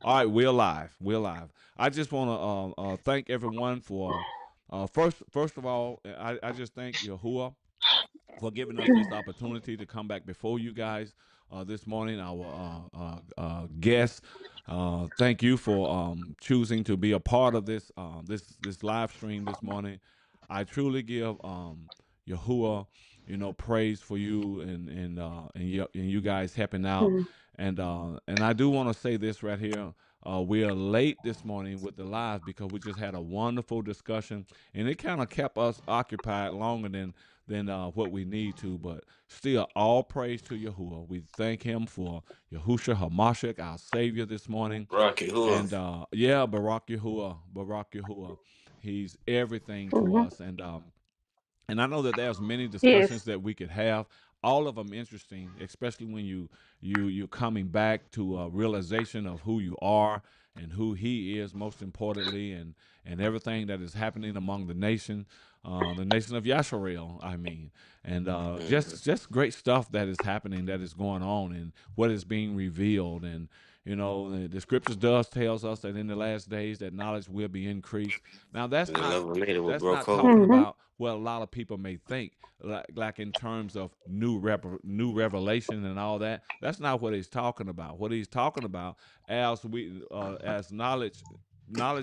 All right, we're live. We're live. I just want to thank everyone for first of all, I just thank Yahuwah for giving us this opportunity to come back before you guys this morning. Our guests, thank you for choosing to be a part of this live stream this morning. I truly give Yahuwah, praise for you and you guys helping out. And I do want to say this right here. We are late this morning with the live because we just had a wonderful discussion, and it kind of kept us occupied longer than what we need to. But still, all praise to Yahuwah. We thank Him for Yahusha Hamashiach, our Savior, this morning. Rocky Hood. And yeah, Barak Yahuwah, Barak Yahuwah. He's everything to us. And I know that there's many discussions Yes. that we could have. All of them interesting, especially when you're coming back to a realization of who you are and who He is, most importantly, and everything that is happening among the nation of Yasharel. I mean, and Mhm. just great stuff that is happening, that is going on, and what is being revealed. And the scriptures does tells us that in the last days that knowledge will be increased. Now And the love of made it with that's broke not hole. talking Mm-hmm. about what a lot of people may think, like in terms of new revelation and all that. That's not what he's talking about. What he's talking about, as knowledge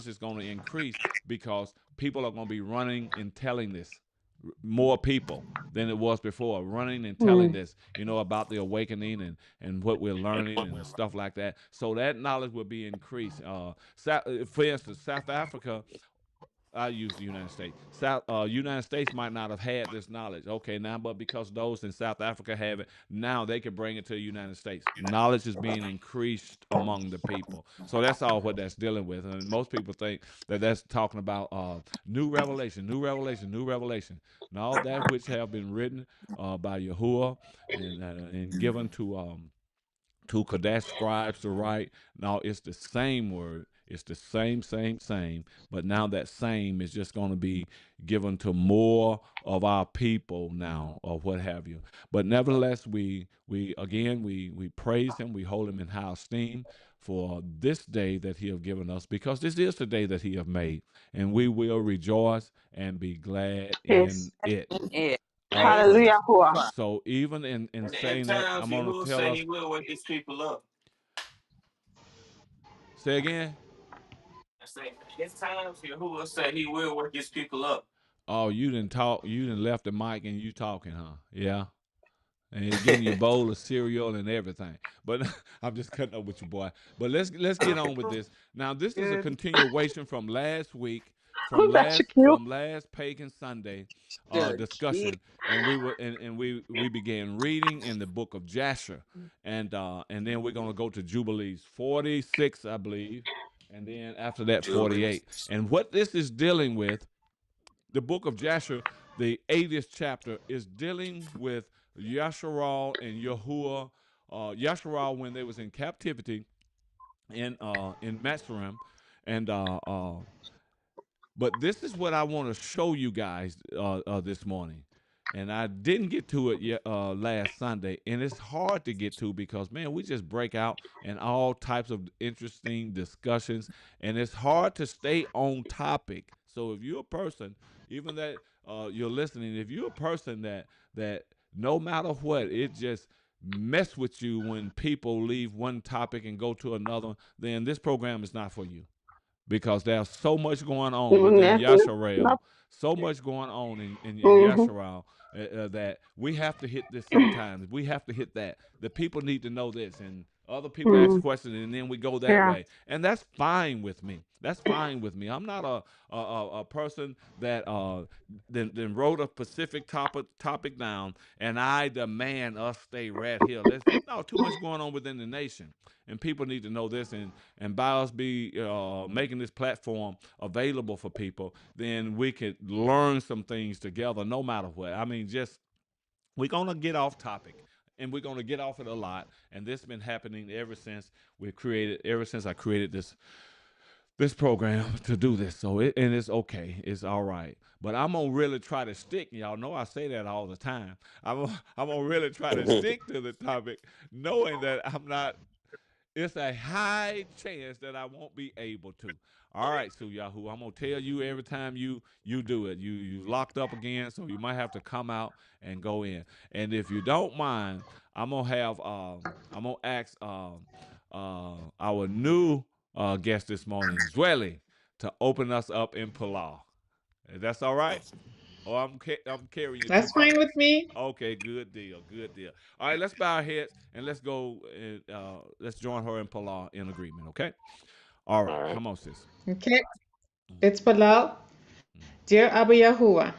is going to increase because people are going to be running and telling this, more people than it was before, running and telling Mm. this, about the awakening and what we're learning and stuff like that. So that knowledge will be increased. For instance, South Africa, I use the United States. United States might not have had this knowledge. Okay, now, but because those in South Africa have it, now they can bring it to the United States. Knowledge is being increased among the people. So that's all what that's dealing with. And most people think that that's talking about new revelation, new revelation, new revelation. And all that which have been written by Yahuwah and given to Kadesh scribes to write. Now it's the same word. It's the same. But now that same is just going to be given to more of our people now, or what have you. But nevertheless, we praise Him. We hold Him in high esteem for this day that He have given us, because this is the day that He have made, and we will rejoice and be glad in Yes. it. Yeah. All Praise praise. Hallelujah. So even in And in saying that, times, I'm going to Yahuwah tell say us. he will wake his people up. Say again. I say, in times, Yahuwah say he will wake his people up. Oh, you didn't talk. You didn't left the mic and you talking, huh? Yeah. And getting your bowl of cereal and everything. But I'm just cutting up with you, boy. But let's get on with this. Now, this is a good. continuation from last week, That's cute. from last Pagan Sunday Good. Yeah. discussion, and we began reading in the book of Jasher, and then we're gonna go to Jubilees 46, I believe, and then after that Jubilees. 48. And what this is dealing with, the book of Jasher, the 80th chapter, is dealing with Yasharal and Yahuwah. Yasharal, when they was in captivity in Matsurim, and but this is what I want to show you guys this morning. And I didn't get to it yet last Sunday, and it's hard to get to because man, we just break out in all types of interesting discussions, and it's hard to stay on topic. So if you're a person, even that you're listening, if you're a person that no matter what, it just mess with you when people leave one topic and go to another, then this program is not for you, because there's so much going on within Yes. Yasharel, Nope. so much going on in Mm-hmm. Yasharel, that we have to hit this sometimes. We have to hit that. The people need to know this, and other people ask Mm. questions, and then we go that Yeah. way, and that's fine with me. That's fine with me. I'm not a person that then wrote a specific topic down, and I demand us stay right here. Let's no too much going on within the nation, and people need to know this. And by us be making this platform available for people, then we could learn some things together, no matter what. I mean, just we're gonna get off topic. And we're gonna get off it a lot, and this has been happening ever since I created this program to do this. So and it's okay, it's all right. But I'm gonna really try to stick. Y'all know I say that all the time. I'm gonna really try to stick to the topic, knowing that I'm not it's a high chance that I won't be able to. All right, so Yahoo, I'm gonna tell you every time you do it. You locked up again, so you might have to come out and go in. And if you don't mind, I'm gonna ask our new guest this morning, Zwelly, to open us up in Palau. That's all right? Or I'm carrying you too That's fine with fast. me. Okay, good deal, good deal. All right, let's bow our heads and let's go and let's join her in Palau in agreement. Okay. All All right, right. come on, sis. Okay. Mm, It's Bilal. mm, Dear Abba Yahuwah,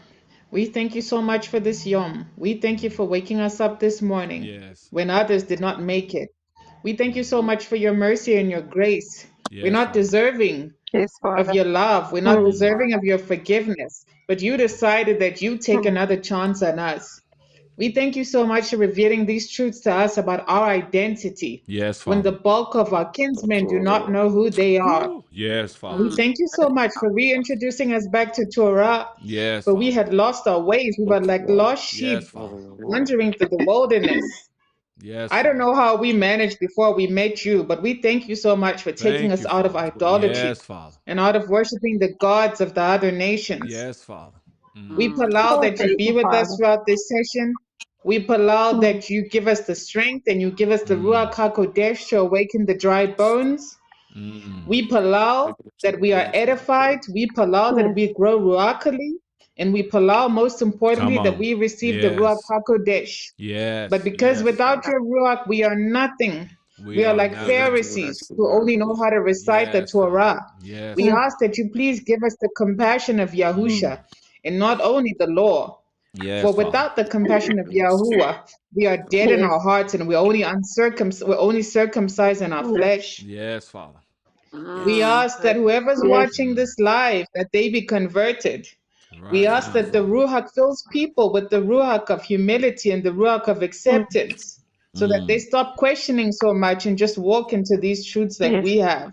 we thank you so much for this Yom. We thank you mm. for waking us up this morning Yes. when others did not make it. We thank you Mm. so much for your mercy and your grace. We're Yes, not Father. deserving Yes, of Father. your love. We're not Mm, Mm. deserving of your forgiveness. But you decided that you take mm, another chance on us. We thank you so much for revealing these truths to us about our identity Yes, when the Father. bulk of our Thank kinsmen you, do not Lord. know who they are. Woo. Yes, Father. We mm. thank you so much for reintroducing us back to Torah, Yes, for we Father. had lost our ways. We were Thank you, like God. lost Yes, sheep Father. Hallelujah. wandering through the wilderness. Yes, I don't Father. know how we managed before we met you, but we thank you so much for taking Thank us you, out of Father. idolatry Yes, Father. and out of worshiping the gods of the other nations. Yes, Father. We Mm. allow Oh, that you thank be you, with us Father. throughout this session. We allow Mm, that you give us the strength and you give us the Mm. Ruach HaKodesh to awaken the dry bones. Mm. We palau that we are edified. We palau that yes, we grow ruachally. And we palau, most importantly, Come that on. we receive the Ruach Yes. HaKodesh. But Yes. because Yes. without your Ruach, we are nothing. We We are are like nothing. Pharisees who only know how to recite the Yes, Father. Torah. Yes, We mm, Father. ask that you please give us the compassion of Mm. Yahusha and not only the law. Yes, For Father. without the compassion of Yahuwah, we are dead in yes, our hearts and we're only circumcised in our yes. flesh. Yes, Father. We Yes. ask that whoever's Yes. watching Mm. this live, that they be converted. We Right ask now, that the Father. Ruach fills people with the Ruach of humility and the Ruach of Mm, acceptance, so that they Mm. stop questioning so much and just walk into these truths that yes, we have.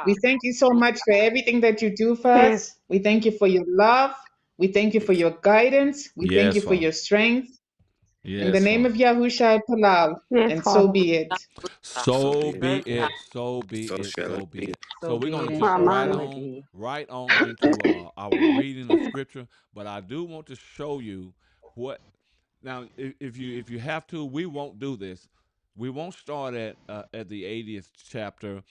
We Ah. thank you so much for everything that you do for yes, us. We thank you for your love. We thank you for your guidance. We thank Yes, you for Father. your strength. In the Yes, name Father. of Yahushua Palau, yes, and so Father. be it. So So be it. be So it. So be it. shall it So be be. it. So So we're be gonna it, jump so right Raman. shall it on, be. right on into our reading of scripture. But I do want to show you what. Now, if you have to, we won't do this. We won't start at the 80th chapter,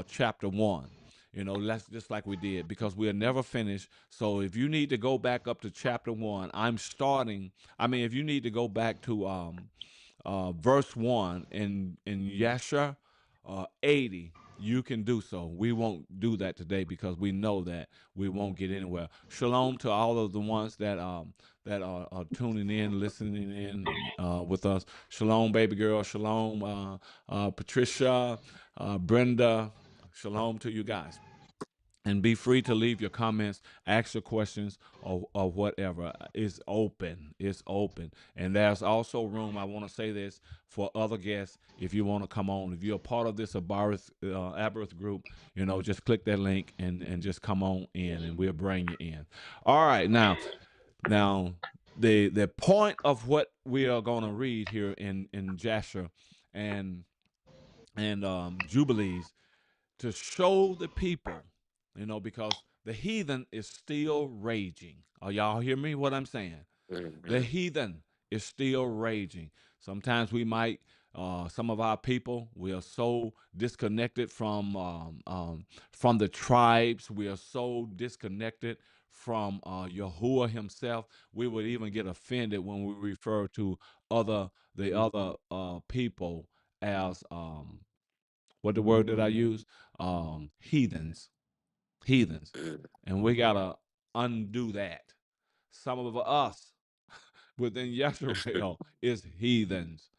chapter one. That's just like we did because we'll never finish. So if you need to go back up to chapter one, I'm starting. I mean, if you need to go back to verse 1 in Yasha 80, you can do so. We won't do that today because we know that we won't get anywhere. Shalom to all of the ones that are tuning in, listening in with us. Shalom, baby girl. Shalom, Patricia, Brenda. Shalom to you guys, and be free to leave your comments, ask your questions, or whatever. It's open. It's open. And there's also room, I want to say this, for other guests if you want to come on. If you're a part of this Aberth group, just click that link and just come on in and we'll bring you in. All right. Now the point of what we are going to read here in Jasher and Jubilees to show the people, because the heathen is still raging. Are y'all hear me? What I'm saying? The Mhm. heathen is still raging. Sometimes we might, some of our people, we are so disconnected from the tribes. We are so disconnected from Yahuwah Himself. We would even get offended when we refer to the other people as what the word that I use? Heathens. Heathens. And we gotta undo that. Some of us within Yisrael is heathens.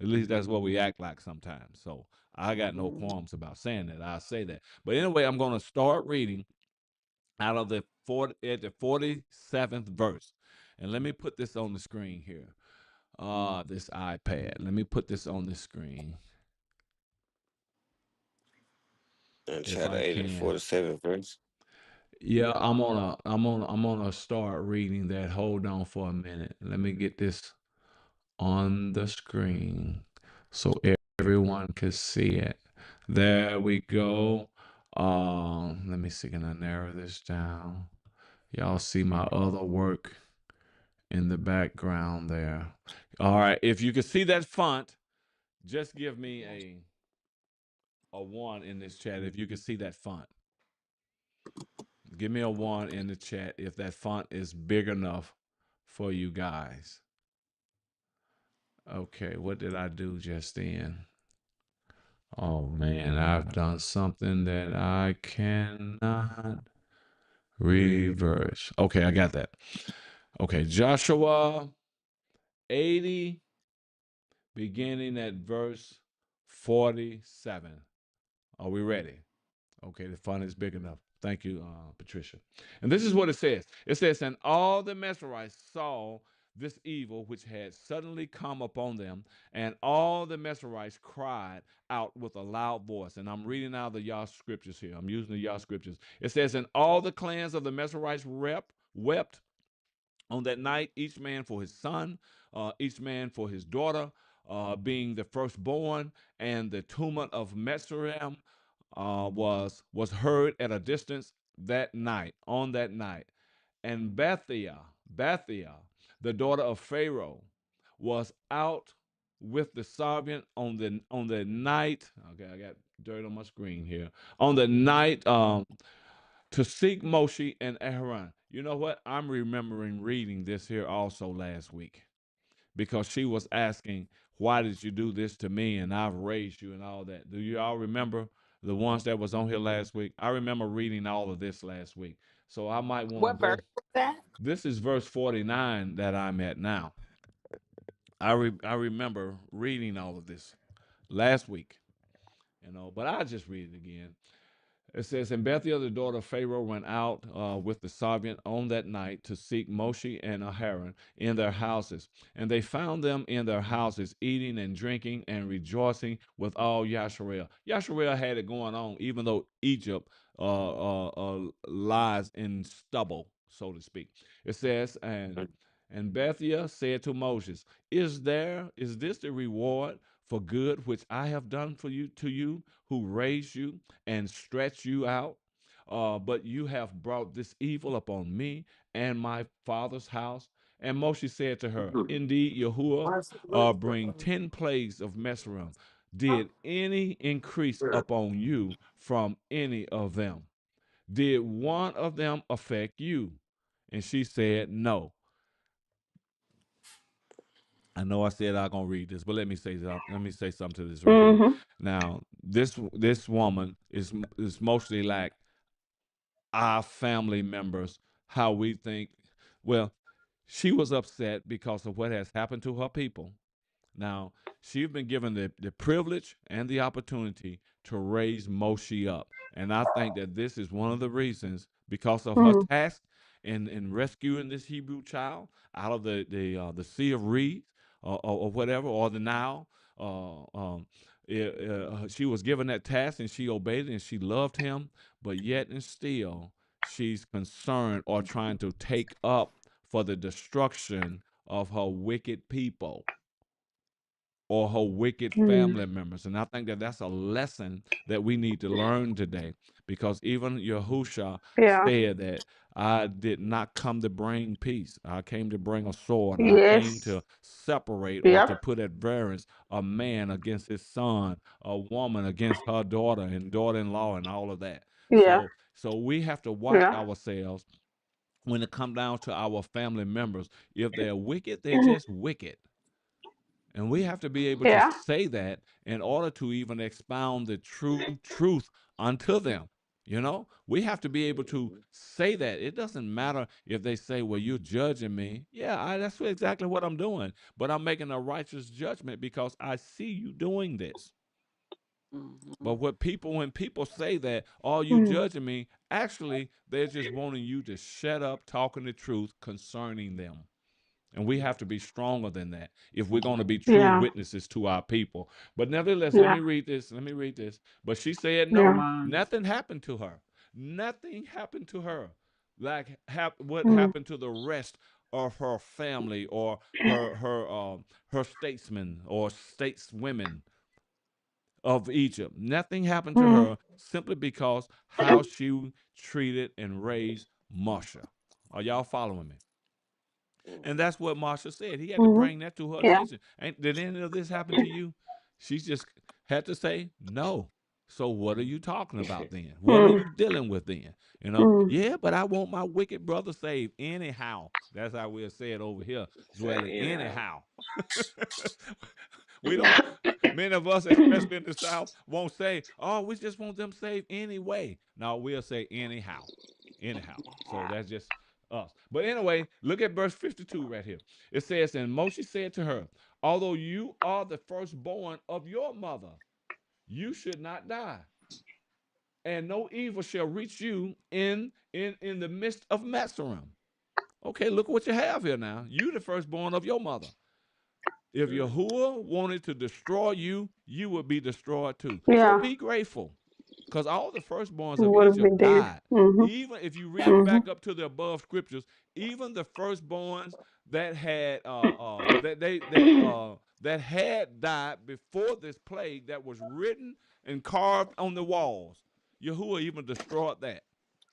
At least that's what we act like sometimes. So I got no qualms about saying that. I say that. But anyway, I'm gonna start reading out of the 47th verse. And let me put this on the screen here. This iPad. Let me put this on the screen And if chapter I 80 can. 47th verse. Yeah, I'm gonna start reading that. Hold on for a minute. Let me get this on the screen so everyone could see it. There we go. Let me see. Can I narrow this down? Y'all see my other work in the background there. All right. If you can see that font, just give me a one in this chat. If you can see that font, give me a one in the chat if that font is big enough for you guys. Okay. What did I do just then? Oh man, I've done something that I cannot reverse. Okay, I got that. Okay, Joshua 80, beginning at verse 47. Are we ready? Okay, the font is big enough. Thank you, Patricia. And this is what it says. It says, and all the Messerites saw this evil which had suddenly come upon them, and all the Messerites cried out with a loud voice. And I'm reading out the Yah scriptures here. I'm using the Yah scriptures. It says, and all the clans of the Messerites wept on that night, each man for his son, each man for his daughter, being the firstborn, and the tumult of Mesraim was heard at a distance that night, on that night. And Bethia, the daughter of Pharaoh, was out with the servant on the night. Okay, I got dirt on my screen here. On the night to seek Moshe and Aaron. You know what? I'm remembering reading this here also last week because she was asking, why did you do this to me? And I've raised you and all that. Do you all remember the ones that was on here last week? I remember reading all of this last week. So I might want to What verse go. was that? This is verse 49 that I'm at now. I remember reading all of this last week, but I'll just read it again. It says, and Bethiel, the daughter of Pharaoh, went out with the servant on that night to seek Moshe and Aharon in their houses. And they found them in their houses, eating and drinking and rejoicing with all Yasharel. Yasharel had it going on, even though Egypt lies in stubble, so to speak. It says, and Bethiel said to Moses, is this the reward for good which I have done for you to you who raised you and stretch you out? But you have brought this evil upon me and my father's house. And Moshe said to her, indeed, Yahuwah bring 10 plagues of Mesrim. Did any increase upon you from any of them? Did one of them affect you? And she said, no. I know I said I'm gonna read this, but let me say something to this right here. Mm-hmm. Now, this woman is mostly like our family members, how we think. Well, she was upset because of what has happened to her people. Now, she's been given the privilege and the opportunity to raise Moshe up. And I think that this is one of the reasons, because of her Mm-hmm. task in rescuing this Hebrew child out of the Sea of Reeds or whatever, or the Nile. Uh, um, she was given that task and she obeyed it and she loved him, but yet and still, she's concerned or trying to take up for the destruction of her wicked people or her wicked Mm. family members. And I think that that's a lesson that we need to learn today, because even Yahusha Yeah. said that I did not come to bring peace. I came to bring a sword. I came Yes. to separate or to Yep. put at variance a man against his son, a woman against her daughter and daughter-in-law and all of that. Yeah. So we have to watch Yeah. ourselves when it comes down to our family members. If they're wicked, they're Mhm. just wicked. And we have to be able to Yeah. say that in order to even expound the true truth unto them. We have to be able to say that. It doesn't matter if they say, well, you're judging me. Yeah, that's exactly what I'm doing. But I'm making a righteous judgment because I see you doing this. Mm-hmm. But when people say that, oh, you Mm. judging me, actually, they're just wanting you to shut up talking the truth concerning them. And we have to be stronger than that if we're going to be true Yeah. witnesses to our people. But nevertheless, let Yeah. me read this. Let me read this. But she said no. Yeah. Nothing happened to her. Nothing happened to her. Like what Mm. happened to the rest of her family or her statesmen or stateswomen. of Egypt. Nothing happened to Mm. her simply because how she treated and raised Marsha. Are y'all following me? And Mm-hmm. that's what Marsha said. He had to Mhm. bring that to her Yeah. attention. Did any of this happen to you? She just had to say no. So what are you talking about then? What are Mm. you dealing with then? Mm. Yeah, but I want my wicked brother saved anyhow. That's how we'll say it over here, Say dwelling anyhow. anyhow. We don't, many of us, especially in the South, won't say, oh, we just want them saved anyway. No, we'll say anyhow. Anyhow. So that's just us. But anyway, look at verse 52 right here. It says, and Moshe said to her, although you are the firstborn of your mother, you should not die, and no evil shall reach you in the midst of Messerim. Okay, look what you have here now. You the firstborn of your mother. If Mm-hmm. Yahuwah wanted to destroy you, you would be destroyed too. So Yeah. be grateful. Because all the firstborns of Would have been Egypt dead. died. Mhm. Even if you read Mhm. back up to the above scriptures, even the firstborns that had that had died before this plague that was written and carved on the walls, Yahuwah even destroyed that.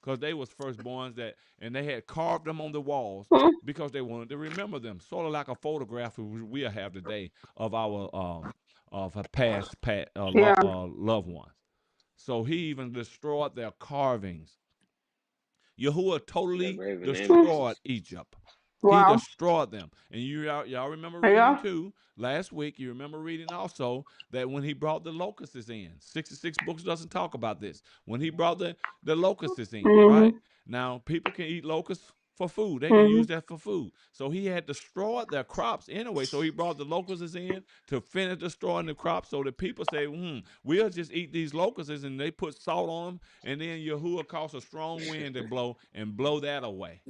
Because they was firstborns that and they had carved them on the walls Mm. because they wanted to remember them. Sort of like a photograph we have today of our of a Yeah. loved ones. So he even destroyed their carvings. Yahuwah The totally graven Mm. destroyed images. Egypt. He Wow. destroyed them. And y'all remember reading Yeah. too last week. You remember reading also that when he brought the locusts in, 66 books doesn't talk about this. When he brought the locusts in, right? Mhm. Now people can eat locusts for food. They can use Mhm. that for food. So he had destroyed their crops anyway. So he brought the locusts in to finish destroying the crops. So the people say, we'll just eat these locusts, and they put salt on them, and then Yahuwah caused a strong wind to blow and blow that away.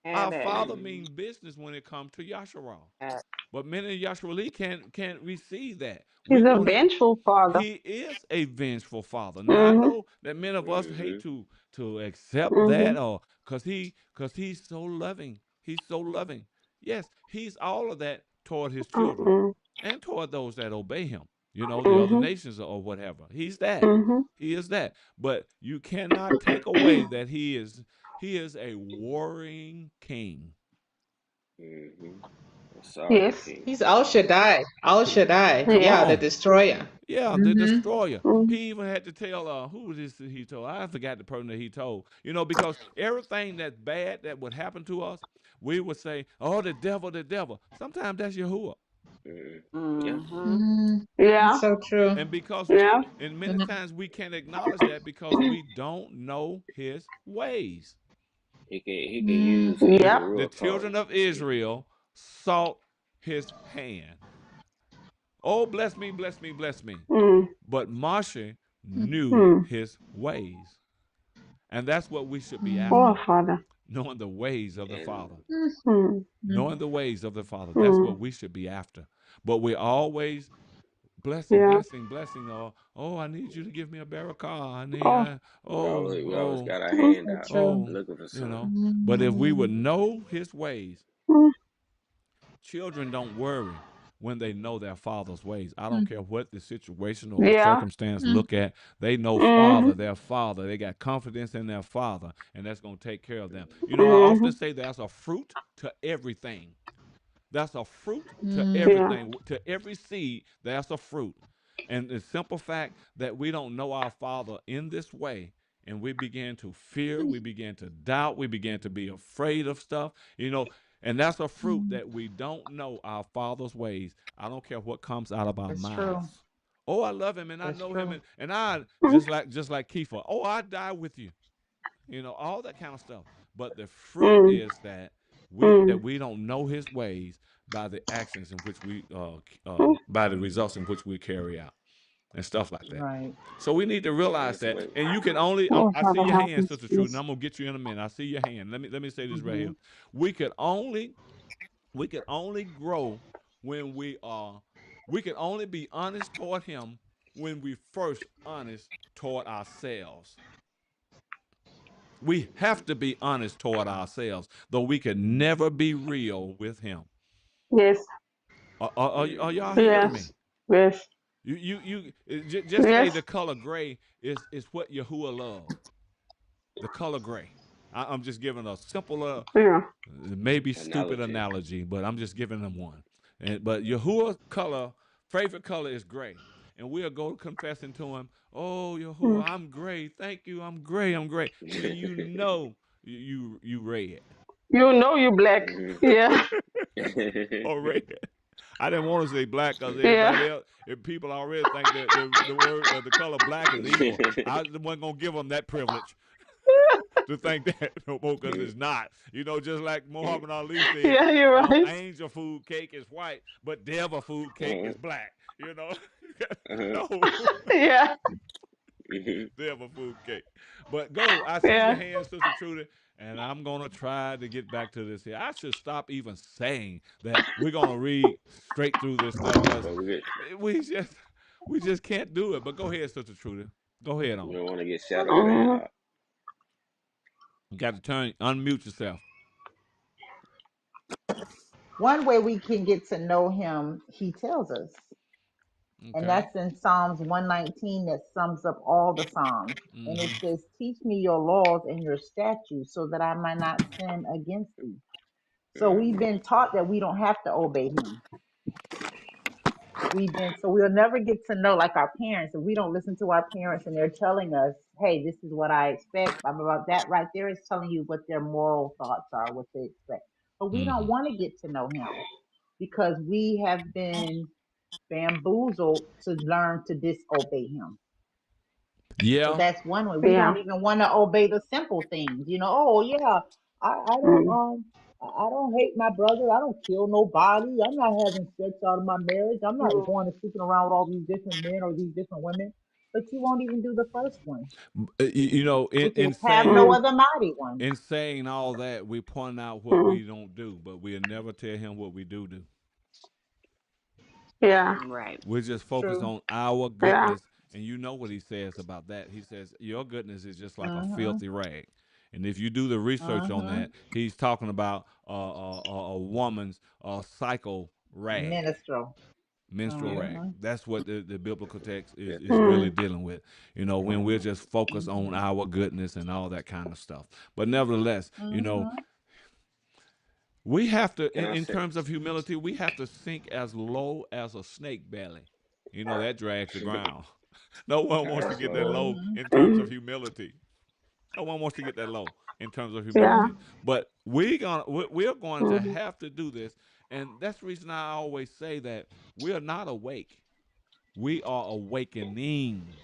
And Our that. Father Mm-hmm. means business when it comes to Yasharal. Uh, But many Yasharali can't receive that. We He's a want to. vengeful father. He is a vengeful father. Now I Mhm. know that many of us hate Mm-hmm. to accept that, Mhm. or because he's so loving. He's so loving. Yes, he's all of that toward his children Mhm. and toward those that obey him. The other Mhm. nations or whatever. He's that. Mhm. He is that. But you cannot take away that he is a warring king. Mm-hmm. A sovereign Yes. king. He's Al Shaddai. Al Shaddai. Come Yeah. Yeah, the on. destroyer. Yeah, the Mm-hmm. destroyer. Mhm. He even had to tell who was this that he told. I forgot the person that he told. Because everything that's bad that would happen to us, we would say, "Oh, the devil, the devil." Sometimes that's Yahuwah. Mm-hmm. Yeah. mm-hmm. Mm-hmm. It's Yeah. so true. And because Yeah. and many Mhm. times we can't acknowledge that because we don't know his ways. He can Mm. use The evil Yep. the real children cause. of Israel sought his hand. Oh, bless me, bless me, bless me. Mm. But Moshe knew Mm. his ways. And that's what we should be Oh, after, Mm. father. knowing the ways of the And Father. Mm. Knowing the ways of the Father. That's Mm. what we should be after. But we're always blessing, Yeah. blessing, blessing. Oh, I need you to give me a better car. I need, Oh. we always got our Mm. hand So out true. oh, looking for you something. know. But if we would Mm. know his ways, Mm. children don't worry when they know their father's ways. I don't Mm. care what the situation or the Yeah. circumstance Mm. look at. They know Mhm. father, their father. They got confidence in their father, and that's going to take care of them. I often Mhm. say there's a fruit to everything. That's a fruit to Mm. Yeah. everything. To every seed, that's a fruit. And the simple fact that we don't know our Father in this way, and we begin to fear, we begin to doubt, we begin to be afraid of stuff, and that's a fruit Mm. that we don't know our Father's ways. I don't care what comes out of our It's true. mouths. Oh, I love him and I It's know him, true. and I Mm. just like Kiefer. Oh, I die with you. All that kind of stuff. But the fruit Mm. is that we Mm. that we don't know his ways by the actions in which we Mm. by the results in which we carry out and stuff like that. Right. So we need to realize That's that, what. and you can only. Oh, I see father, your help hand, me, Sister Truth, and please. I'm gonna get you in a minute. I see your hand. Let me say this right here. Mm-hmm. We could only we could only grow when we can only be honest toward Him when we first honest toward ourselves. We have to be honest toward ourselves, though we could never be real with Him. Yes. Are y'all Mm-hmm. hearing me? Yes. Yes. Just say the Yes. color gray is what Yahuwah love. The color gray. I'm just giving a simple, Yeah. maybe stupid Analogy. analogy, but I'm just giving them one. But Yahuwah's color, favorite color is gray. And we'll go confessing to him, oh Mm. Yahuwah, I'm gray. Thank you, I'm gray, I'm gray. When you know you red. You know you black. Mhm. Yeah. Or red. I didn't want to say black because Yeah. everybody else, if people already think that the word the color black is evil, I wasn't gonna give them that privilege to think that no more because it's not. Just like Muhammad Ali said, Yeah, you're right. angel food cake is white, but devil food cake Uh-huh. is black. Uh-huh. No, Yeah. Mhm. devil food cake. But go, I see your Yeah. hand, Sister Trudy, and I'm gonna try to get back to this here. I should stop even saying that we're gonna read straight through this stuff because But we just we just can't do it. But go ahead, Sister Trudy. Go ahead we on. don't want to get shadow banned. Mhm. You got to unmute yourself. One way we can get to know him, he tells us. And Okay. that's in Psalms 119 that sums up all the Psalms. And it Mm-hmm. says, teach me your laws and your statutes so that I might not sin against thee. So we've Mm-hmm. been taught that we don't have to obey him. So we'll never get to know like our parents. If we don't listen to our parents and they're telling us, hey, this is what I expect, blah, blah, blah, that right there is telling you what their moral thoughts are, what they expect. But we don't Mm-hmm. want to get to know him because we have been bamboozled to learn to disobey him. So Yeah. that's one way. We don't Yeah. even want to obey the simple things. Oh yeah, I don't Mm. I don't hate my brother. I don't kill nobody. I'm not having sex out of my marriage. I'm not Mm. going and sleeping around with all these different men or these different women. But you won't even do the first one, In which is have no Mm. other mighty one. saying all that, we point out what Mm. we don't do, but we'll never tell him what we do do. Yeah. Right. We just focus True. on our Yeah. goodness, and you know what he says about that. He says your goodness is just like a Mhm. filthy rag. And if you do the research on that, Mhm. he's talking about a woman's cycle rag, Minstrel. menstrual Yeah. rag. Mhm. That's what the biblical text Yeah. is really Mm. dealing with. When we're just focused on Mhm. our goodness and all that kind of stuff. But nevertheless, Mhm. we have to, Can I in say? terms of humility, we have to sink as low as a snake belly. That drags the ground. No one wants to get that low Mhm. in terms of Mm. humility. No one wants to get that low in terms of Yeah. humility. But we're going to Mm. have to do this, and that's the reason I always say that we are not awake. We are awakening.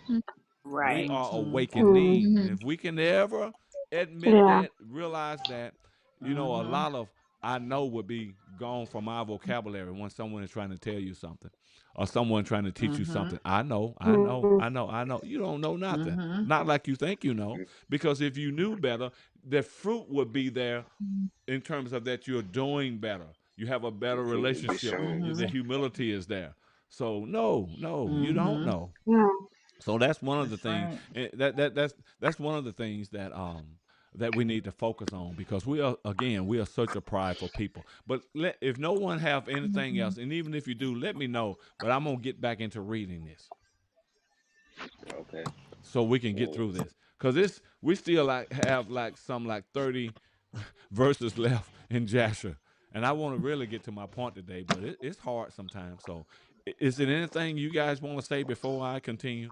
We Right. are Mhm. Mm. awakening. And if we can ever admit Yeah. that, realize that, a Mhm. lot of I know would be gone from our vocabulary when someone is trying to tell you something or someone trying to teach you Mhm. something. I know, I know, Mm. I know, I know. You don't know nothing. Mhm. Not like you think you know. Because if you knew better, the fruit would be there in terms of that you're doing better. You have a The better fruit will be relationship. shown. The Mhm. humility is there. So no, you don't Mhm. know. Yeah. So that's one of the That's things right. that's one of the things that we need to focus on because we are such a prideful people. But if no one have anything else, and even if you do, let me know. But I'm gonna get back into reading this Okay. so we can get Well, through this because this we still have some 30 verses left in Jasher, and I want to really get to my point today, but it's hard sometimes. So, is there anything you guys want to say before I continue?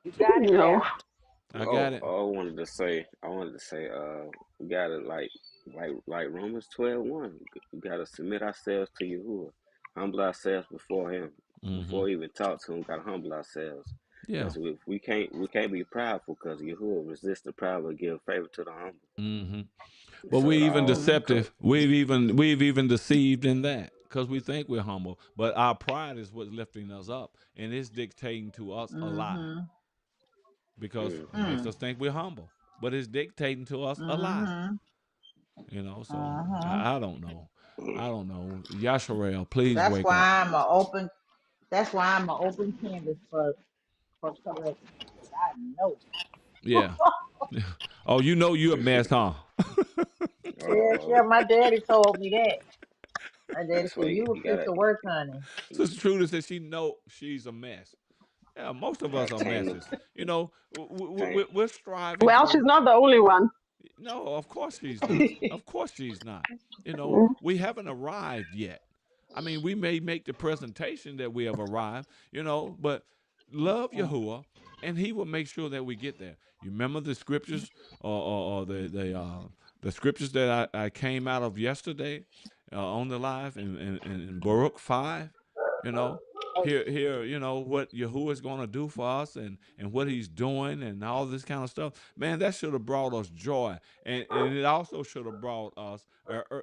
You got it No. there. I got it. I wanted to say, we gotta like Romans 12:1. We gotta submit ourselves to Yahuwah, humble ourselves before Him. Mm-hmm. Before we even talk to Him, we gotta humble ourselves. Yeah. Because if we can't be prideful because Yahuwah resists the proud but give favor to the humble. Mm-hmm. But So we it even all Mhm. go. deceptive. We've even deceived in that because we think we're humble, but our pride is what's lifting us up, and it's dictating to us a lie Mhm. because Mm, it makes Mm. us think we're humble, but it's dictating to us a lie. Mhm. So Mhm. I don't know. I don't know. Yasharel, please That's wake up. why I'm a open. That's why I'm an open canvas for correction because I know. Yeah. Oh, you're a mess, huh? uh Yes, oh. yeah. My daddy told me that. My daddy That's said, why "You were you fit gotta to work, honey." Sister Trudy says she know she's a mess. Yeah, most of us are tame messes. You know, tame. we're striving Well, to. she's not the only one. No, of course she's not. Of course she's not. You know, Mm, we haven't arrived yet. I mean, we may make the presentation that we have arrived, but love Yahuwah, and He will make sure that we get there. You remember the scriptures, or the scriptures that I came out of yesterday on the live in Baruch 5. You know, here, what Yahuwah is going to do for us, and what He's doing, and all this kind of stuff. Man, that should have brought us joy, and it also should have brought us.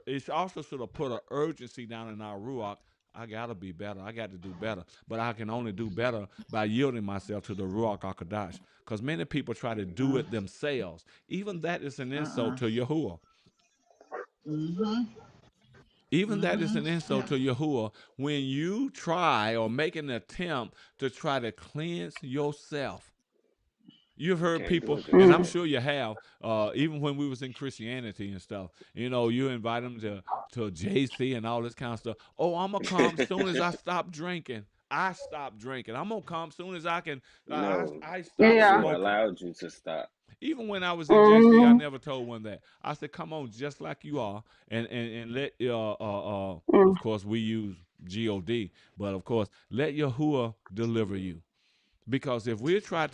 It also should have put an urgency down in our ruach. I gotta be better. I got to do better, but I can only do better by yielding myself to the ruach hakodesh. Because many people try to do Mm-mm. it themselves. Even that is an insult Uh-uh. to Yahuwah. Mm-hmm. Even that is Mm-hmm. an insult to Yahuwah when you try or make an attempt to try to cleanse yourself. You've You heard can't do people, it and I'm mm, yourself. sure you have, even when we was in Christianity and stuff. You invite them to JC and all this kind of stuff. Oh, I'm gonna come soon as I stop drinking. I stop drinking. I'm gonna come soon as I can. No, I stop yeah. Yeshua smoking. allowed you to stop. Even when I was in JC, I Mm, never told one that. I said, "Come on, just like you are, and let mm, of course we use God, but of course let Yahuwah deliver you." Because mm, if we try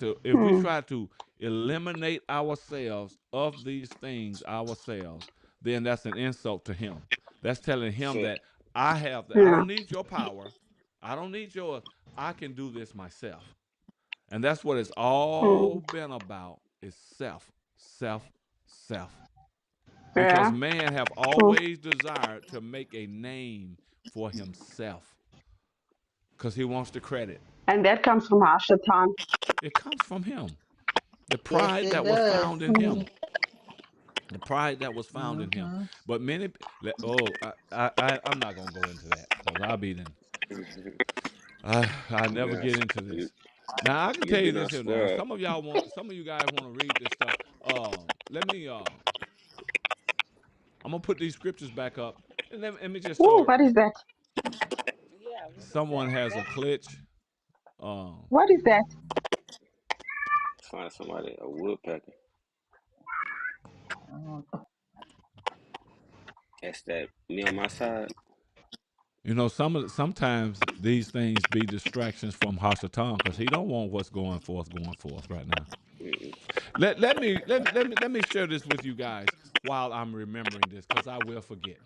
to eliminate ourselves of these things ourselves, then that's an insult to Him. That's telling Him So, that I yeah. don't need your power, I don't need yours. I can do this myself. And that's what it's all Mm, been about, is self, self, self. Because yeah. man have True. always desired to make a name for himself because he wants the credit. And that comes from Hashatan. It comes from him. The Yes, pride it that was does. found in Mm, him. The pride that was found in him. Mm-hmm. But many, I'm not gonna go into that because I'll be then. I you never done, get into you, this. Now I can tell you you done this here. Now spoiled. some of you guys want to read this stuff. Let me. I'm gonna put these scriptures back up, and let me just ooh, start. what is that? Someone has a glitch. Um, What is that? Find somebody, a woodpecker. That's that me on my side. sometimes these things be distractions from Hashatan because he don't want what's going forth right now. Mm-mm. Let me share this with you guys while I'm remembering this because I will forget.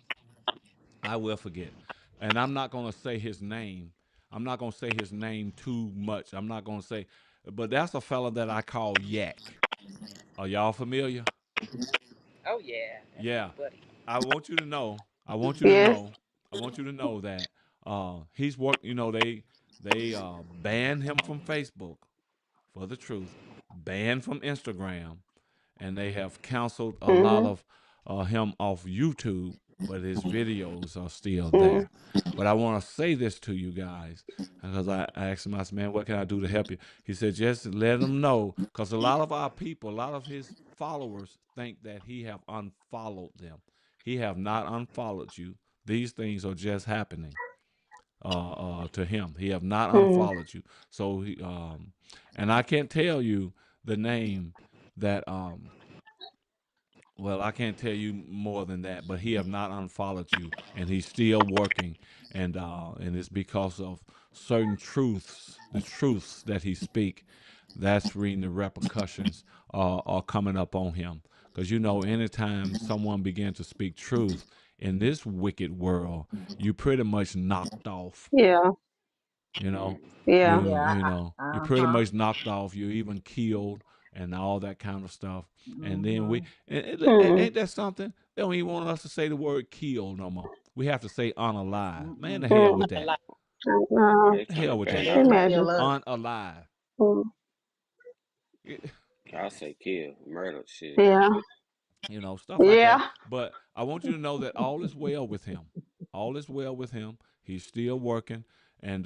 I will forget, and I'm not gonna say his name. I'm not gonna say his name too much. I'm not gonna say, but that's a fella that I call Yak. Are y'all familiar? Yeah. I want you to know. I want you to Yes. know. I want you to know that he's worked. They banned him from Facebook for the truth, banned from Instagram, and they have canceled a lot Mm-hmm. of him off YouTube, but his videos are still Mm, there. But I want to say this to you guys because I asked him, I said, "Man, what can I do to help you?" He said, "Just let him know, because a lot of our people, a lot of his followers, think that he have unfollowed them. He have not unfollowed you. These things are just happening to him. He have not mm, unfollowed you. So and I can't tell you the name that well, I can't tell you more than that, but he have not unfollowed you, and he's still working, and it's because of certain truths, the truths that he speak. That's reading the repercussions are coming up on him. Because anytime someone begins to speak truth in this wicked world, you pretty much knocked off. yeah. You know, Mm. Yeah. you're pretty Uh-huh. much knocked off. You're even killed and all that kind of stuff. And then Mm-hmm. Mm, ain't that something? They don't even want us to say the word kill no more. We have to say unalive. Man, the Mm-mm. hell mm, with that. Why uh, they The trying to hell with ban that. our life? imagine. Kill us. Unalive. Mm, I say kill, murder, shit. yeah. Stuff like that. Yeah. But I want you to know that all is well with him. All is well with him. He's still working, and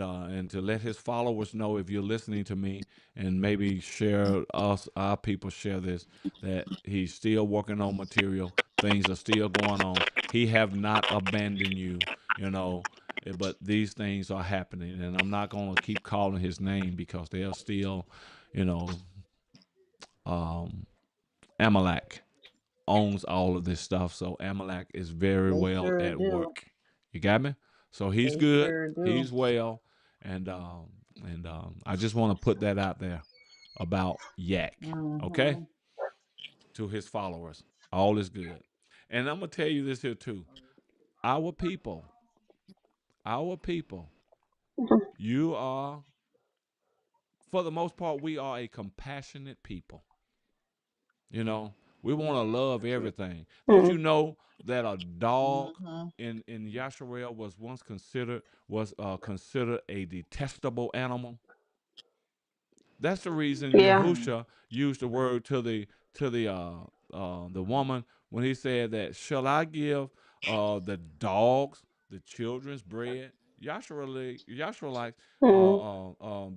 to let his followers know, if you're listening to me, and maybe share us, our people share this, that he's still working on material. Things are still going on. He have not abandoned you. you know. But these things are happening, and I'm not going to keep calling his name because they are still, you know, um, Amalek owns all of this stuff. So Amalek is very They well sure at do. work. You got me? So he's They good. sure do. He's well, and I just want to put that out there about Yak. Okay, Mm-hmm. to his followers, all is good. And I'm gonna tell you this here too. Our people, our people. You are, for the most part, we are a compassionate people. You know, we want to love True. everything. Don't you Mm. know that a dog Mm-hmm. in Yasharel was once considered a detestable animal? That's the reason Yeah. Mm. Yahusha used the word to the woman when he said that shall I give the dogs the children's bread? Yashuralites Mm.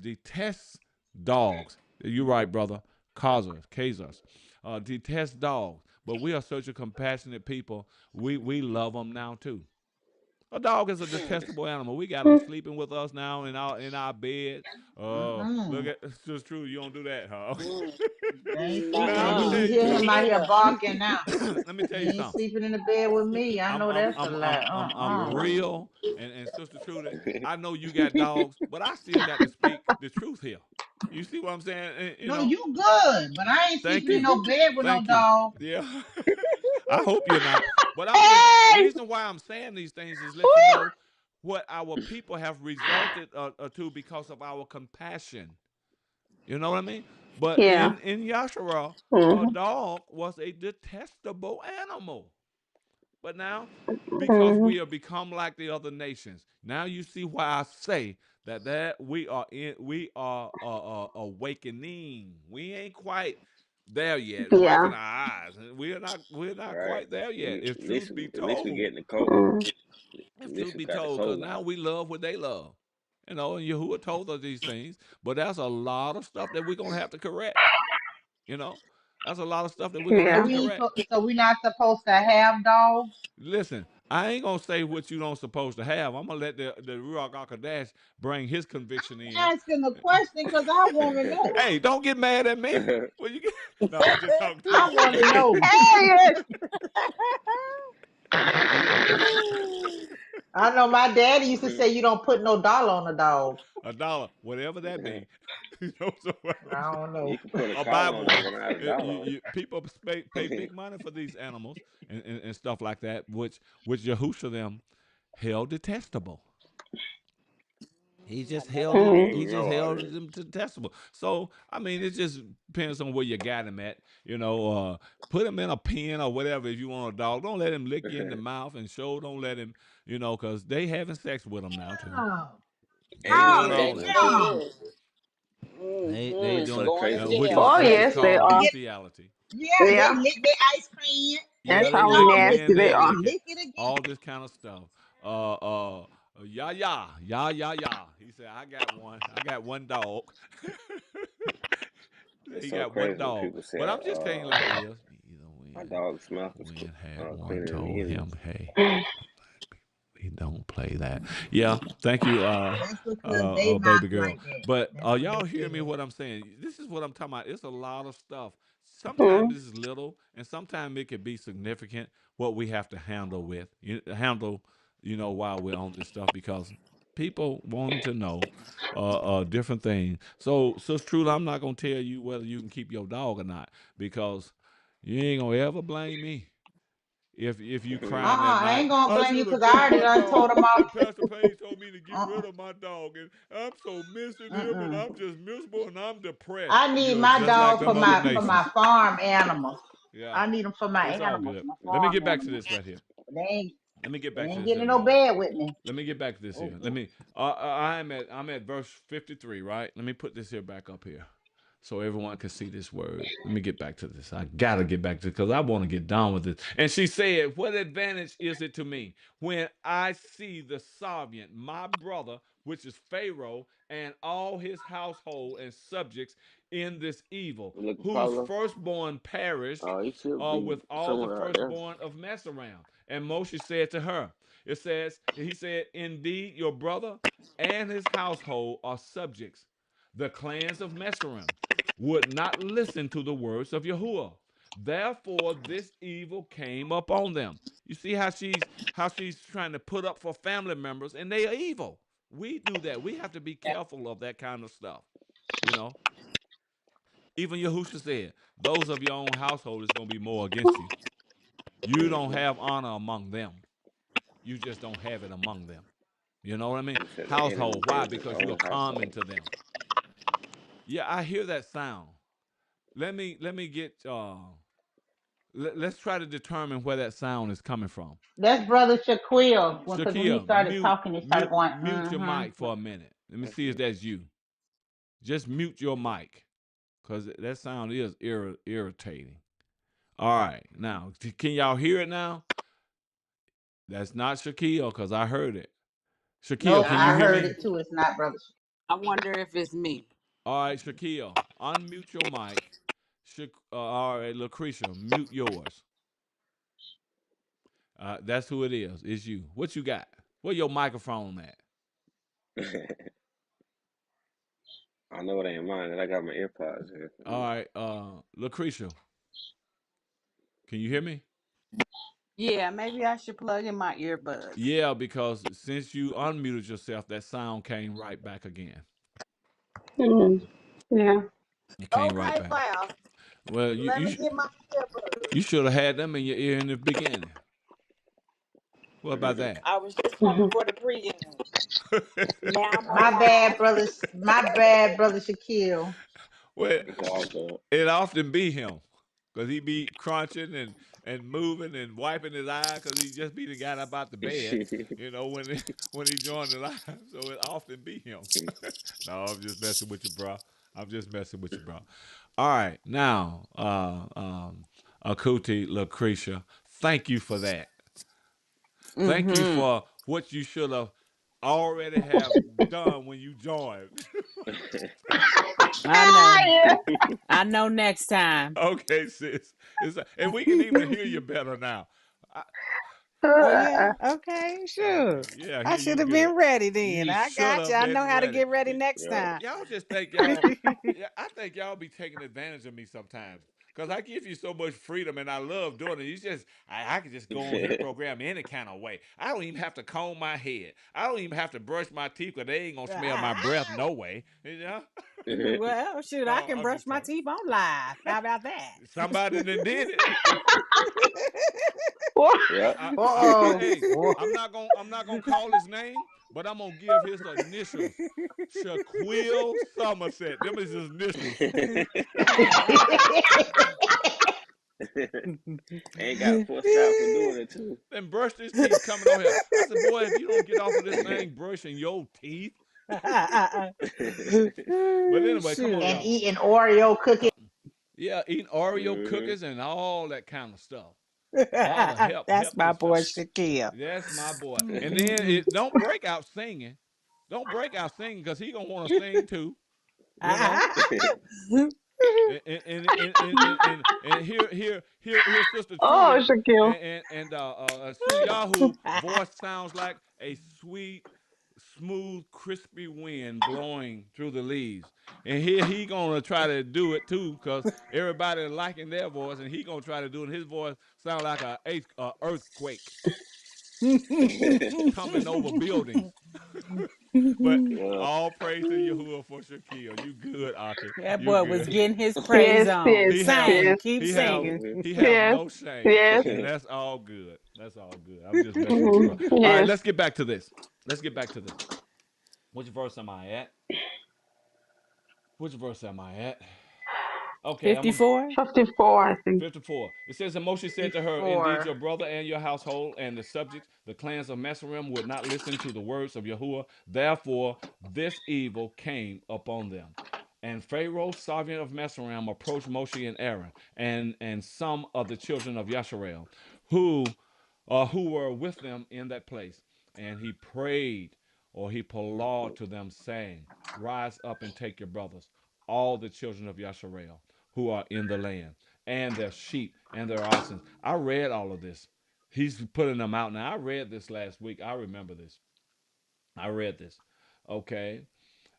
detests dogs. You're right, brother. Kazas detest dogs, but we are such a compassionate people. We love them now too. A dog is a detestable animal. We got them Mm. sleeping with us now in our bed. Look Mm-mm. at it's just true. You don't do that, huh? They ain't sleeping. Man, let me You tell you hear something. him out here Neither. barking now. Let me tell He you ain't something. sleeping in the bed with me. I I'm know I'm that's a I'm I'm lie. I'm I'm Uh-uh. Yeah. real and Sister Trudy, I know you got dogs, but I still got to speak the truth here. You see what I'm saying? You No, know. you good, but I ain't Thank sleeping in you. no bed with no Thank you. dog. Yeah. I hope you're not. But I'm just Hey! reason why I'm saying these things is let you Woo! know what our people have resulted to because of our compassion. You know what I mean? But Yeah. in Yashara, a Mm-hmm. dog was a detestable animal. But now, because Mm-hmm. we have become like the other nations, now you see why I say that we are awakening. We ain't quite there yet. Open Yeah. our eyes. We're not Right. quite there yet. If At truth least, be at least we told, getting the coat. Mm. At if least truth we be got the told, because coat now out. we love what they love. And Yahuwah told us these things, but that's a lot of stuff that we're gonna have to correct. You know, that's a lot of stuff that we're gonna So have Yeah. to we ain't correct. so we not supposed to have dogs. Listen, I ain't gonna say what you don't supposed to have. I'm gonna let the Ruach Akadash bring his conviction in. I'm asking the question because I want to know. Hey, don't get mad at me. Well, you get. No, I'm just talking to I you. want to know. Hey! I know my daddy used to say you don't put no dollar on a dog. $1, whatever that means. So I don't You know. can put a or buy collar on it, one. but not a dollar on People pay it. big money for these animals and stuff like that, which Yahusha them held detestable. He just held it. Mm. He You just know all held this. them detestable. So I mean, it just depends on where you got him at. Put him in a pen or whatever. If you want a dog, don't let him lick you in the mouth, and show don't let him. Because they having sex with him now too. Oh, They Hey, doing oh, all hey. that stuff. yeah. Mm. They It's doing so it, crazy what which people is Oh, which say. is yes, they called They are. get, bestiality. yeah, they Yeah. lick their ice cream. They Yeah, That's lick they how lick it dog, nasty again. they They they are. lick it. lick it again. All this kind of stuff. Uh, uh, yeah, yeah, yeah, yeah, yeah. He said, "I got one. I got one dog." It's He so got one crazy when dog. people say, But I'm just telling you like it is. my dog smells When had one cleaner than told him, his. "Hey, we don't play that." Yeah, thank you, That's because they mouth baby girl. like that. But That's what y'all they hear me? said. What I'm saying? This is what I'm talking about. It's a lot of stuff. Sometimes Mm. it's little, and sometimes it could be significant. What we have to handle, while we're on this stuff because people want to know different things. So, truly, I'm not gonna tell you whether you can keep your dog or not because you ain't gonna ever blame me if you crying that I night. ain't gonna I blame you should have because I kept already my done told dog, them all. and Pastor Page told me to get rid Uh-uh, of my dog, and I'm so missing him, and uh-uh. I'm just miserable, and I'm depressed. I need You're my just like dog for them other my nations. farm animals. Yeah, I need them for my it's all animals, good. my Let me farm get back to animals. this right here. They ain't Let me get they back to ain't this getting here, in no y'all. bed with me. Let me get back to this here. Let Oh, me. I'm at verse 53, right? Let me put this here back up here, so everyone can see this word. Let me get back to this. I gotta get back to it because I want to get done with it. And she said, "What advantage is it to me when I see the Sabian, my brother, which is Pharaoh, and all his household and subjects in this evil, You looking for whose Pablo? firstborn perished Oh, he should be with all the somewhere out there. firstborn of Messeram?" And Moshe said to her, It says, he said, indeed, your brother and his household are subjects. The clans of Mesharim would not listen to the words of Yahuwah. Therefore, this evil came upon them. You see how she's trying to put up for family members, and they are evil. We do that. We have to be careful of that kind of stuff. You know, even Yahusha said, those of your own household is going to be more against you. You don't Hmm. have honor among them. You just don't have it among them. You know what I mean? He said the enemy Household. Why? is his Because you are own common household. to them. Yeah, I hear that sound. Let me get let's try to determine where that sound is coming from. That's Brother Shaquille. Because when he Shakia, started mute talking, it started mute going, mute your mm-hmm. mic for a minute. Let me That's see if me. that's you. Just mute your mic, cause that sound is irritating. All right, now can y'all hear it now? That's not Shaquille, cause I heard it. Shaquille, Nope, can you I hear Uh-uh. heard me? it too. It's not Brother I wonder if it's me. All right, Shaquille, unmute your mic. All right, Lucretia, mute yours. That's who it is. It's you. What you got? Where your microphone at? I know it ain't mine, and I got my AirPods here. All right, Lucretia, can you hear me? Yeah, maybe I should plug in my earbuds. Yeah, because since you unmuted yourself, that sound came right back again. Mm. Yeah. It came right Okay, back. well, Well, you let you me sh- get my earbud. you should have had them in your ear in the beginning. What about that? I was just coming Mhm. for the pregame. Now I'm on My bad, live. brother. My bad, Brother Shaquille. Well, It's all good. it often be him, cause he be crunching and moving and wiping his eye, cause he just be the guy about the bed, when when he joined the line. So it often be him. No, I'm just messing with you, bro. I'm just messing with you, bro. All right, now, Akuti Lucretia, thank you for that. Thank you Mm-hmm. for what you should have already have done when you joined. I know. I know next time. Okay, sis. And we can even hear you better now. I, Oh Yeah. yeah. Okay, sure. okay, yeah, I hear you should have good. been ready then. You I should got you. have I know been how to ready. get ready next Yep. time. Y'all just think y'all. Yeah, I think y'all be taking advantage of me sometimes. Cause I give you so much freedom and I love doing it. You just I can just go on here program any kind of way. I don't even have to comb my head. I don't even have to brush my teeth because they ain't gonna smell my breath no way. You know? Well, shoot, I No, can I'm brush just my talking. teeth on live. How about that? Somebody done did it. What? I, Yep. I, Uh-oh. hey, I'm not gonna call his name, but I'm gonna give his initials. Shaquille Somerset. Them is his initials. Ain't got forced out for doing it too. Then brushed his teeth coming on here. I said, boy, if you don't get off of this thing brushing your teeth. But anyway, come on, Shoot. And y'all. eating Oreo cookies. Yeah, eating Oreo Hmm. cookies and all that kind of stuff. All the That's my healthy boy stuff. Shaquille. That's my boy. And then Mhm. it don't break out singing. Don't break out singing because he gonna want to sing too. You know. And here's Sister Oh, Trudy, Shaquille. and Sue Yahoo voice sounds like a sweet, smooth, crispy wind blowing through the leaves. And here he gonna try to do it too, cause everybody liking their voice, and he gonna try to do it. His voice sound like a earthquake coming over buildings. But Yeah. all praise to Yahuwah for Shaquille. You good, Aki. That You boy was good. getting his praise Yes, on. yes, He have Sing, yes, keep he have singing. Hmm. he have yes, no shame, yes. and that's all good. That's all good. I'm just messing with you, bro. All right, Yes. let's get back to this. Let's get back to this. Which verse am I at? Which verse am I at? Okay, I'm gonna 54? 54, I think. 54. It says, and Moshe said to her, indeed, Before. your brother and your household and the subjects, the clans of Mesharim, would not listen to the words of Yahuwah. Therefore, this evil came upon them. And Pharaoh, sovereign of Mesharim, approached Moshe and Aaron and some of the children of Yasharel, who were with them in that place. And he prayed, or he prolonged to them, saying, rise up and take your brothers, all the children of Yasharel, who are in the land, and their sheep and their oxen. I read all of this. He's putting them out. Now I read this last week. I remember this. I read this. Okay.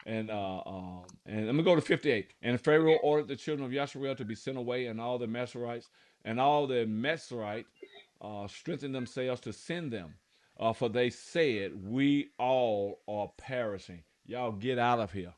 And let me go to 58. And Pharaoh ordered the children of Yasharel to be sent away, and all the Meserites and all the Meserite strengthened themselves to send them. For they said, "We all are perishing. Y'all get out of here,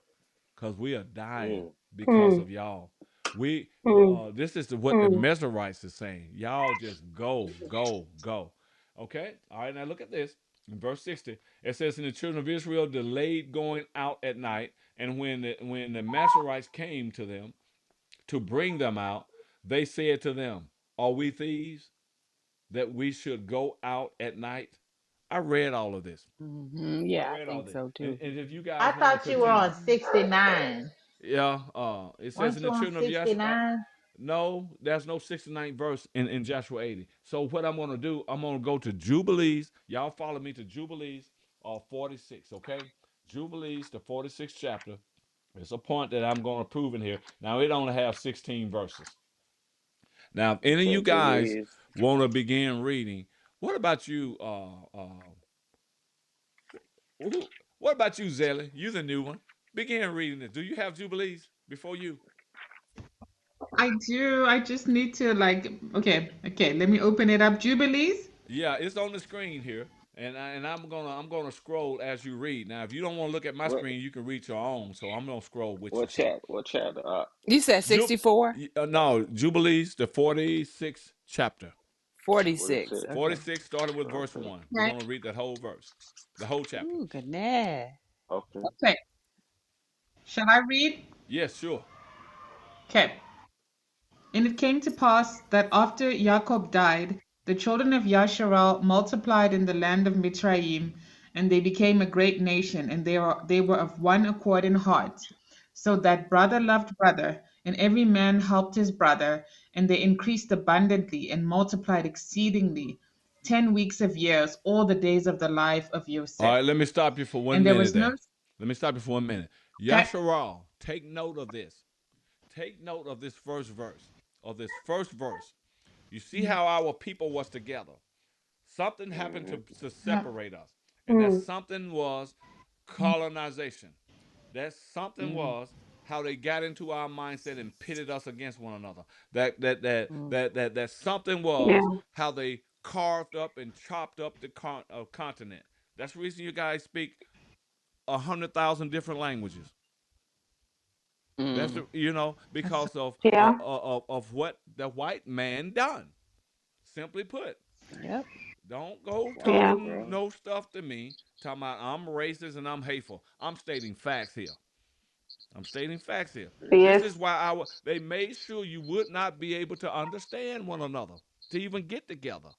because we are dying Mm, because Mm. of y'all." We Mm. this is what the Mm. Meserites is saying. Y'all just go, go, go. Okay? All right, now look at this. In verse 60, it says, "And the children of Israel delayed going out at night, and when the Meserites came to them to bring them out, they said to them, 'Are we thieves that we should go out at night?'" I read all of this. I Yeah, I read all think this. so And, too. and if you I guys want to thought you were continue, on 69. yeah, it says, Weren't "In you the on children of Yash." 69? No, there's no 69th verse in Joshua 80. So what I'm gonna do, I'm gonna go to Jubilees. Y'all follow me to Jubilees 46, okay? Jubilees, the 46th chapter. It's a point that I'm gonna prove in here. Now it only have 16 verses. Now, if you any of you said guys Jubilees. want to begin reading, what about you? Who, what about you, Zelly? You the new one. Begin reading it. Do you have Jubilees before you? I do. I just need to like. Okay. Let me open it up. Jubilees. Yeah, it's on the screen here, and I'm gonna scroll as you read. Now, if you don't want to look at my What screen, you can read your own. So I'm gonna scroll with you. what So, chat? What chapter? You said Jub, 64? no, Jubilees, the 46th chapter, 46. 46. Okay. 46, starting with verse Okay. one. We're Okay. gonna read that whole verse, the whole chapter. Ooh, goodness. Okay. Okay. Shall I read? Yes, sure. Okay. And it came to pass that after Jacob died, the children of Yasharal multiplied in the land of Mitzrayim, and they became a great nation, and they were of one accord in heart, so that brother loved brother, and every man helped his brother, and they increased abundantly and multiplied exceedingly, 10 weeks of years, all the days of the life of All Joseph. right, let me stop you for And one there minute was no there. Let me stop you for 1 minute. okay. Yasharal, take note of this. Take note of this first verse. Of this first verse. You see how our people was together. Something happened Mm-hmm. to Yeah. separate us. And that Mm. something was colonization. That something Mm, was how they got into our mindset and pitted us against one another. mm, That something Yeah. was how they carved up and chopped up the continent. That's the reason you guys speak 100,000 different languages. That's mm. That's because Yeah. of what the white man done. Simply put, Yep. don't go Wow, Yeah. talking bro. no stuff to me, talking about I'm racist and I'm hateful. I'm stating facts here. I'm stating facts here. This Yes. is why they made sure you would not be able to understand one another, to even get together,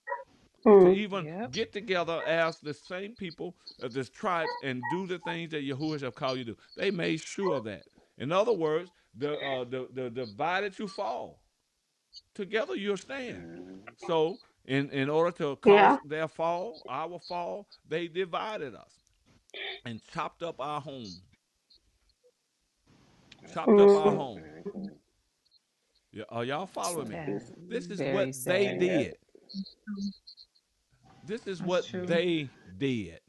to Mm. even Yep. get together as the same people of this tribes and do the things that Yahuwah have called you to do. They made sure of that. In other words, the divided you fall. Together you'll stand. Mm-hmm. So in order to Yeah. cause their fall, our fall, they divided us and chopped up our home. That's Chopped up what's our Mm. up, home. man. Are y'all following me? Sad. This This is what Very they sad. and that did. This is that's what true. they did.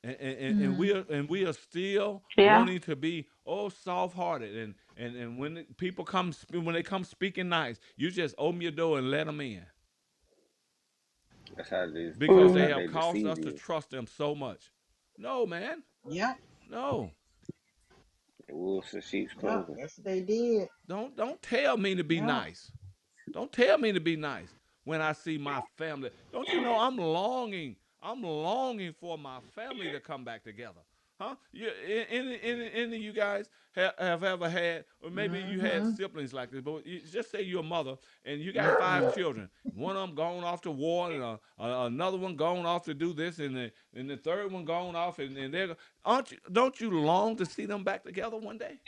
And Mm. we are still Yeah. wanting to be soft hearted and when people when they come speaking nice, you just open your door and let them in that's how they because that's they how Mm. have they caused deceive us to you. trust them so much. No, man. Yep. No. The wolves in sheep's Yep. clothing. Yes, they did. Don't tell me to be Yep. nice. Don't tell me to be nice when I see my family. Don't you know I'm longing? I'm longing for my family to come back together. Huh? Any of you guys have ever had, or maybe you had Mm-hmm. siblings like this, but just say you're a mother and you got five children. One of them gone off to war, and another one gone off to do this, and the third one gone off, and they're don't you long to see them back together one day?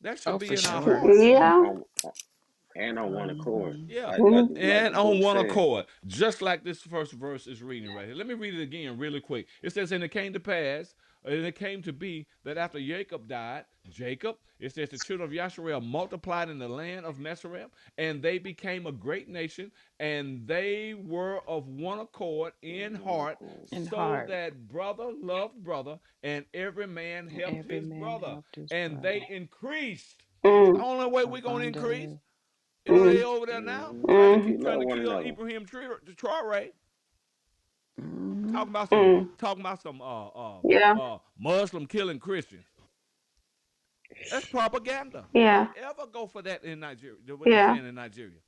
That should Oh, be for in our sure. hearts. Yeah. And on one accord. Mm-hmm. Yeah. Mm. Like And the on book one said. accord, just like this first verse is reading right here. Let me read it again really quick. It says, "And it came to pass And it came to be that after Jacob died, it says the children of Yasharel multiplied in the land of Mesarem, and they became a great nation, and they were of one accord in One heart, accord. In so heart. that brother loved brother, and every man And helped every his man brother, helped his and they brother increased. It's the Mm, only way we're gonna increase. abundantly. You know mm, they over there now Mm-hmm. mm, trying Love to one kill another. Ibrahim Traore. Hmm. Talking about some yeah, Muslim killing Christians. That's propaganda. yeah, Don't ever go for that in Nigeria. What they're yeah, saying in Nigeria.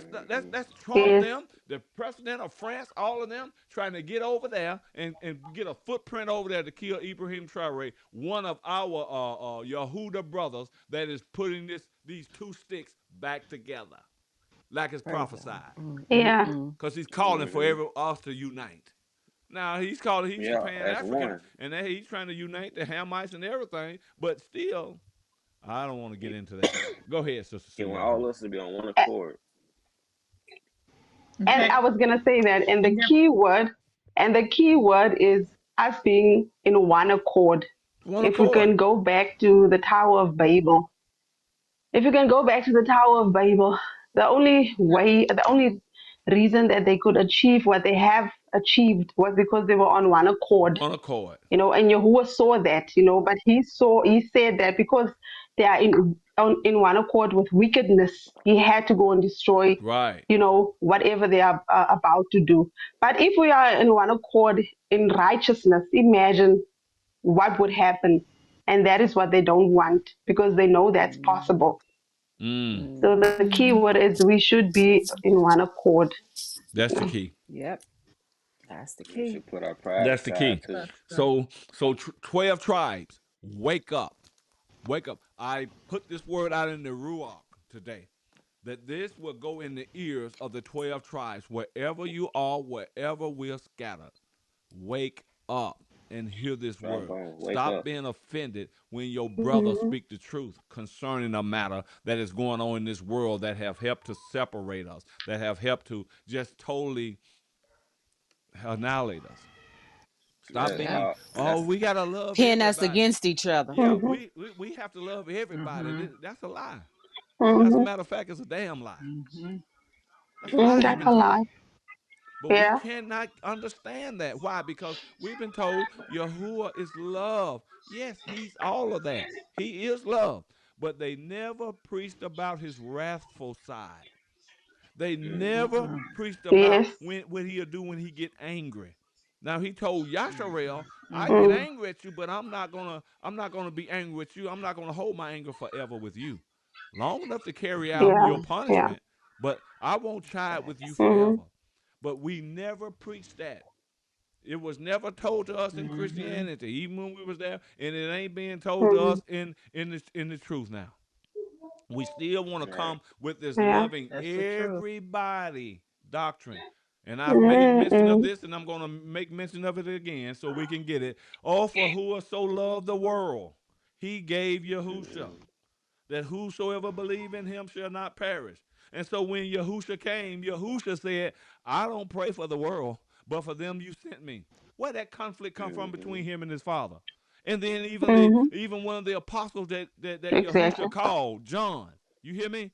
Mm-hmm. That's Trump, yes. them, the president of France, all of them trying to get over there and get a footprint over there to kill Ibrahim Traore, one of our Yehuda brothers that is putting these two sticks back together, like it's Praise God. prophesied. Yeah, Because he's calling for Mm-hmm. every us to unite. Now he's Yeah, Pan as African one. and he's trying to unite the Hamites and everything, but still, I don't want to get He, into that. Go ahead, Sister he want Sylvia. all us to be on one A- accord. and I Okay. was gonna say that, Yep. and the key word is us being in one accord. One If we accord. can go back to the Tower of Babel, if you can go back to the Tower of Babel, Yep. the only reason that they could achieve what they have achieved was because they were on one accord. One accord. And Yahuwah saw that, but he said that because they are in one accord with wickedness, he had to go and destroy, Right. whatever they are about to do. But if we are in one accord in righteousness, imagine what would happen. And that is what they don't want because they know that's Mm-hmm. possible. Mm. So the Mm-hmm. key word is we should be in one accord. That's the key. Yep. That's the We key. should put our pride That's the aside key. too. So 12 tribes, wake up. Wake up. I put this word out in the Ruach today that this will go in the ears of the 12 tribes, wherever you are, wherever we're scattered. Wake up and hear this Dry word. bone, wake Stop up. being offended when your brother Mm-hmm. speak the truth concerning a matter that is going on in this world that have helped to separate us, that have helped to just totally annihilate us. Stop Yes, Yep. being, all oh, that's we gotta love Pin us everybody. against each other. Yeah, Mm-hmm. we have to love everybody. Mm-hmm. That's a lie. As a Mm-hmm. matter of fact, it's a damn lie. Mm-hmm. That's a lie you've That's been a lie. told. But we Yeah. cannot understand that. Why? Because we've been told Yahuwah is love. Yes, he's all of that. He is love. But they never preached about his wrathful side. They mm-hmm. never Uh-uh. preached about Yes. what he'll do when he get angry. Now he told Yasharel, I get Mm-hmm. Mm, angry at you, but I'm not gonna be angry with you. I'm not gonna hold my anger forever with you. Long enough to carry out yeah. your Mm-hmm. Yeah. punishment, but I won't chide with you Facts. Mm-hmm. forever. But we never preached that. It was never told to us in Mm-hmm. Christianity, even when we was there, and it ain't being told to Mm-hmm. us in the truth now. We still want to Right. come with this Yeah. loving That's the truth. everybody doctrine. And I've made mention of Mm-hmm. this, and I'm going to make mention of it again so we can get it. Oh, for who so loved the world, he gave Yahusha, Mm-hmm. that whosoever believe in him shall not perish. And so when Yahusha came, Yahusha said, I don't pray for the world, but for them you sent me. Where that conflict come from Mm-hmm. between him and his father? And then Mm-hmm. even one of the apostles that Exactly. Yahusha called, John. You hear me?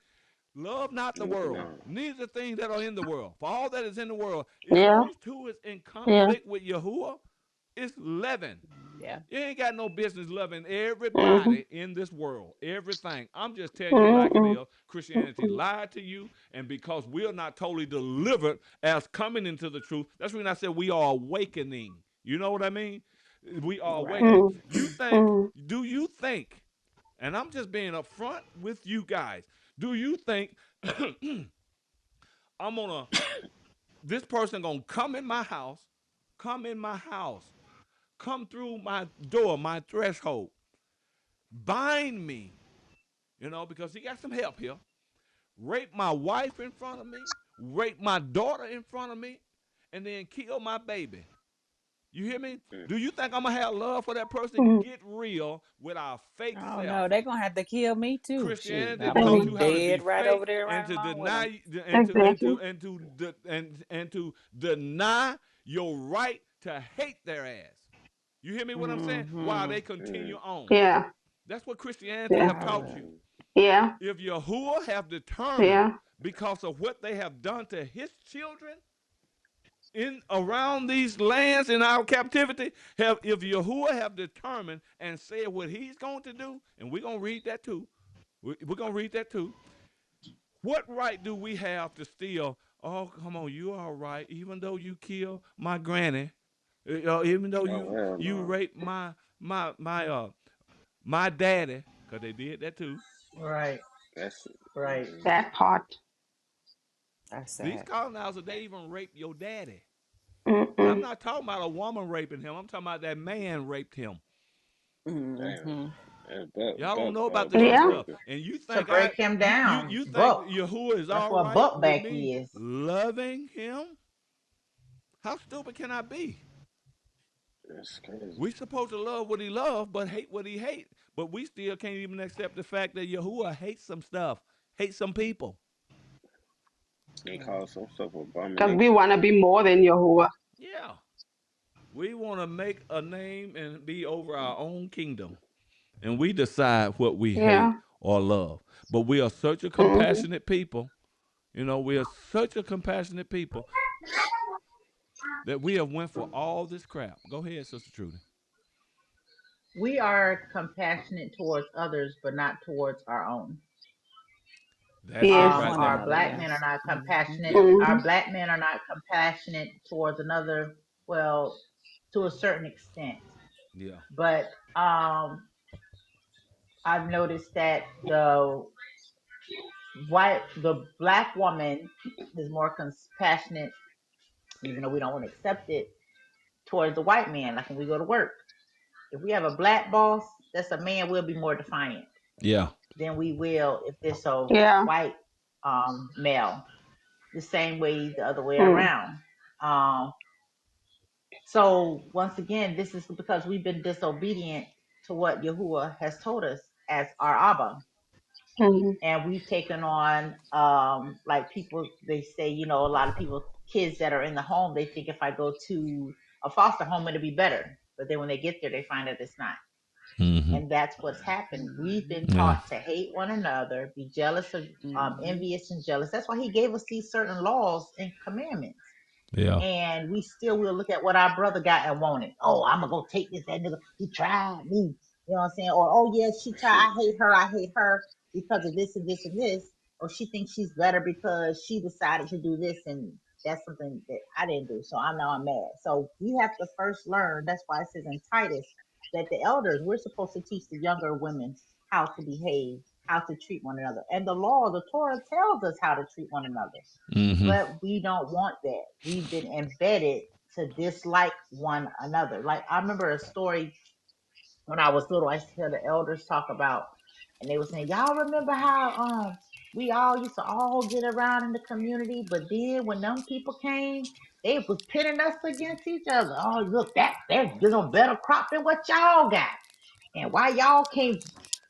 Love not the Looking world, on. neither the things that are in the world. For all that is in the world, if Yeah. those two is in Yeah. conflict with Yahuwah, it's leaven. Yeah. You ain't got no business loving Mm-hmm. everybody in this world, everything. I'm just telling you like it Mm-hmm. is. Christianity lied to you, and because we are not totally delivered as coming into the truth, that's when I said we are awakening. You know what I mean? We are Right. awakening. Mm-hmm. Mm-hmm. Do you think, and I'm just being upfront with you guys, do you think I'm gonna, this person gonna come in my house, come through my door, my threshold, bind me, because he got some help here. Rape my wife in front of me, rape my daughter in front of me, and then kill my baby. You hear me? Do you think I'm gonna have love for that person? Mm-hmm. Get real with our fake Oh no, self. they're gonna have to kill me too. Shoot, Christianity I'm gonna taught be you how to Mm-hmm. be dead right over fake there and right to along with them. deny Exactly. and to deny your right to hate their ass. You hear me what I'm saying? While Mm-hmm. they continue Mm, on. Yeah. That's what Christianity Yeah. have taught you. mm. Yeah. If Yahuwah have determined Yeah. because of what they have done to his children in around these lands in our captivity, have if Yahuwah have determined and said what he's going to do, and we're gonna read that too. We're gonna read that too. What right do we have to steal? Oh, come on, you all right? Even though you killed my granny, even though Oh well, you no. raped my daddy, cause they did that too. Right. That's Right. That part. That's These sad. colonizers, they even raped your daddy. I'm Mm-mm. not talking about a woman raping him. I'm talking about that man raped him. damn. Mm-hmm. That's Y'all don't know about this buck other Yeah. stuff, breaking. and you To think break him down. you think Buck. Yahuwah is That's all what right buck with back me is. loving him? How stupid can I be? That's crazy. We supposed to love what he loved, but hate what he hate. But we still can't even accept the fact that Yahuwah hates some stuff, hates some people. They call some stuff Because we abomination. want to be more than Yahuwah. Yeah, we want to make a name and be over our own kingdom, and we decide what we hate Yeah. or love. But we are such a Hmm. compassionate people. You know, we are such a compassionate people that we have went for all this crap. Go ahead, Sister Trudy. We are compassionate towards others, but not towards our own. That's it Yes. right One there. Our another, black men are yes. not Mm-hmm. compassionate. Yeah. Our Hmm. black men are not compassionate towards another. Well, to a certain extent, Yeah. but I've noticed that the black woman is more compassionate, even though we don't want to accept it, towards the white man. Like when we go to work, if we have a black boss, that's a man. We'll be more defiant Yeah. than we will if it's a Yeah. white male. The same way the other way Mm. around. Um, so once again, this is because we've been disobedient to what Yahuwah has told us as our Abba. Hmm. And we've taken on like people, they say, a lot of people, kids that are in the home, they think if I go to a foster home it'll be better, but then when they get there they find out it's not. Mm-hmm. And that's what's happened. We've been Yeah. taught to hate one another, be jealous of Mm-hmm. envious and jealous. That's why he gave us these certain laws and commandments, Yeah. and we still will look at what our brother got and want it. Oh, I'm gonna go take this. That nigga, he tried me. You know what I'm saying? Or oh yeah, she tried. I hate her. I hate her because of this and this and this. Or she thinks she's better because she decided to do this, and that's something that I didn't do. So I'm mad. So we have to first learn. That's why it says in Titus that the elders, we're supposed to teach the younger women how to behave, how to treat one another. And the law, the Torah tells us how to treat one another, Mm-hmm. but we don't want that. We've been embedded to dislike one another. Like I remember a story when I was little. I used to hear the elders talk about, and they were saying, "Y'all remember how we all used to all get around in the community, but then when them people came, they was pitting us against each other. Oh, look, they're doing a better crop than what y'all got, and why y'all can't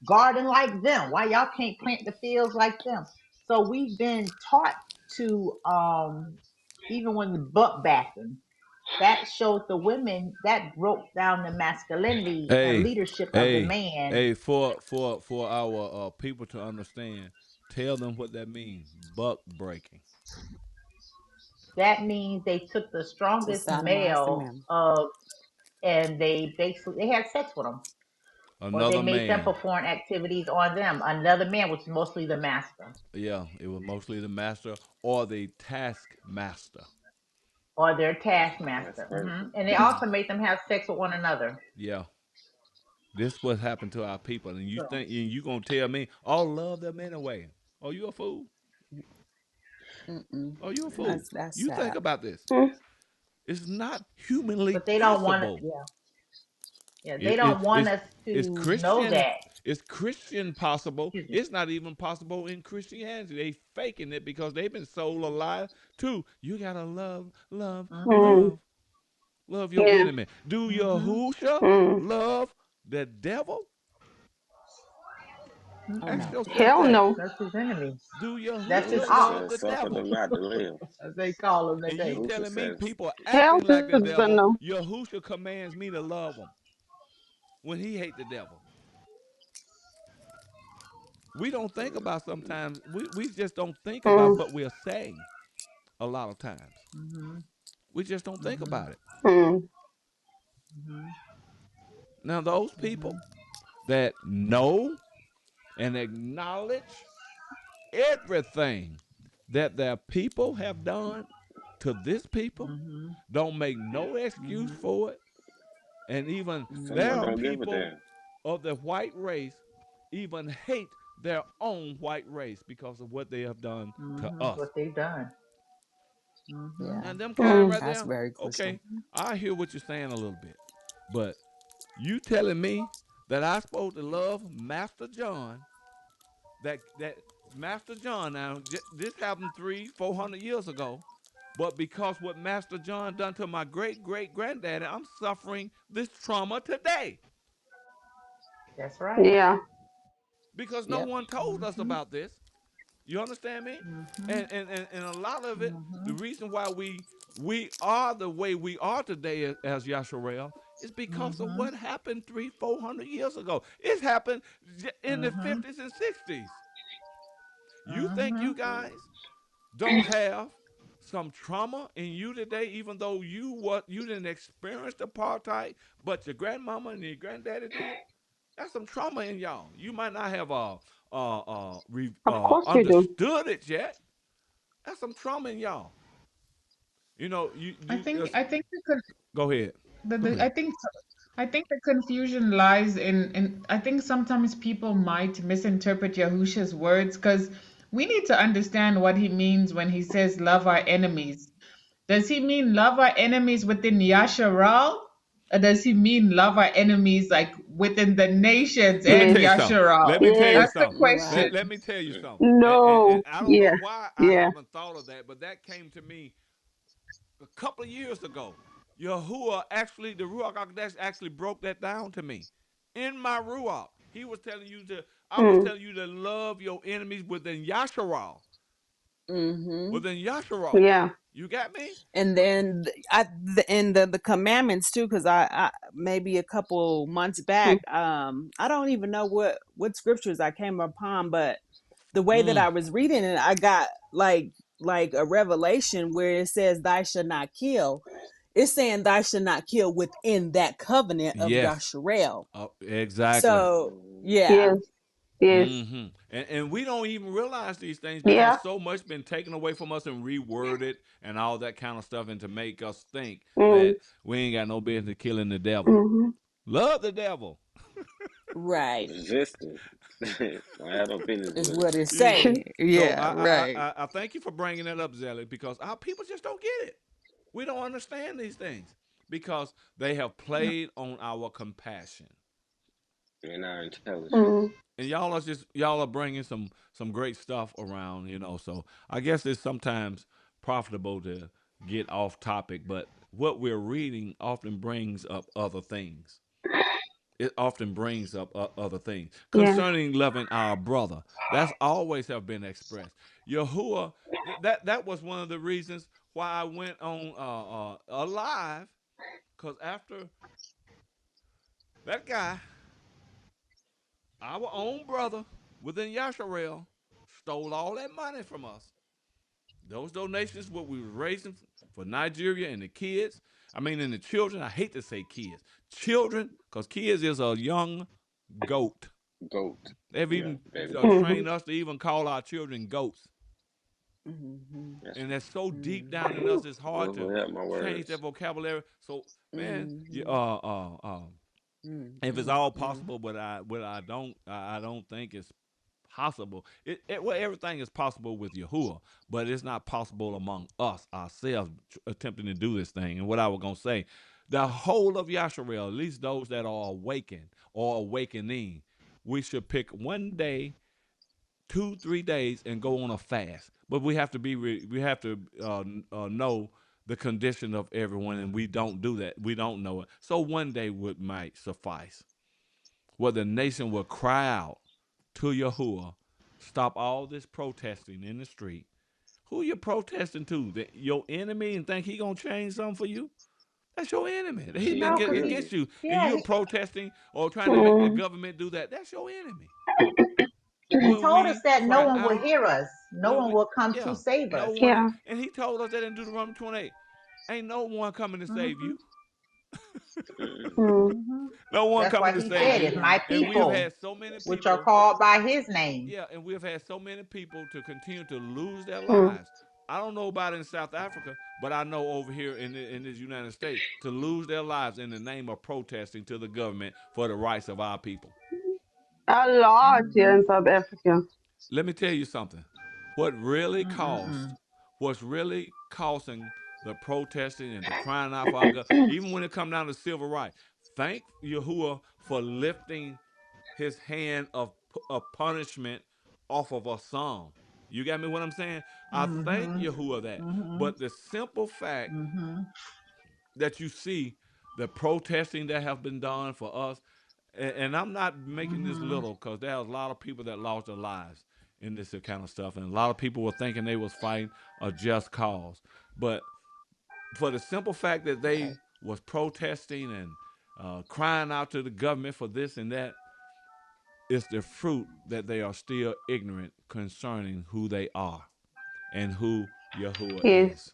garden like them? Why y'all can't plant the fields like them?" So we've been taught to even when the buck backing, that showed the women, that broke down the masculinity and Hey, leadership of the hey, man. hey, for our people to understand, tell them what that means. Buck breaking. That means they took the To strongest sodomize the male man. of, and they basically they had sex with them, or they Another made them man. perform activities on them. Another man, which is mostly the master Yeah, it was mostly the master or the taskmaster. or their That's taskmaster. crazy. And they Mm-hmm. also made them have sex with one another. Yeah. This what happened to our people, and you So, think and you gonna tell me, "Oh, love them anyway"? Oh, you a fool? Mm-mm. Oh, you a fool? That's You think sad. about this. Mm. It's not humanly but they don't want it. possible. Yeah, yeah, they It, don't it, want it's us it's to know Christian. that. It's Christian possible. Excuse me. It's not even possible in Christianity. They faking it because they've been sold a lie too. You gotta love, love, Mm-hmm. Mm. love, love your Yeah. enemy. Do Mm-hmm. Yahusha Mm. love the devil? Oh Mm-mm. Ask no. yourself Hell that. no. That's his enemy. Do That's his Yahushua Yahusha ox, love said, the suffer devil? them not to live. as they call him And you today. Yahushua telling me says, people Hell acting like the to the devil, no. Yahusha commands me to love them. when he hate the devil? We don't think about sometimes. We just don't think about mm, what we're saying a lot of times. Mhm. We just don't think Mhm. about it. mm. Mhm. Now, those Mhm. people that know and acknowledge everything that their people have done to this people, Mhm. don't make no excuse Mhm. for it. And even Some there of Mhm. are them don't give a people damn. of the white race even hate their own white race because of what they have done to Mhm. us. What they've done. Mhm. Yeah, And them kind Mm. right that's there, very crucial. okay, I hear what you're saying a little bit. But you telling me that I supposed to love Master John, that Master John, now this happened 300-400 years ago, but because what Master John done to my great great granddaddy, I'm suffering this trauma today That's right. Yeah. because no Yep. one told us Mhm. about this. You understand me? Mhm. And a lot of it, the Mhm. reason why we are the way we are today as Yasharel is because of Mhm. what happened 300-400 years ago. It happened in the Mhm. 50s and 60s. You think you Mhm. guys don't have some trauma in you today, even though you didn't experience the apartheid, but your grandmama and your granddaddy did? That's some trauma in y'all. You might not have Of course you do. understood it yet. That's some trauma in y'all. You know, you I do. think I think the con- Go ahead. Go the ahead. I think the confusion lies in I think sometimes people might misinterpret Yahusha's words because we need to understand what he means when he says love our enemies. Does he mean love our enemies within Yasharal? Or does he mean love our enemies like within the nations Let me and tell Yes. you something. Yasharal? Let me tell you Yes. That's the something. question. Right. Let me tell you something. And No. I don't know Yeah. why I Yeah. haven't thought of that, but that came to me a couple of years ago. Yahuwah actually, the Ruach Hakodesh actually broke that down to me. In my Ruach, he was telling you to, I was Mm. telling you to love your enemies within Yasharal. Mm-hmm. Within Yasharal. Yeah. You got me? And then and the commandments too, because I maybe a couple months Mm. back, I don't even know what scriptures I came upon, but the way that Mm. I was reading it, I got like a revelation where it says, "Thou shalt not kill." It's saying, "Thou shalt not kill" within that covenant of Yes. Yasharel. Exactly. So Mhm. yeah. Yes. Yes. Hmm. And we don't even realize these things because Yeah. so much been taken away from us and reworded and all that kind of stuff, and to make us think Mm. that we ain't got no business killing the devil. Mm-hmm. Love the devil. Right. Resisting. Don't have no business Is with him. what it's You know. saying. So Yeah, right. I thank you for bringing that up, Zelly, because our people just don't get it. We don't understand these things because they have played on our compassion. And our intelligence. Mm. And y'all are bringing some great stuff around, so I guess it's sometimes profitable to get off topic, but what we're reading often brings up other things. It often brings up other things Yeah. concerning loving our brother. That's always have been expressed. Yahuwah, that was one of the reasons why I went on alive, because after that guy, our own brother within Yasharel, stole all that money from us. Those donations, what we were raising for Nigeria and the kids. I mean, and the children. I hate to say kids, children, because kids is a young goat. Goat. They've Yeah, even baby goat. Mm-hmm. trained us to even call our children goats, Mm-hmm. That's and that's so deep down in Mm-hmm. us. It's hard to Lord help my change that words. vocabulary. So, man, Mm-hmm. if it's Mm-hmm. all Mm-hmm. possible, but I don't think it's possible. Well, everything is possible with Yahuwah, but it's not possible among us ourselves attempting to do this thing. And what I was gonna say, the whole of Yasharel, at least those that are awakened or awakening, we should pick one day, 2 3 days, and go on a fast. But we have to know the condition of everyone, and we don't do that. We don't know it. So one day would might suffice, where the nation will cry out to Yahuwah, stop all this protesting in the street. Who you protesting to? Your enemy, and think he gonna change something for you? That's your enemy. He's been No, Yeah, because he, against you, and yeah, you're protesting or trying to make the Mm, government do that. That's your enemy. he When told us we that no cry one will out, hear us. No when one we, will come to yeah, save no us. one, yeah. and he told us that in Deuteronomy 28, ain't no one coming to save Hmm you. mm-hmm. Mm, hmm No one That's why coming to he save said, you. "If my And we have people, had so many which are people, called by His name." yeah, and we have had so many people to continue to lose their mm. lives. I don't know about in South Africa, but I know over here in this United States to lose their lives in the name of protesting to the government for the rights of our people. A lot here Hmm in South Africa. Let me tell you something. What really caused, Mm-mm-mm. what's really causing the protesting and the crying out for our God, even when it come down to civil rights, thank Yahuwah for lifting his hand of punishment off of a song. You got me what I'm saying? I thank Mhm. Yahuwah that. Mhm. But the simple fact Mhm. that you see the protesting that have been done for us, and I'm not making this Mhm. little because there's a lot of people that lost their lives in this kind of stuff, and a lot of people were thinking they was fighting a just cause. But for the simple fact that Okay. they was protesting and crying out to the government for this and that, it's the fruit that they are still ignorant concerning who they are and who Yahuwah Yes. is.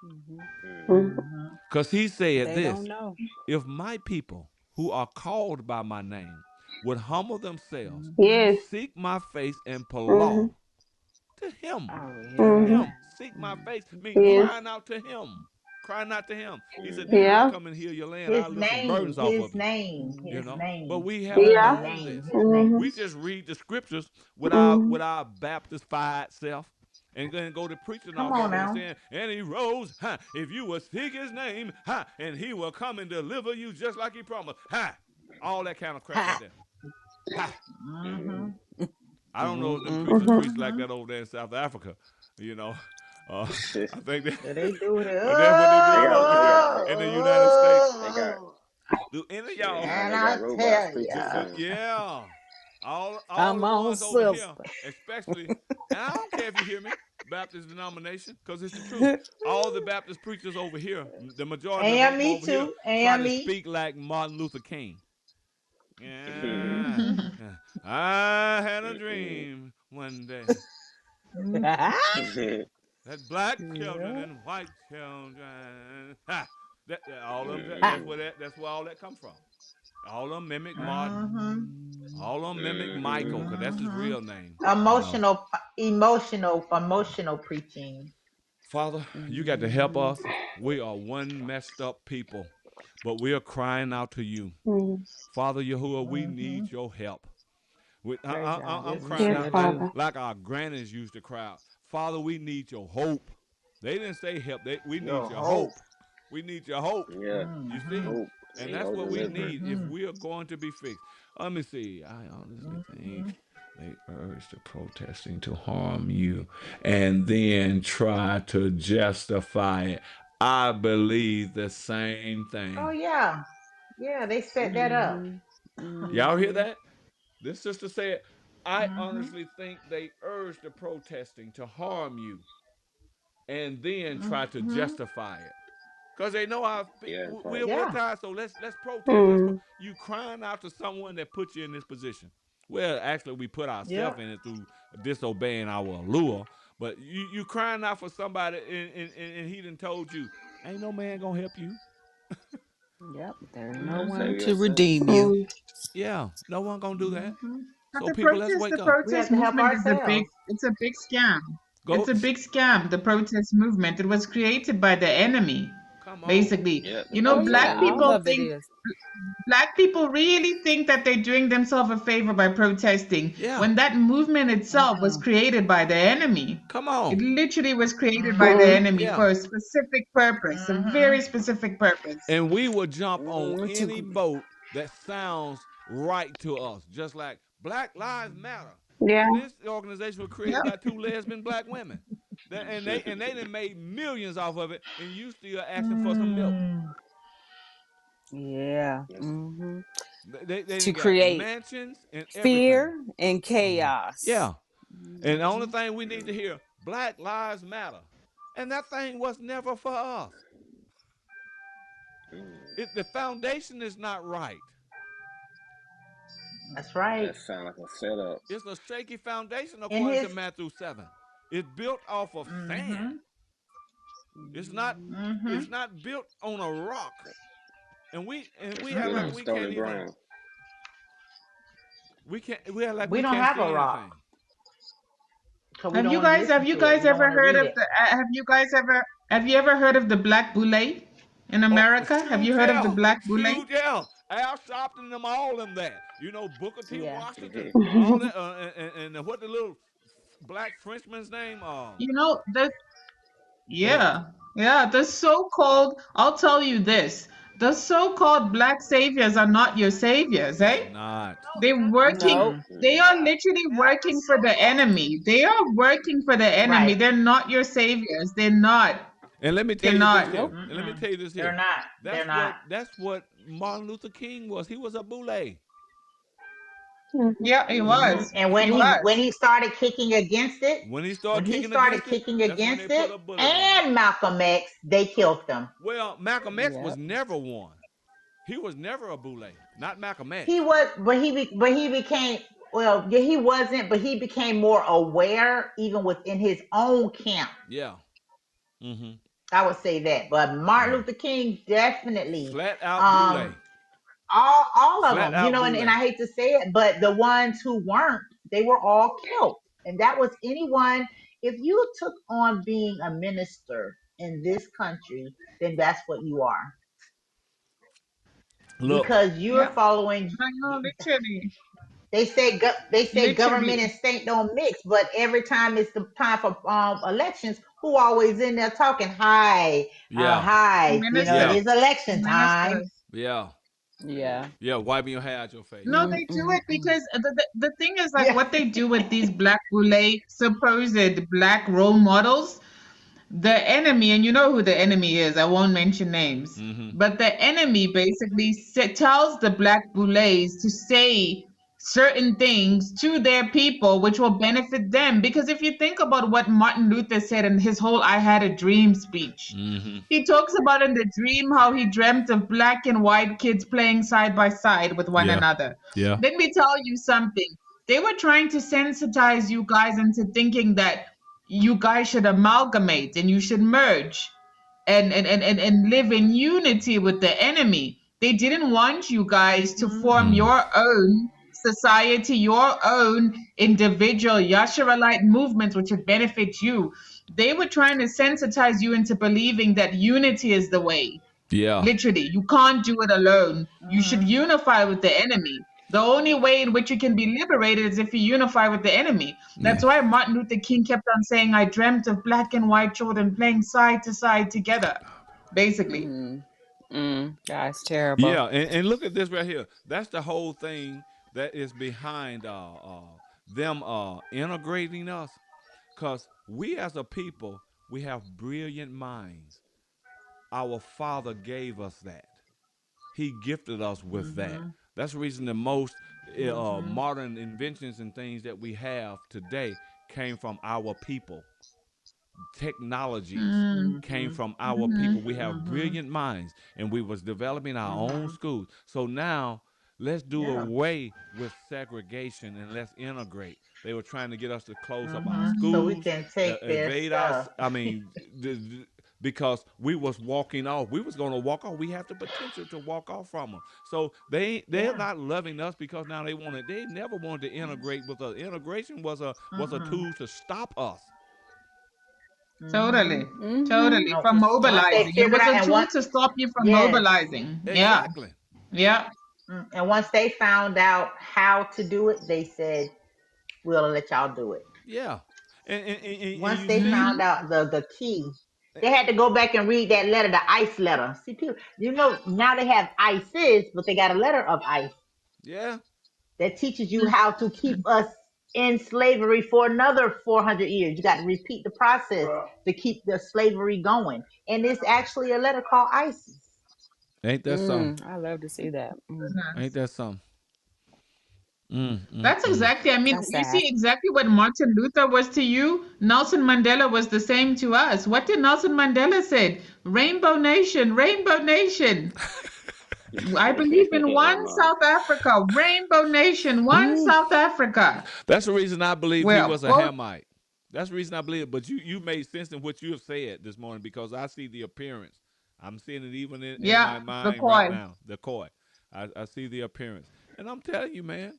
Hmm. Mm-hmm. Mm. Mhm. Because he said They don't this, know. if my people who are called by my name would humble themselves, Mhm. Yes. seek my face, and Mm-hmm. prolong to him, I will hear to Mm-hmm. that. him, seek my Mhm. face, mean Yes. crying out to him, crying out to him. He said, then Mm-hmm. I'll Yeah. come and heal your land. His I'll lift some name, burdens off his of you. name, You his know, but name. we Not haven't the Yeah. done name, this. his name. Mm-hmm. We just read the scriptures Mm-hmm. with our Baptist-fied self, and then go to preaching Come off on of it and now. saying, and he rose, ha, if you will seek his name, ha, and he will come and deliver you just like he promised. Ha. All that kind of crap right Ha! there. Ha. Mm-hmm. Mhm. I don't know if them Mm-mm. preachers Mm-hmm. preach like Mhm. that over there in South Africa. You know, uh, I think that Yeah, they do it. that's what they They doing got over they here got in the United States. they got Oh, Do any of yeah, y'all and they I got robots tell preaching ya. soon. Yeah, all Come the on, ones over here, sister. especially, and I don't care if you hear me, Baptist denomination, because it's the truth. All the Baptist preachers over here, the majority of And them me over here, too. try And to me. speak like Martin Luther King. Yeah, Mhm. I had a dream one day that black children Yeah. and white children, ha, all of them. Ha! That's where all that come from. All of them mimic Martin. Mhm. All of them mimic Mm-hmm. Michael, because that's his Mhm. real name. You know, Emotional preaching. Father, you got to help Hmm. us. We are one messed up people, but we are crying out to you. Mm. Father Yahuwah, we Mhm. need your help. Praise y'all. I'm Yes, We we crying Yes, out sure do. like do. Father. our grannies used to cry out. Father, we need your hope. They didn't say help. We need Your your hope. hope. We need your hope. Yeah, You see? Mhm. hope And and that's your what we deliverance. need if Mhm. we are going to be fixed. Let me see. I honestly think Mhm. they urge the protesting to harm you and then try to justify it. I believe the same Oh thing. yeah. Yeah, they set that up. Hmm. Y'all hear Hmm. that? This sister said, I Mhm. honestly think they urge the protesting to harm you and then try to Mhm. justify it. Cause they know Yeah, we're Yeah. probably. tired, so let's protest. Mm. You crying out to someone that put you in this position. Well, actually, we put Yep. ourselves in it through disobeying our lure. But you crying out for somebody, and he done told you, ain't no man gonna help you. Yep. There's You no gotta Mhm. one save to yourself. redeem you. Mm. Yeah, no one gonna do that. Mhm. But So people, let's the wake up. We have protest to help movement is ourselves. it's a big scam. It's Go, a big scam, the protest movement. It was created by the enemy, come on. basically. Yeah, the You Oh know, protest yeah, black movement all people is of it think is. Black people really think that they're doing themselves a favor by protesting Yeah, when that movement itself was Mm-mm. created by the enemy. come It on. literally was created by the Mhm. Mm. enemy Yeah. for a specific purpose, a very Mhm. specific purpose. And we will jump on Mm, what any you? boat that sounds right to us, just like Black Lives Matter. Yeah. And this organization was Yeah. created by two lesbian black women. And they done made millions off of it, and you still asking for some milk. Mm. Yeah. Yes. Hmm. They To done got create mansions and everything. fear and chaos. Yeah. And the only Hmm. thing we need to hear, Black Lives Matter. And that thing was never for us. The foundation is not right. That's right. That sound like a setup. It's a shaky foundation In according to his. Matthew 7. It's built off of sand. Mhm. It's not it's Mhm. not built on a rock. And we It's act built like on Mm-mm. we stony can't even ground. we act like We we don't can't have a see rock anything. because we Have don't you want to guys have listen you to it. guys We don't ever want to heard read of it. the have you ever heard of the Black Boule in Oh, America? Have shoot, you heard of the yeah. Black Boule? Shoot, yeah. Al Sharpton, them all them that. Booker T. Yeah. Washington, all that, and what the little black Frenchman's name? You know, the Uh, yeah, yeah, the so-called, I'll tell you this, the so-called black saviors are not your saviors, they're eh? not. They're working, Nope. Mm-mm. they are literally working for the enemy. They are working for the enemy. Right. They're not your saviors. They're not. And let me They're tell you this not. here. Nope. And let me Mm-mm. tell you this They're here. not. They're not. That's what Martin Luther King was. He was a boule. Yeah, he Hmm. was. And He He was. when was. he started kicking against it, When he when started he kicking started against it, kicking that's when they against put it, a bullet in him. and Malcolm X, they killed him. Well, Malcolm X was Yep. never one. He was never a boule. Not Malcolm He X. was, but he became. Well, yeah, he wasn't, but he became more aware even within his own camp. Yeah. Mm-hmm. I would say that. But Martin Mm. Luther King definitely, Flat out um, boule. all of Flat them, you out know, and boule. I hate to say it, but the ones who weren't, they were all killed. And that was anyone, if you took on being a minister in this country, then that's what you are. Look. Because you're Yeah. following, I know, literally. they say government and Literally. state don't mix, but every time it's the time for elections, who always in there talking, Yeah. hi, it Yeah. Ministers. is election time. Ministers. Yeah. Yeah. Yeah. Wiping your hair out your face. No, they do it Mm-mm-mm. because the thing is like Yeah. what they do with these black boule supposed black role models. The enemy, and you know who the enemy is, I won't mention names, Mm-hmm. but the enemy basically tells the black boulets to say certain things to their people which will benefit them. Because if you think about what Martin Luther said in his whole I Had a Dream speech, Mm-hmm. he talks about in the dream how he dreamt of black and white kids playing side by side with one Yeah. another. Yeah. Let me tell you something. They were trying to sensitize you guys into thinking that you guys should amalgamate and you should merge and live in unity with the enemy. They didn't want you guys to Hmm. form Mm. your own society, your own individual Yasharalite movements, which would benefit you. They were trying to sensitize you into believing that unity is the way. Yeah. Literally, you can't do it alone. You should Hmm. unify with the enemy. The only way in which you can be liberated is if you unify with the enemy. Yeah. That's why Martin Luther King kept on saying, I dreamt of black and white children playing side to side together, basically. Mm. That's terrible. Yeah. And look at this right here. That's the whole thing that is behind them integrating us. Cause we as a people, we have brilliant minds. Our Father gave us that. He gifted us with that. Hmm. That's the reason that most Hmm. modern inventions and things that we have today came from our people. Technologies Mm, came Hmm. from our people. mhm. We have Hmm. brilliant minds, and we was developing our own Hmm. schools. So now let's do Yeah. away with segregation and let's integrate. They were trying to get us to close up our Hmm. So we Mhm. schools, can take their evade us. stuff. I mean, because we was walking off. We was going to walk off. We have the potential to walk off from them. So they're Yeah. not loving us because now they wanted. They never wanted to integrate with us. Integration was a Mm-mm. tool to stop us. Hmm. Totally. Mm-hmm. Totally. No, From once they mobilizing. It figured was out, a and tool once, to stop you from yes. mobilizing. Yeah. Exactly. Yeah. And once they found out how to do it, they said, "We'll let y'all do it." Yeah. And Once you they see, found Mhm. out the key, they had to go back and read that letter, the ICE letter. See, people, now they have ICEs, but they got a letter of ICE yeah, that teaches you how to keep us in slavery for another 400 years. You got to repeat the process to keep the slavery going, and it's actually a letter called ICE. ain't that something? I love to see that. Ain't Goodness. that something? Mm, mm, That's mm. exactly, I mean, That's you sad. see exactly what Martin Luther was to you. Nelson Mandela was the same to us. What did Nelson Mandela said? Rainbow Nation, Rainbow Nation. I believe in Hell one no. South Africa, Rainbow Nation, one Ooh. South Africa. That's the reason I believe he Well, was a both, Hamite. That's the reason I believe it. But you made sense in what you have said this morning because I see the appearance. I'm seeing it even in yeah, my the mind right koi. now. The koi. I see the appearance. And I'm telling you, man,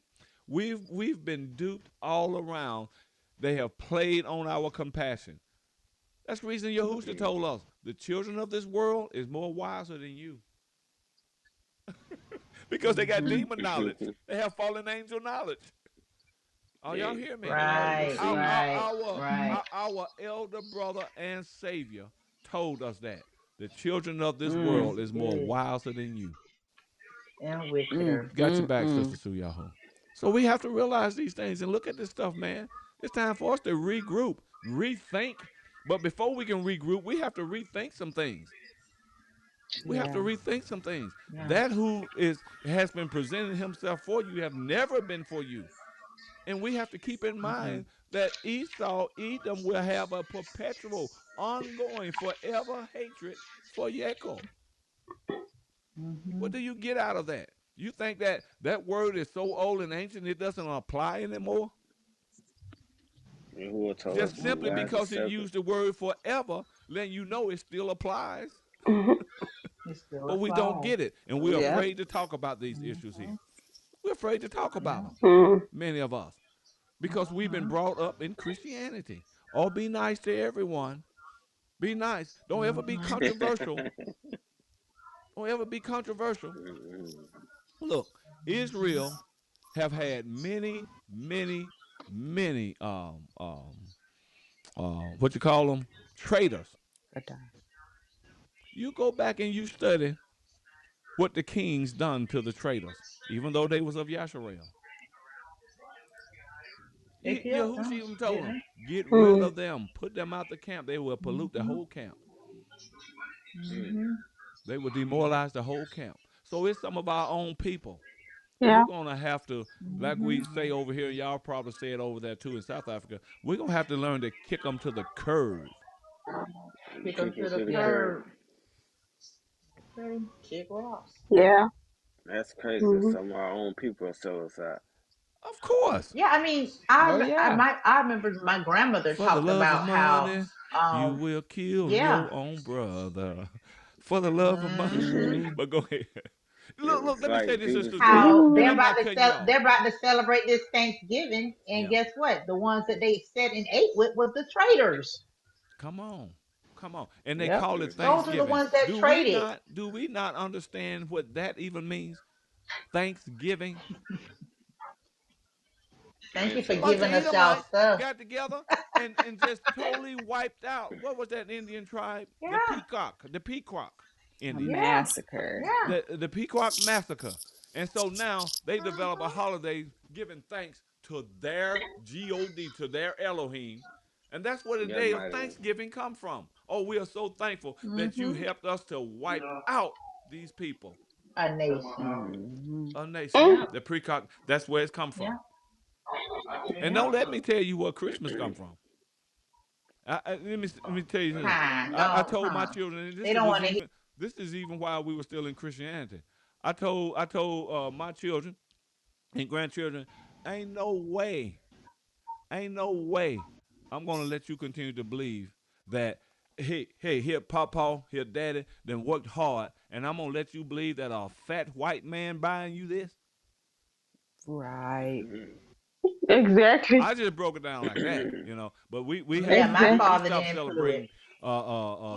we've been duped all around. They have played on our compassion. That's the reason Yahusha Mm. told us the children of this world is more wiser than you. Because they got Mm-hmm. demon knowledge. They have fallen angel knowledge. Oh, y'all Yeah, hear me? they already Right, Our deceived. our right, our right. our elder brother and savior told us that the children of this Mm. world Yes, is it more did. wiser than you. And Mm. wickeder. Got your back, Mm. Sister Suyaho. So we have to realize these things and look at this stuff, man. It's time for us to regroup, rethink. But before we can regroup, we have to rethink some things. We have to Yeah, rethink some things. yeah. That who is has been presenting himself for you have never been for you. And we have to keep in Mm-mm. mind that Esau, Edom will have a perpetual, ongoing, forever hatred for Yaakov. What Mm-hmm. do you get out of that? You think that that word is so old and ancient it doesn't apply anymore? And who told us Just to be simply Mm-mm. wise as because it serpents? used the word forever, letting you know it still applies. Mhm. It still But we don't applies. get it. And we're Yep. afraid to talk about these issues Mm-hmm. here. We're afraid to talk about Yeah. them, Mhm. many of us, because we've been Mm-hmm. brought up in Christianity. Oh, be nice to everyone. Be nice. Don't ever be Mm-hmm. controversial. Don't ever be controversial. Mm. Look, Mm-hmm. Israel have had many, many, many what you call them? Traitors. You go back and you study what the kings done to the traitors, even though they was of Yasharel. They killed Yahushua them, even told them, didn't get rid Mhm. of them, put them out the camp. They will they? pollute the Mm-hmm. whole camp. Mm. Mm-hmm. They will demoralize the whole camp. So it's some of our own people. We're Yeah. gonna have to, like Mm-hmm. we say over here, y'all probably say it over there too in South Africa. We're gonna have to learn to kick them to the curb. Kick them Kick to him the to the curb. curb. Okay. Kick rocks. Yeah. That's crazy that Mhm. some of our own people are still inside. Of course, Yeah, I mean, Oh yeah. I remember my grandmother for the talked love of about how, money, you um, will kill yeah, your own brother. For the love of money. mm-hmm, Mm. But go ahead. It Look, was let me say like this, Jesus Sister did. Truth, how and Mhm. I'm not cutting you off. they're about to celebrate this Thanksgiving, and Yeah, guess what? The ones that they sat and ate with was the traitors. come on. Come on. And they Yep. call it Mm. Those are the Thanksgiving. ones that traded. Do we not understand what that even means? Thanksgiving. Thank you And for so Bunch of giving us y'all Edomites stuff. got together and just totally wiped out. What was that Indian tribe? Yeah, The Peacock A Indians. yeah, massacre. yeah. The Peacock Massacre. And so now they develop a Mm-hmm. holiday giving thanks to their God, to their Elohim. And that's where the that day of might have. Thanksgiving come from. Oh, we are so thankful that you Mm-hmm. helped us to wipe out these people. A nation. Mm-hmm. A nation. Mm. Yeah, The Peacock, that's where it's come yeah, from. And yeah. don't let me tell you where Christmas come from. Let me tell you this. Huh, I don't, told my huh? children, and They don't want to hear. this is even while we were still in Christianity. I told my children and grandchildren, ain't no way, ain't no way, I'm gonna let you continue to believe that. Hey, here, Papa, here, Daddy, then worked hard, and I'm gonna let you believe that a fat white man buying you this. Right. Mm. Exactly. I just broke it down like that, you know. But Yeah, my we Exactly. father stopped didn't put it. celebrating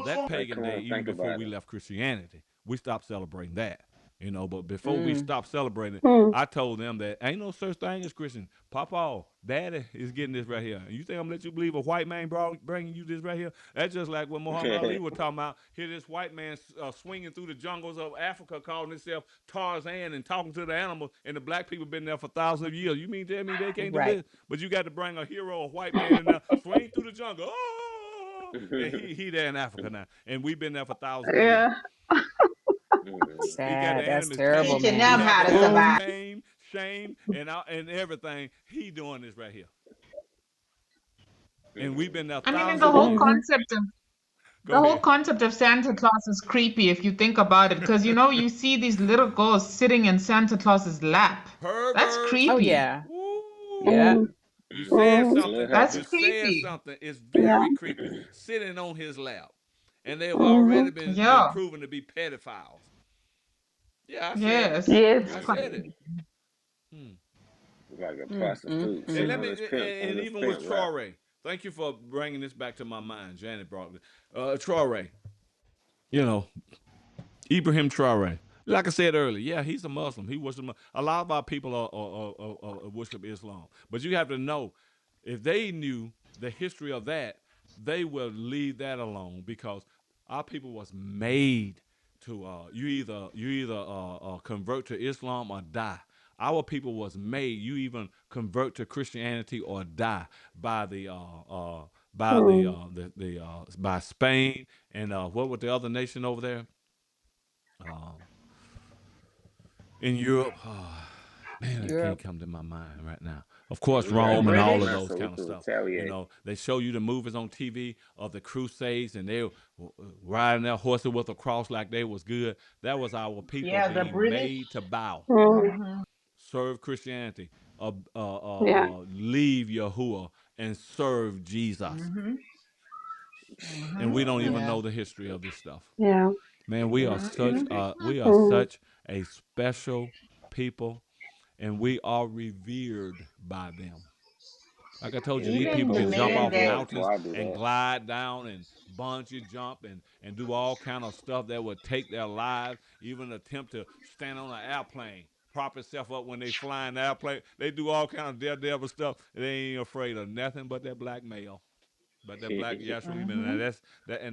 that Like, pagan come day on, even think before about we it. left Christianity. We stopped celebrating that, you know. But before we Mm. stopped celebrating, Mm. I told them that ain't no such thing as Christian. Papa, Daddy is getting this right here. And you think I'm gonna let you believe a white man bringing you this right here? That's just like what Muhammad Ali was talking about. Here, this white man swinging through the jungles of Africa, calling himself Tarzan and talking to the animals, and the black people been there for thousands of years. You mean tell me they can't do Right. this? But you got to bring a hero, a white man, in there, swing through the jungle. Oh, and he there in Africa now, and we've been there for thousands of years. Yeah. Mm. He got the Sad. That's enemies terrible, tamed. Teaching We them man. have how the to enemies Mm. survive. tamed, shamed, and everything. He doing this right here, and we've Mm. been there I mean, in thousands the of whole years. Mhm. concept of The Go whole ahead. concept of Santa Claus is creepy if you think about it, because you see these little girls sitting in Santa Claus's lap. That's Perverts. Oh creepy. yeah. Yeah. Woo. Mm, You said mm, something. Little That's helper. You said creepy. something. It's yeah. very creepy. Sitting on his lap. And they've already Hmm. been Yeah. proven to be pedophiles. Yeah, I said it. Yes. Yes. It's I quite said it. creepy. Hmm. Like a Mm, prostitute And sitting let mm. on me his pimp and on his even with pimp lap. Troy, thank you for bringing this back to my mind. Janet brought it. Troy, you know, Ibrahim Traore. Like I said earlier, yeah, he's a Muslim. He was a lot of our people worship Islam, but you have to know if they knew the history of that, they will leave that alone because our people was made to you either convert to Islam or die. Our people was made. You even convert to Christianity or die by Mm, by Spain and what was the other nation over there? Um, in Europe. Oh, man, it can't Europe. come to my mind right now. Of Yeah, course, we got The Rome and guns all of now, British. those so we kind of can stuff. retaliate. They show you the movies on TV of the Crusades, and they riding their horses with a cross like they was good. That was our people Yeah, the being British. made to bow, mm, Hmm. serve Christianity, yeah. leave Yahuwah and serve Jesus. Hmm. And Hmm. we don't even Yeah. know the history of this stuff. Yeah. Man, Hmm. we are Mm, such a special people and we are revered by them. Like I told you, these Yeah, Even people the can put jump you in man off that jail mountains before I do and that. glide down and bungee jump and do all kind of stuff that would take their lives. Even attempt to stand on an airplane, prop itself up when they fly in the airplane. They do all kind of daredevil stuff. They ain't afraid of nothing but that black male. But that black Yashua, and hmm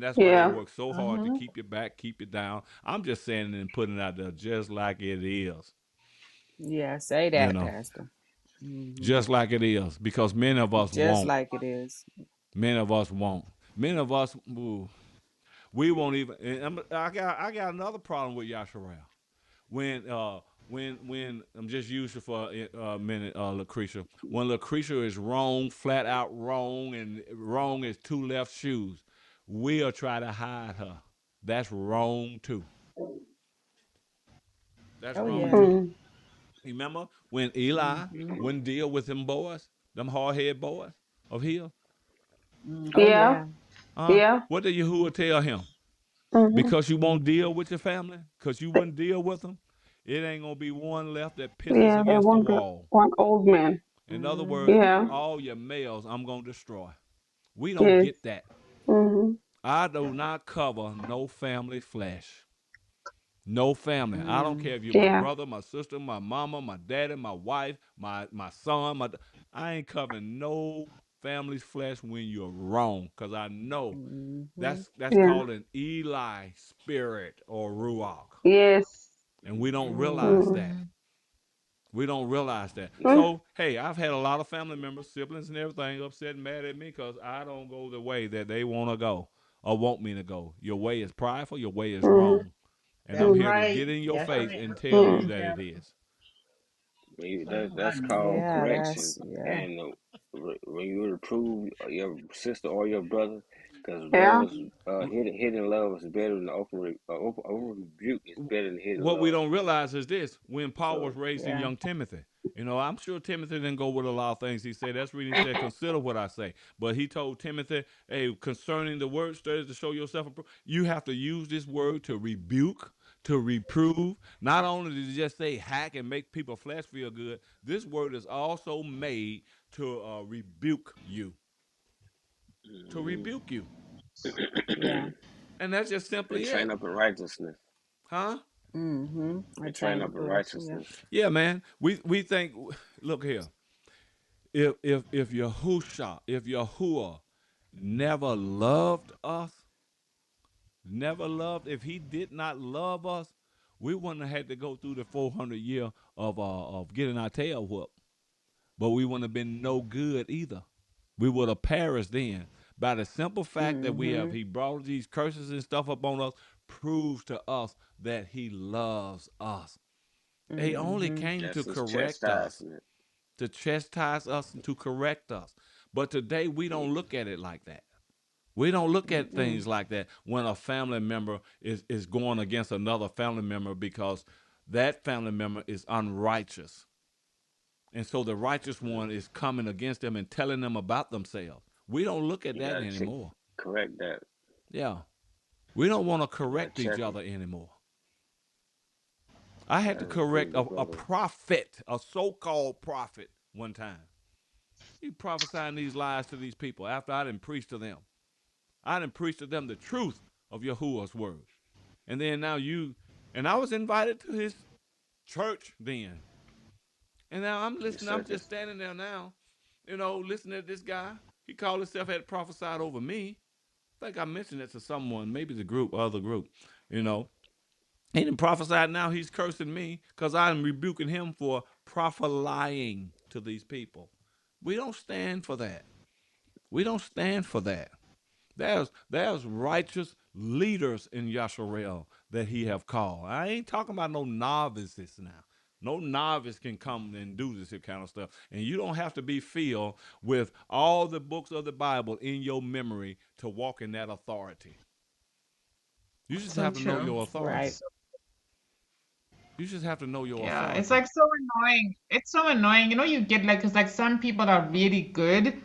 that's why they yeah. work so hard to hmm keep you back, keep you down. I'm just saying and putting it out there just like it is. Yeah. Say You that, know. Pastor. Just like it is, because many of us Just won't. like it is. Many of us won't. Many of us, ooh, we won't even. I got another problem with Yasharal. When when I'm just using for a minute, Lucretia. When Lucretia is wrong, flat out wrong, and wrong is two left shoes, we'll try to hide her. That's wrong too. That's Oh wrong yeah. too. Mm, Remember when Eli Hmm. wouldn't deal with them boys, them hard head boys of his? Oh hmm yeah. yeah. Yeah. What did Yahuwah tell him? Hmm. Because you won't deal with your family, because you wouldn't deal with them, it ain't gonna be one left that pisses Yeah. There against the won't be wall. one old man. In other words, Hmm. Yeah. all your males, I'm gonna destroy. We don't Yes. get that. Hmm. I do not cover no family flesh. No family. I don't care if you're my Yeah. brother, my sister, my mama, my daddy, my wife, my son. I ain't covering no family's flesh when you're wrong, cause I know Hmm. that's Yeah. called an Eli spirit or ruach, Yes. and we don't realize Mm. that. We don't realize that. Mm. So, hey, I've had a lot of family members, siblings, and everything upset and mad at me because I don't go the way that they want to go or want me to go. Your way is prideful. Your way is Mm. wrong. And I'm That's Mm. here to right. get in your That's face right. and tell you Mm. that Yeah. it is. That's called Yeah. correction. That's yeah. And when you reprove your sister or your brother, because Yeah. hidden love is better than open rebuke is better than hidden What we love. don't realize is this: when Paul was So raising Yeah. young Timothy, I'm sure Timothy didn't go with a lot of things he said. That's reading. He said, "Consider what I say." But he told Timothy, "Hey, concerning the word studies to show yourself approved, you have to use this word to rebuke, to reprove. Not only to just say hack and make people flesh feel good. This word is also made to rebuke you, to mhm. rebuke you, Yeah. and that's just And simply train it, up in righteousness. huh?" A And train chain up of in correction. righteousness. Yeah, man. We think. Look here. If Yahusha, if Yahuwah never loved us, never loved, if he did not love us, we wouldn't have had to go through the 400 year of getting our tail whooped. But we wouldn't have been no good either. We would have perished then. By the simple fact that Hmm. he brought these curses and stuff upon us, proves to us that he loves us. He only Hmm. came to That's his correct us, chastisement. to chastise us and to correct us. But today we don't look at it like that. We don't look at Mm-mm. things like that when a family member is going against another family member because that family member is unrighteous. And so the righteous one is coming against them and telling them about themselves. We don't look at You that gotta check, anymore. correct that. Yeah. We don't want to You gotta correct each check them. other anymore. I had to Gotta correct reprove the a brother. prophet, a so called prophet, one time. He prophesying these lies to these people after I didn't preach to them. I didn't preach to them the truth of Yahuwah's word. And then now you, and I was invited to his church then. And now I'm The listening, I'm just circus. standing there now, listening to this guy. He called himself had prophesied over me. I think I mentioned it to someone, maybe the group, other group, you know. He didn't prophesy now, he's cursing me because I'm rebuking him for prophesying to these people. We don't stand for that. We don't stand for that. There's righteous leaders in Yasharel that he have called. I ain't talking about no novices now. No novice can come and do this kind of stuff. And you don't have to be filled with all the books of the Bible in your memory to walk in that authority. You just So have to know true. your Right. authority. You just have to know your Yeah, it's authority. like so annoying. It's so annoying. You know, you get like, because like some people are really good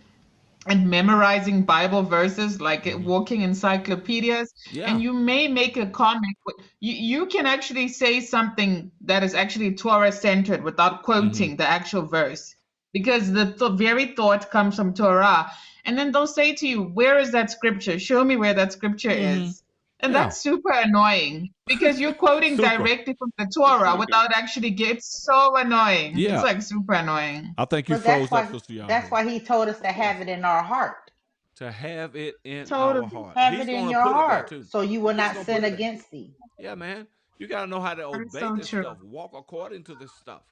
and memorizing Bible verses, like Hmm. walking encyclopedias, and Yeah. you may make a comment. You can actually say something that is actually Torah centered without Hmm. quoting the actual verse, because the very thought comes from Torah. And then they'll say to you, "Where is that scripture? Show me where that scripture Hmm. is." And Yeah. that's super annoying because you're quoting Super. directly from the Torah without actually get it's so annoying. It's Yeah. like super annoying. I think you But froze up, Sister that's Yahoo. why he told us to Of have course. it in our heart. To have it in our Totally. heart. Have He's it in going to your put it there heart too. so you will He's not going to put sin it there. against thee. Yeah, man. You got to know how to That is obey so this true. stuff, walk according to this stuff.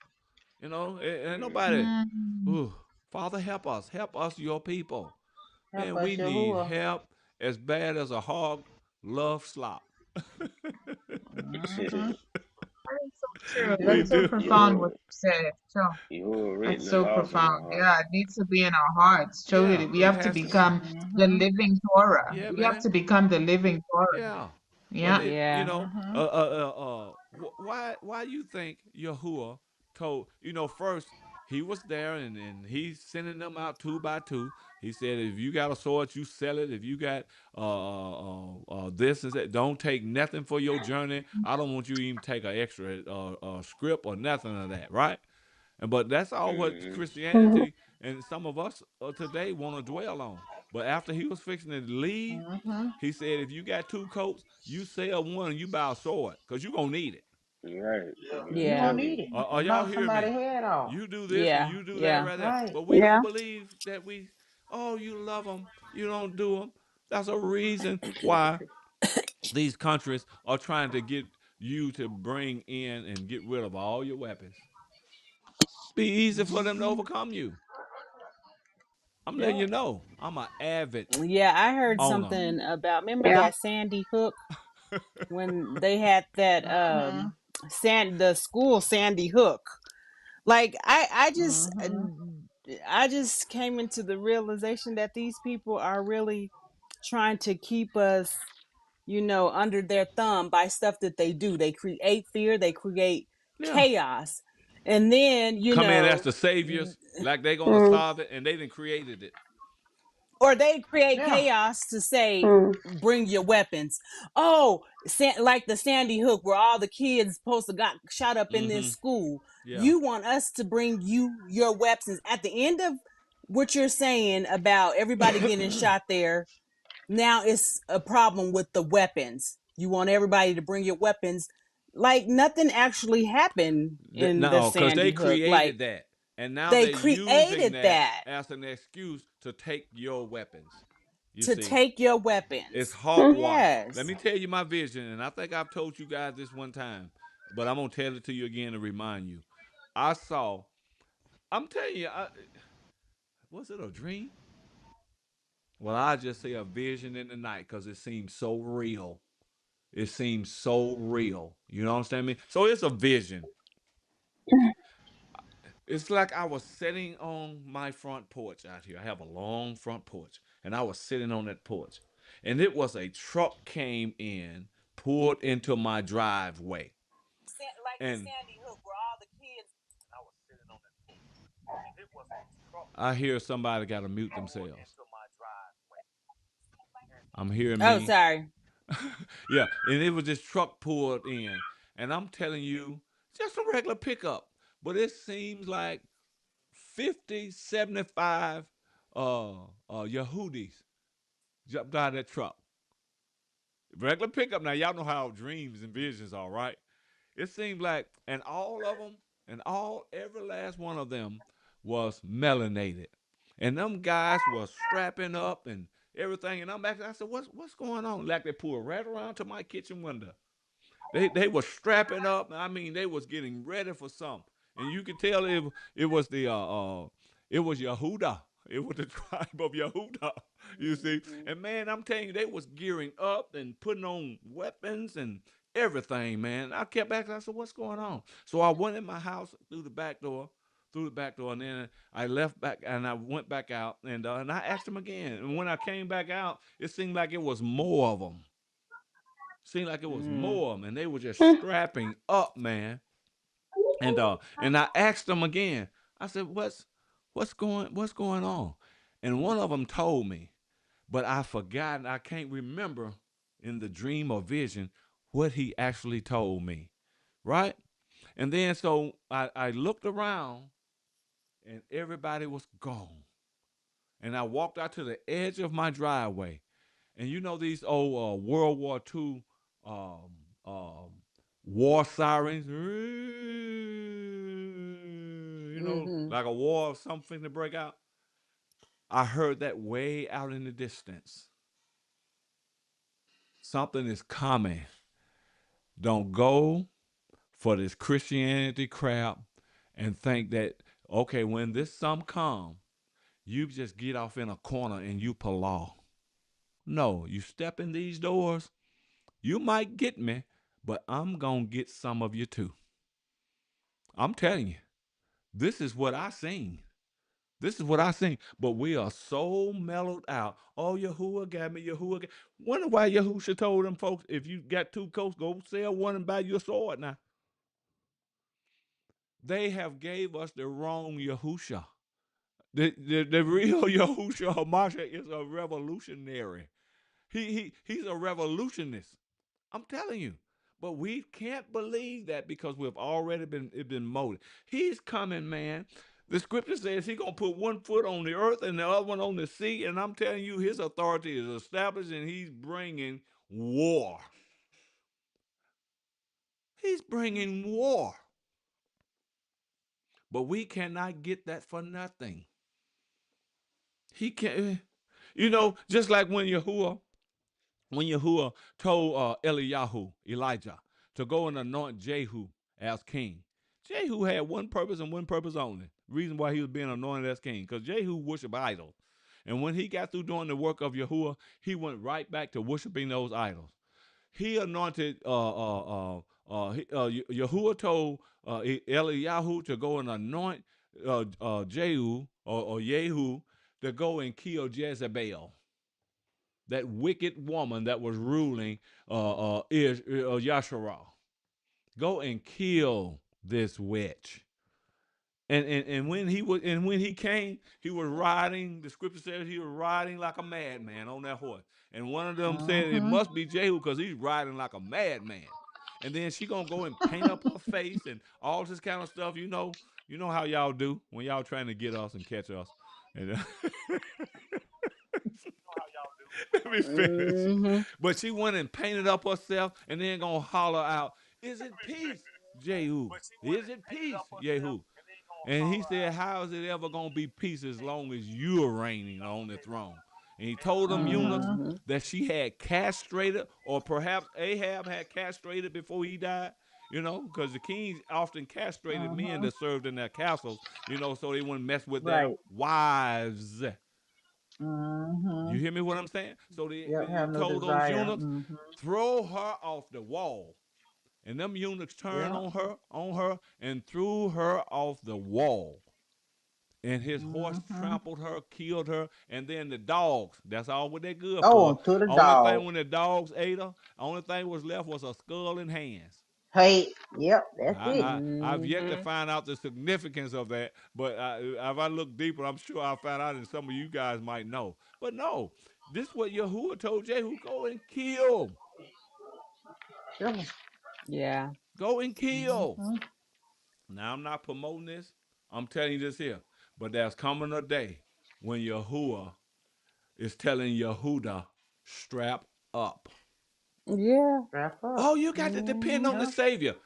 Ain't nobody. Mm. Ooh, Father, help us, your people. Help Man, us, we need Yahuwah. help as bad as a hog love slop. Hmm. That is so true. We That's so do. profound what You you said. So you that's written the so laws in profound. our heart. Yeah, it needs to be in our hearts. Totally. Yeah, We it have to has to be. become the Hmm. living Torah. Yeah, We have man. to become the living Torah. Yeah, but Yeah. you Yeah. know, Hmm. why you think Yahuwah told first he was there and he's sending them out two by two. He said, if you got a sword, you sell it. If you got this and that, don't take nothing for your journey. I don't want you to even take an extra script or nothing of that, right? And but that's all what Hmm. Mm-hmm. Christianity and some of us today want to dwell on. But after he was fixing to leave, Hmm. he said, if you got two coats, you sell one and you buy a sword because you're going to need it. Right. You Yeah. gonna Mm-hmm. need it. Are y'all Knock hearing somebody me? head off. You do this and Yeah. you do that Yeah. right there. Right. But we don't Yeah. believe that oh, you love them, you don't do them. That's a reason why these countries are trying to get you to bring in and get rid of all your weapons. Be easy for them to Hmm. overcome you. I'm letting Yep. you know. I'm an avid Yeah, I heard owner. something about, remember Yeah. that Sandy Hook when they had that Hmm. the school Sandy Hook. Like Hmm. I just came into the realization that these people are really trying to keep us, under their thumb by stuff that they do. They create fear, they create Yeah. chaos. And then, Come in as the saviors, like they're gonna Mm, solve it, and they didn't created it. or they create Yeah. chaos to say, mm, bring your weapons. Oh, like the Sandy Hook where all the kids supposed to got shot up in this Mm-hmm. school. Yeah. You want us to bring you your weapons at the end of what you're saying about everybody getting shot there. Now it's a problem with the weapons. You want everybody to bring your weapons. Like nothing actually happened in the No, because they Sandy Hook. Like created that, and now they they're using created that that as an excuse to take your weapons. You to see, take your it's weapons. mm. hogwash. Let Yes. me tell you my vision, and I think I've told you guys this one time, but I'm gonna tell it to you again to remind you. I saw. I'm telling you, was it a dream? Well, I just say a vision in the night because it seems so real. It seems so real. You know what I'm saying? So it's a vision. It's like I was sitting on my front porch out here. I have a long front porch, and I was sitting on that porch. and it was a truck came in, pulled into my driveway, Like in and Sandy Hook, where all the kids. I was sitting on that porch, and it was a truck. I hear somebody got to mute themselves. Into my driveway. I'm hearing Oh, me. sorry. Yeah, and it was this truck pulled in, and I'm telling you, just a regular pickup, but it seems like 50, 75 Yehudis jumped out of that truck. Regular pickup. Now y'all know how dreams and visions are, right? It seemed like, and all of them, and every last one of them was melanated, and them guys was strapping up and everything. And I'm back. I said, what's going on? Like they pulled right around to my kitchen window. They were strapping up. I mean, they was getting ready for something, and you could tell it was the it was Yehuda. It was the tribe of Yehuda. You see, Mm-hmm. and man, I'm telling you, they was gearing up and putting on weapons and everything. Man, I kept asking. I said, "What's going on?" So I went in my house through the back door. Through the back door, and then I left back, and I went back out, and I asked them again. And when I came back out, it seemed like it was more of them. Seemed like it was Mm. more of them, and they were just strapping up, man. And I asked them again. I said, "What's going on?" And one of them told me, but I forgot. I can't remember in the dream or vision what he actually told me. Right? And then so I looked around, and everybody was gone. And I walked out to the edge of my driveway, and you know these old World War II um, um, war sirens, Mm-hmm. like a war or something to break out. I heard that way out in the distance. Something is coming. Don't go for this Christianity crap and think that, okay, when this some come, you just get off in a corner and you pull. No, you step in these doors, you might get me, but I'm going to get some of you too. I'm telling you, this is what I seen. This is what I seen. But we are so mellowed out. Oh, Yahuwah got me. Yahuwah got. Wonder why Yahusha told them folks, if you got two coats, go sell one and buy your sword. Now they have gave us the wrong Yahusha. The real Yahusha Hamasha is a revolutionary. He's a revolutionist. I'm telling you. But we can't believe that because we've already been molded. He's coming, man. The scripture says he's gonna put one foot on the earth and the other one on the sea, and I'm telling you, his authority is established, and he's bringing war. He's bringing war. But we cannot get that for nothing. He can't. Just like when Yahuwah told Eliyahu, Elijah, to go and anoint Jehu as king. Jehu had one purpose and one purpose only. Reason why he was being anointed as king, because Jehu worshiped idols. And when he got through doing the work of Yahuwah, he went right back to worshiping those idols. He anointed, Yahuwah told Eliyahu to go and anoint Jehu or Yehu to go and kill Jezebel, that wicked woman that was ruling Yasharal. Go and kill this witch. And when he came, he was riding. The scripture says he was riding like a madman on that horse. And one of them said it Mm-hmm. must be Jehu because he's riding like a madman. And then she gonna go and paint up her face and all this kind of stuff. You know how y'all do when y'all trying to get us and catch us. And let me finish. Mm-hmm. But she went and painted up herself and then gonna holler out, "Is it peace, Jehu? Is it peace, Jehu?" And he said, "How is it ever gonna be peace as long as you're reigning on the throne?" And he told them eunuchs Mm-hmm. Mm-hmm. that she had castrated, or perhaps Ahab had castrated before he died. Because the kings often castrated men Mm-hmm. that served in their castles, so they wouldn't mess with their Right. wives. Mm-hmm. You hear me what I'm saying? So Yep. he Have no told those desire. eunuchs, Mm-hmm. throw her off the wall. And them eunuchs turned Yep. on her, and threw her off the wall. and his horse Mm-hmm. trampled her, killed her, and then the dogs. That's all what they good for. Oh, to the Only thing dog. when the dogs ate her, only thing was left was a skull and hands. Hey, yep, that's it. I've yet to Mm-hmm. find out the significance of that, but if I look deeper, I'm sure I'll find out, and some of you guys might know. But no, this is what Yahuwah told Jehu: go and kill, Sure. Yeah. go and kill. Mm-hmm. Now I'm not promoting this. I'm telling you this here, but there's coming a day when Yahuwah is telling Yehuda, strap up. Yeah. Wrap up. Oh, you got to depend Mm-hmm. on the Yep. Savior.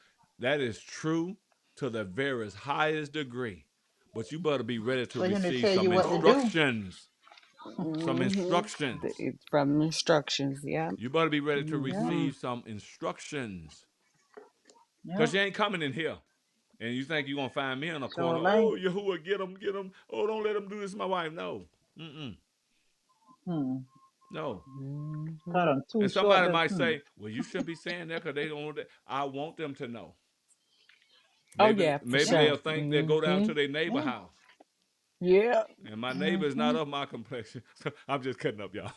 That is true to the very highest degree. But you better be ready to For him to receive tell you some what to do. instructions. Some Mm-hmm. instructions. It's from instructions. Yeah. You better be ready to Yep. Mm-hmm. receive some instructions. Because Yep. you ain't coming in here. And you think you're going to find me in a So corner. like, Oh, Yahuwah, get him, get him. Oh, don't let him do this to my wife. No. Mm-mm. hmm, No. Mm-hmm. cut him too And short. somebody To, might say, well, you shouldn't be saying that because they don't want that. I want them to know. Oh Maybe yeah, for maybe yeah. they'll sure. think they'll go down Mm-hmm. to their neighbor Yeah. house. Yeah. And my neighbor is Mm-hmm. not of my complexion. So I'm just cutting up, y'all.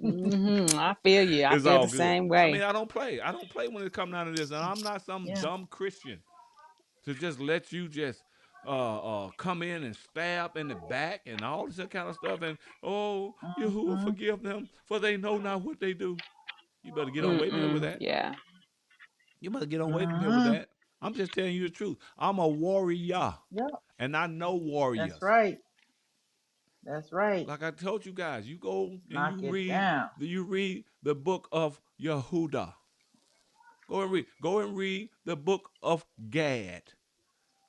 Mm-hmm. I feel you. I It's feel all the good. same I mean, way. I don't play. I don't play when it comes down to this. And I'm not some Yeah. dumb Christian to just let you just come in and stab in the back and all this kind of stuff. And oh, Yahuwah Mm-hmm. forgive them, for they know not what they do. You better get on away from here with Mm-mm. that. Yeah. You better get on away from here with Mm-hmm. that. I'm just telling you the truth. I'm a warrior, Yep. and I know That's warriors. right. That's right. Like I told you guys, you go and Knock it down. you read the book of Yehuda. Go and read. Go and read the book of Gad.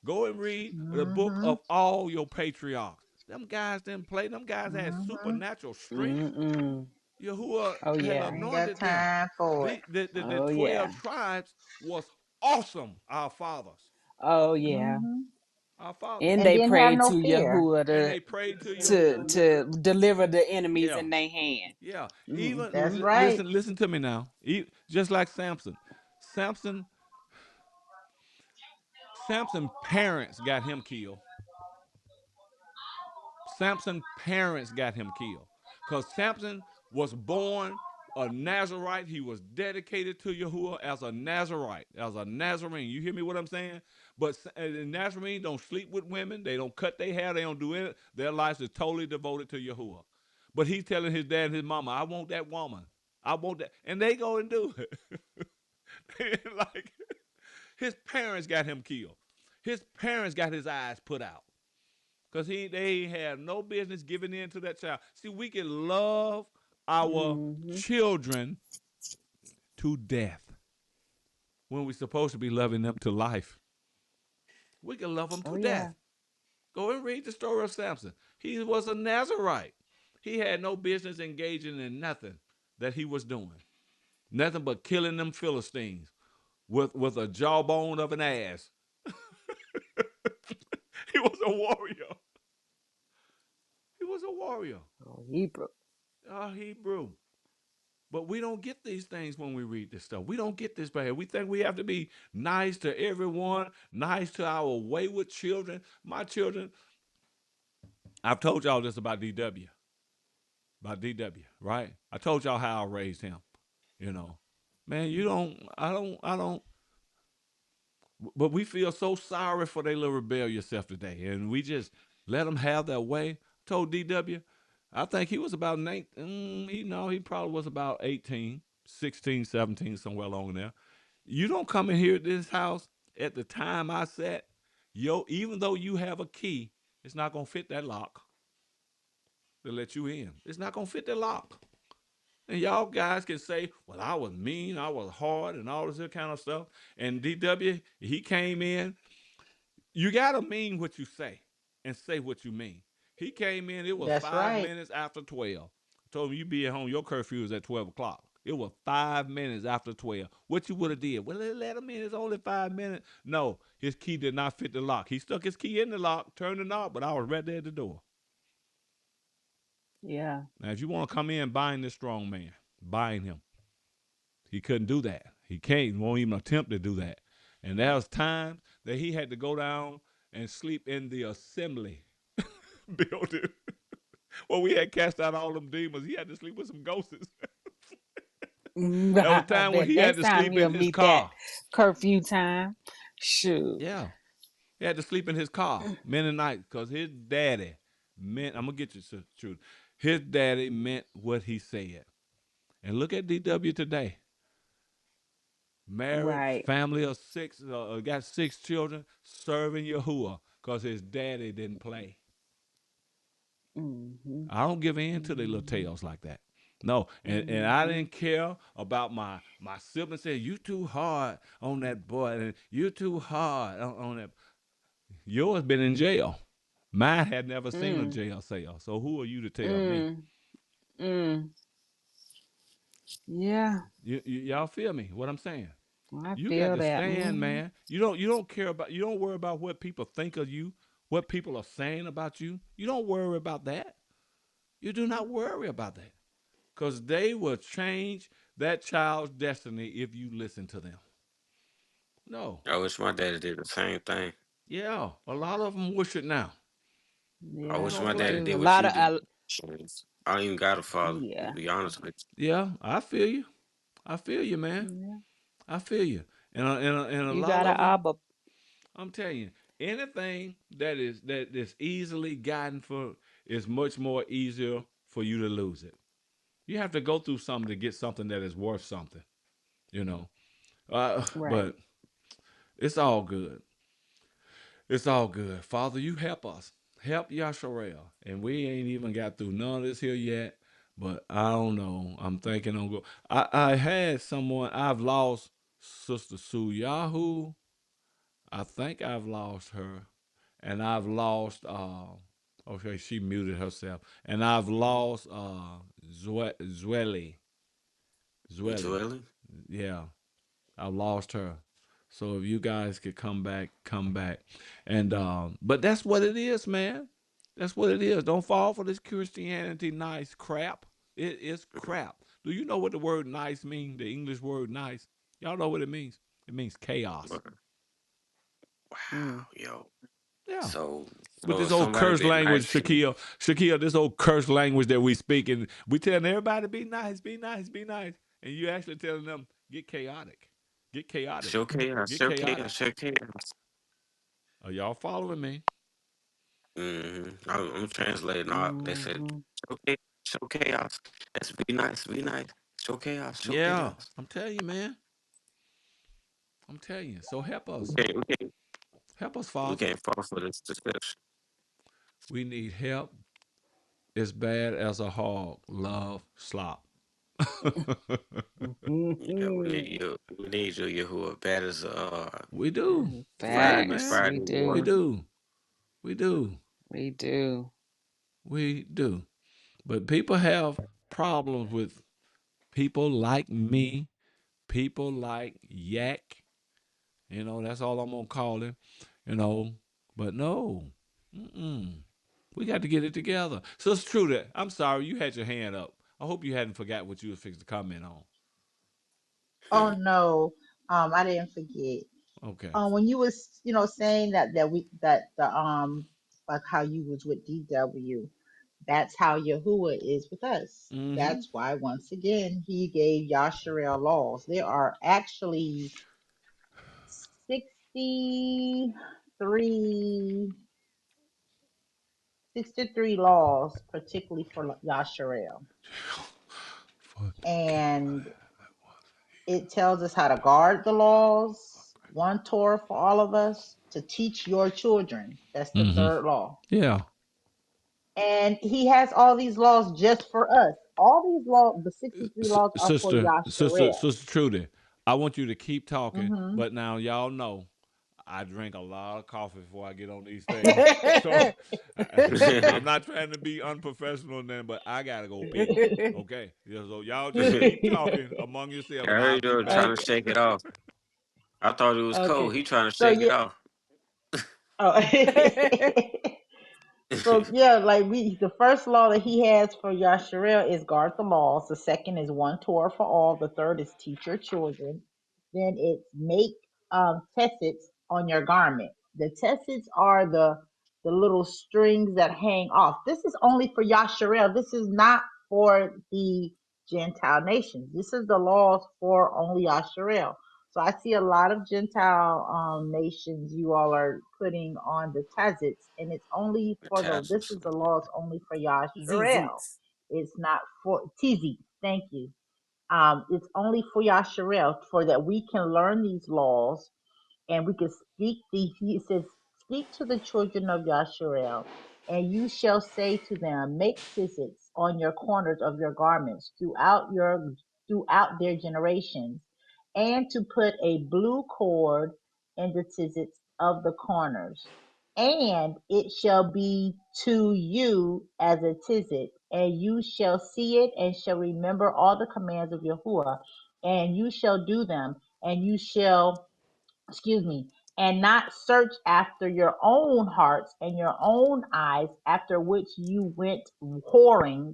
Go and read the book Mm-hmm. of all your patriarchs. Them guys didn't play. Them guys had Mm-hmm. supernatural strength. Mm-mm. Yahuwah Oh had yeah. I ain't got anointed them. time for it. The Oh yeah. 12 tribes was awesome. Our fathers. Oh yeah. Mm-hmm. Our fathers. And And they didn't have prayed no to fear. Yahuwah And to they prayed to to Yahuwah. to deliver the enemies Yeah. in their hand. Yeah, even That's Mm-hmm. right. listen to me now. Just like Samson, Samson, Samson's parents got him killed. Samson's parents got him killed because Samson was born a Nazarite. He was dedicated to Yahuwah as a Nazarite, as a Nazarene. You hear me? What I'm saying? But the Nazarene don't sleep with women. They don't cut their hair. They don't do it. Their lives is totally devoted to Yahuwah. But he's telling his dad and his mama, "I want that woman. I want that," and they go and do it. Like his parents got him killed. His parents got his eyes put out. Because they had no business giving in to that child. See, we can love our Mm-hmm. children to death when we're supposed to be loving them to life. We can love them Oh to yeah. death. Go and read the story of Samson. He was a Nazarite. He had no business engaging in nothing that he was doing. Nothing but killing them Philistines with a jawbone of an ass. He was a warrior. He was a warrior. Oh Hebrew. A Hebrew. But we don't get these things when we read this stuff. We don't get this bad. We think we have to be nice to everyone, nice to our wayward children. My children, I've told y'all this about DW, right? I told y'all how I raised him, you know. Man, I don't, but we feel so sorry for their little rebellious self today. And we just let them have their way. I told DW, I think he was about 19, he probably was about 18, 16, 17, somewhere along there. You don't come in here at this house at the time I set, even though you have a key, it's not gonna fit that lock to let you in. It's not gonna fit that lock. And y'all guys can say, well, I was mean, I was hard, and all this other kind of stuff. And DW, he came in. You gotta mean what you say and say what you mean. He came in, it was That's 5 right. minutes after 12. I told him you be at home, your curfew is at 12 o'clock. It was 5 minutes after 12. What you would have did? Well, let him in. It's only 5 minutes. No, his key did not fit the lock. He stuck his key in the lock, turned the knob, but I was right there at the door. Yeah. Now, if you want to come in buying this strong man, buying him, he couldn't do that. He can't, won't even attempt to do that. And there was times that he had to go down. and sleep in the assembly building. Well, we had cast out all them demons. He had to sleep with some ghosts. There was a time when But he had next to time sleep he'll in his meet that car. curfew time. Shoot. Yeah, he had to sleep in his car many nights because his daddy meant. I'm gonna get you to the truth. His daddy meant what he said. And look at DW today. Married, Right. family of six, got 6 children, serving Yahuwah because his daddy didn't play. Hmm. I don't give in to their little Hmm. tales like that. No, and I Hmm. didn't care about my sibling saying you too hard on that boy and you too hard on that. Yours been in jail. Mine had never seen a Mm. jail cell. So who are you to tell me? Mm. Mm. Yeah, Y'all feel me? What I'm saying? I You got feel to that. stand, Hmm. man. You don't care about you don't worry about what people think of you, what people are saying about you. You don't worry about that. You do not worry about that. Because they will change that child's destiny if you listen to them. No. I wish my daddy did the same thing. Yeah. A lot of them wish it now. I They Yeah, wish don't my they daddy play. do. did A what lot you of, did. I don't even got a father, to yeah, be honest with Yeah, I feel you. I feel you, man. yeah. I feel you. And a You lot got of a them, Abba. I'm telling you, anything that is easily gotten for is much more easier for you to lose it. You have to go through something to get something that is worth something, you know. Right. But it's all good. It's all good. Father, you help us. Help Yasharel. And we ain't even got through none of this here yet. But I don't know. I'm thinking on go. I had someone I've lost Sister Sue Yahoo. I think I've lost her. And I've lost okay, she muted herself. And I've lost Zweli. you. Zweli. Joelle? Yeah. I lost her. So if you guys could come back, come back. And but that's what it is, man. That's what it is. Don't fall for this Christianity nice crap. It is crap. Do you know what the word nice means? The English word nice. Y'all know what it means? It means chaos. But wow, Mm. yo. Yeah. So With so this if old somebody curse been language, nice to you, Shaquille, this old curse language that we speak, and we telling everybody be nice, be nice, be nice, and you actually telling them get chaotic, get chaotic, show chaos, get show chaotic. chaos, show chaos. Are y'all following me? I'm translating all they said. Hmm. Okay, show chaos. That's be nice, be nice. Show chaos, show Yeah, chaos. I'm telling you, man. I'm telling you. So help We us. can't, we can't, Help us, we Father. can't fall for this deception. We need help as bad as a hog love slop. Yeah, we need you. We need you, Yahuwah, bad as We do. We do, fire, Facts. man. fire We in We water. do. do. We do. We do. We do. But people have problems with people like me, people like Yak. That's all I'm going to call him. You know, but no. Mm-mm. We got to get it together. So it's true that I'm sorry you had your hand up. I hope you hadn't forgot what you was fixed to comment on. Oh Hmm. no, I didn't forget. Okay. When you was, saying that the like how you was with DW, that's how Yahuwah is with us. Mm-hmm. That's why once again he gave Yasharel laws. There are actually 63, 63 laws, particularly for Yasharel, Forget and it tells us how to guard the laws. One Torah for all of us to teach your children. That's the Mm-hmm. third law. Yeah. And he has all these laws just for us. All these laws, the 63 laws are for Sister Trudy, I want you to keep talking, Yasharel. but now y'all know I drink a lot of coffee before I get on these things. So I'm not trying to be unprofessional then, but I gotta go pee. Okay. Yeah, so y'all just keep talking among yourself I and I'll heard be you were back. trying to Okay. shake it off. I thought it was cold. Okay. He trying to So shake it yeah. off. Oh. So yeah, like the first law that he has for Yasharel is guard the laws. The second is one Torah for all. The third is teach your children. Then it's make tessets on your garment. The tessits are the little strings that hang off. This is only for Yasharel. This is not for the Gentile nations. This is the laws for only Yasharel. So I see a lot of Gentile nations you all are putting on the tazits, and it's only The for the. This tassels. is the laws only for Yasharel. ZZs. It's not for Tizi. Thank you. It's only for Yasharel for that we can learn these laws and we can speak the. He says, speak to the children of Yasharel, and you shall say to them, make tzitzits on your corners of your garments throughout their generations, and to put a blue cord in the tzitzits of the corners. And it shall be to you as a tzitzit, and you shall see it and shall remember all the commands of Yahuwah, and you shall do them, and you shall, excuse me, and not search after your own hearts and your own eyes, after which you went whoring,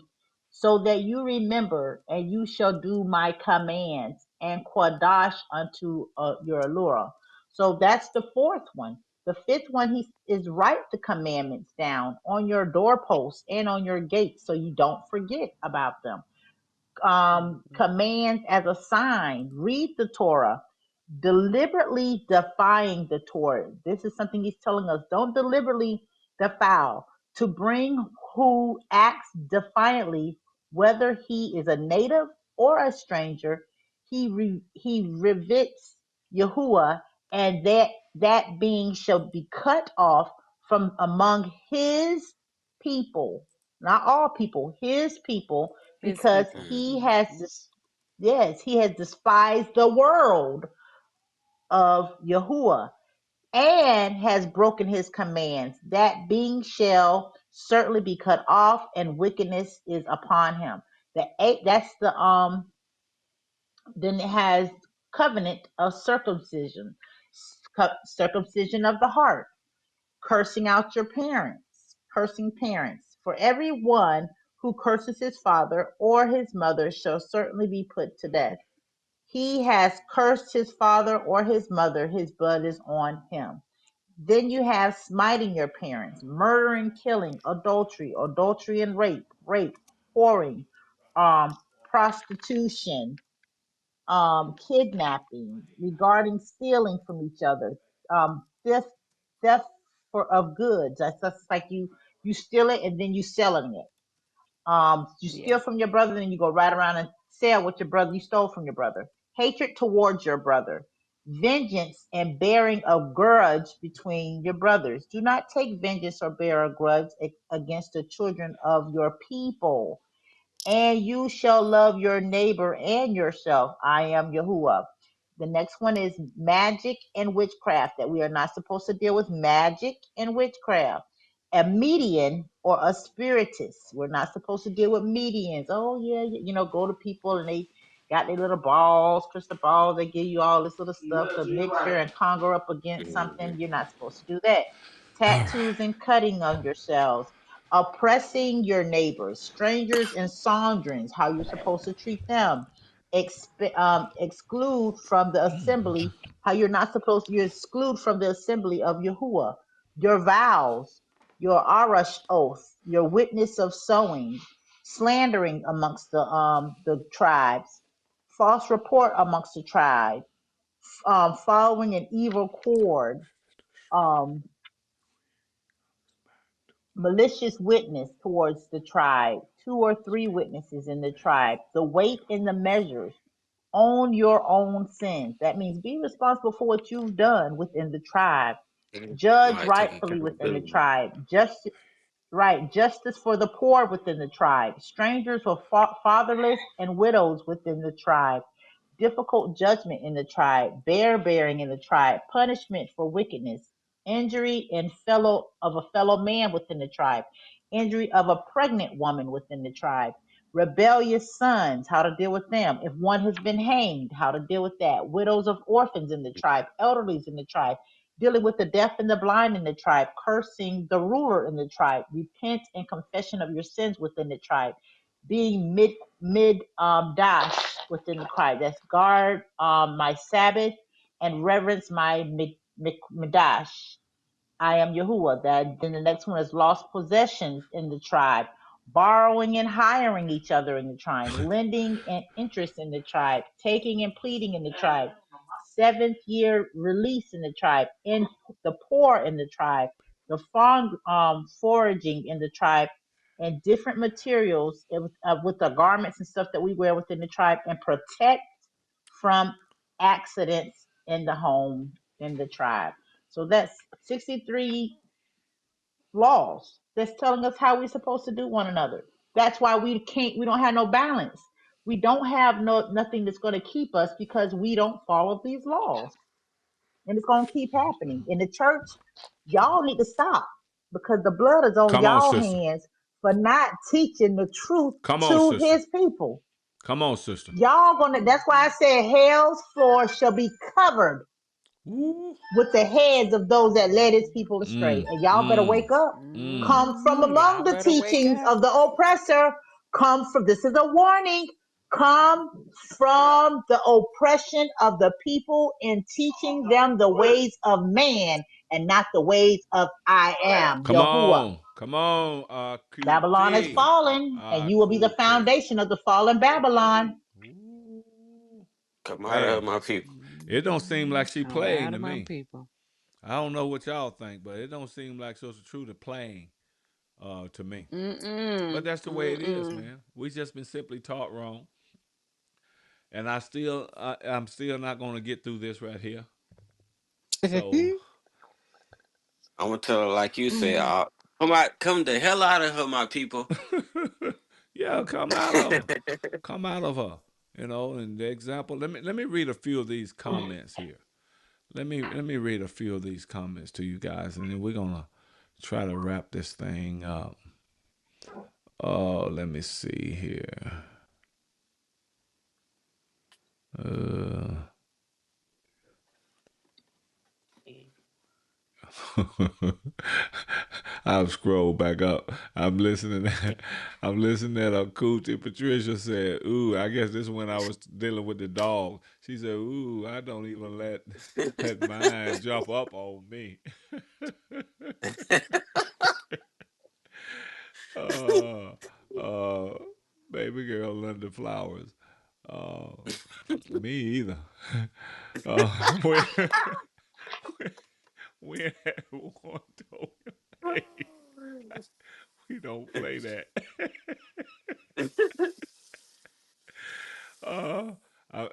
so that you remember, and you shall do my commands and quadash unto your allura. So that's the fourth one. The fifth one, he is write the commandments down on your doorposts and on your gates, so you don't forget about them. Commands as a sign. Read the Torah, deliberately defying the Torah. This is something he's telling us. Don't deliberately defile. To bring who acts defiantly, whether he is a native or a stranger, he revits Yahuwah, and that being shall be cut off from among his people, not all people, his people, His because people. he has yes, he has despised the world of Yahuwah and has broken his commands. That being shall certainly be cut off, and wickedness is upon him. The eight, that's the then it has covenant of circumcision, circumcision of the heart, cursing out your parents, cursing parents. For everyone who curses his father or his mother shall certainly be put to death. He has cursed his father or his mother, his blood is on him. Then you have smiting your parents, murdering, killing, adultery and rape, whoring, prostitution, kidnapping, regarding stealing from each other, theft of goods. That's just like you steal it and then you selling it. You Yeah. steal from your brother, then you go right around and sell what your brother you stole from your brother. Hatred towards your brother, vengeance and bearing a grudge between your brothers. Do not take vengeance or bear a grudge against the children of your people, and you shall love your neighbor and yourself. I am Yahuwah. The next one is magic and witchcraft, that we are not supposed to deal with magic and witchcraft. A median or a spiritist. We're not supposed to deal with medians. Oh, yeah, go to people and they got their little balls, crystal balls. They give you all this little stuff to mixture and conjure up against something. You're not supposed to do that. All right. Tattoos and cutting on yourselves, oppressing your neighbors, strangers and sandrins, how you're supposed to treat them, exclude from the assembly, how you're not supposed to, you exclude from the assembly of Yahuwah, your vows, your arash oath, your witness of sowing, slandering amongst the tribes, false report amongst the tribe, following an evil cord, um, malicious witness towards the tribe, two or three witnesses in the tribe, the weight in the measures, own your own sins. That means be responsible for what you've done within the tribe. Judge Like taking rightfully within the accountability. tribe. Justice for the poor within the tribe. Strangers or fatherless and widows within the tribe. Difficult judgment in the tribe. Bearing in the tribe. Punishment for wickedness. Injury and fellow of a fellow man within the tribe. Injury of a pregnant woman within the tribe. Rebellious sons, how to deal with them. If one has been hanged, how to deal with that. Widows of orphans in the tribe. Elderlies in the tribe. Dealing with the deaf and the blind in the tribe. Cursing the ruler in the tribe. Repent and confession of your sins within the tribe. Being mid dash within the tribe. That's guard my Sabbath and reverence my midash. I am Yahuwah. That then the next one is lost possessions in the tribe, borrowing and hiring each other in the tribe, lending and interest in the tribe, taking and pleading in the tribe, seventh year release in the tribe, in the poor in the tribe, the farm foraging in the tribe, and different materials with the garments and stuff that we wear within the tribe, and protect from accidents in the home in the tribe. So that's 63 laws that's telling us how we're supposed to do one another. That's why we don't have no balance. We don't have nothing that's going to keep us because we don't follow these laws. And it's going to keep happening. In the church, y'all need to stop because the blood is on Come on, y'all sister. hands for not teaching the truth Come on, to sister. his people. Come on, sister. Y'all gonna, that's why I said hell's floor shall be covered Ooh. with the heads of those that led his people astray. Mm. And y'all better Mm. wake up. Mm. Come from Y'all among the better wake teachings up. of the oppressor. Come from, this is a warning. Come from the oppression of the people in teaching them the ways of man and not the ways of I am, Come Yahuwah. on. Come on, Babylon is QT. fallen, and you will be the QT. foundation of the fallen Babylon. Ooh. Come out of Hey, my people. it don't seem like she Come playing out to of my me. people. I don't know what y'all think, but it don't seem like Sister True to playing to me. But Mm-mm. that's the way it is, Mm-mm. man. We just been simply taught wrong, and I'm still not gonna get through this right here. So, I'm gonna tell her like you said. Come out, come the hell out of her, my people. yeah, come out of her, come out of her. You know, and the example. Let me read a few of these comments here. Let me read a few of these comments to you guys, and then we're gonna try to wrap this thing up. Oh, let me see here. Uh, I've scrolled back up. I'm listening. I'm listening at Coochie. Patricia said, "Ooh, I guess this is when I was dealing with the dog." She said, "Ooh, I don't even let mine jump up on me." uh, uh, baby girl Linda Flowers. Uh, me either. Uh, when we had one told him, hey, we don't play that. uh,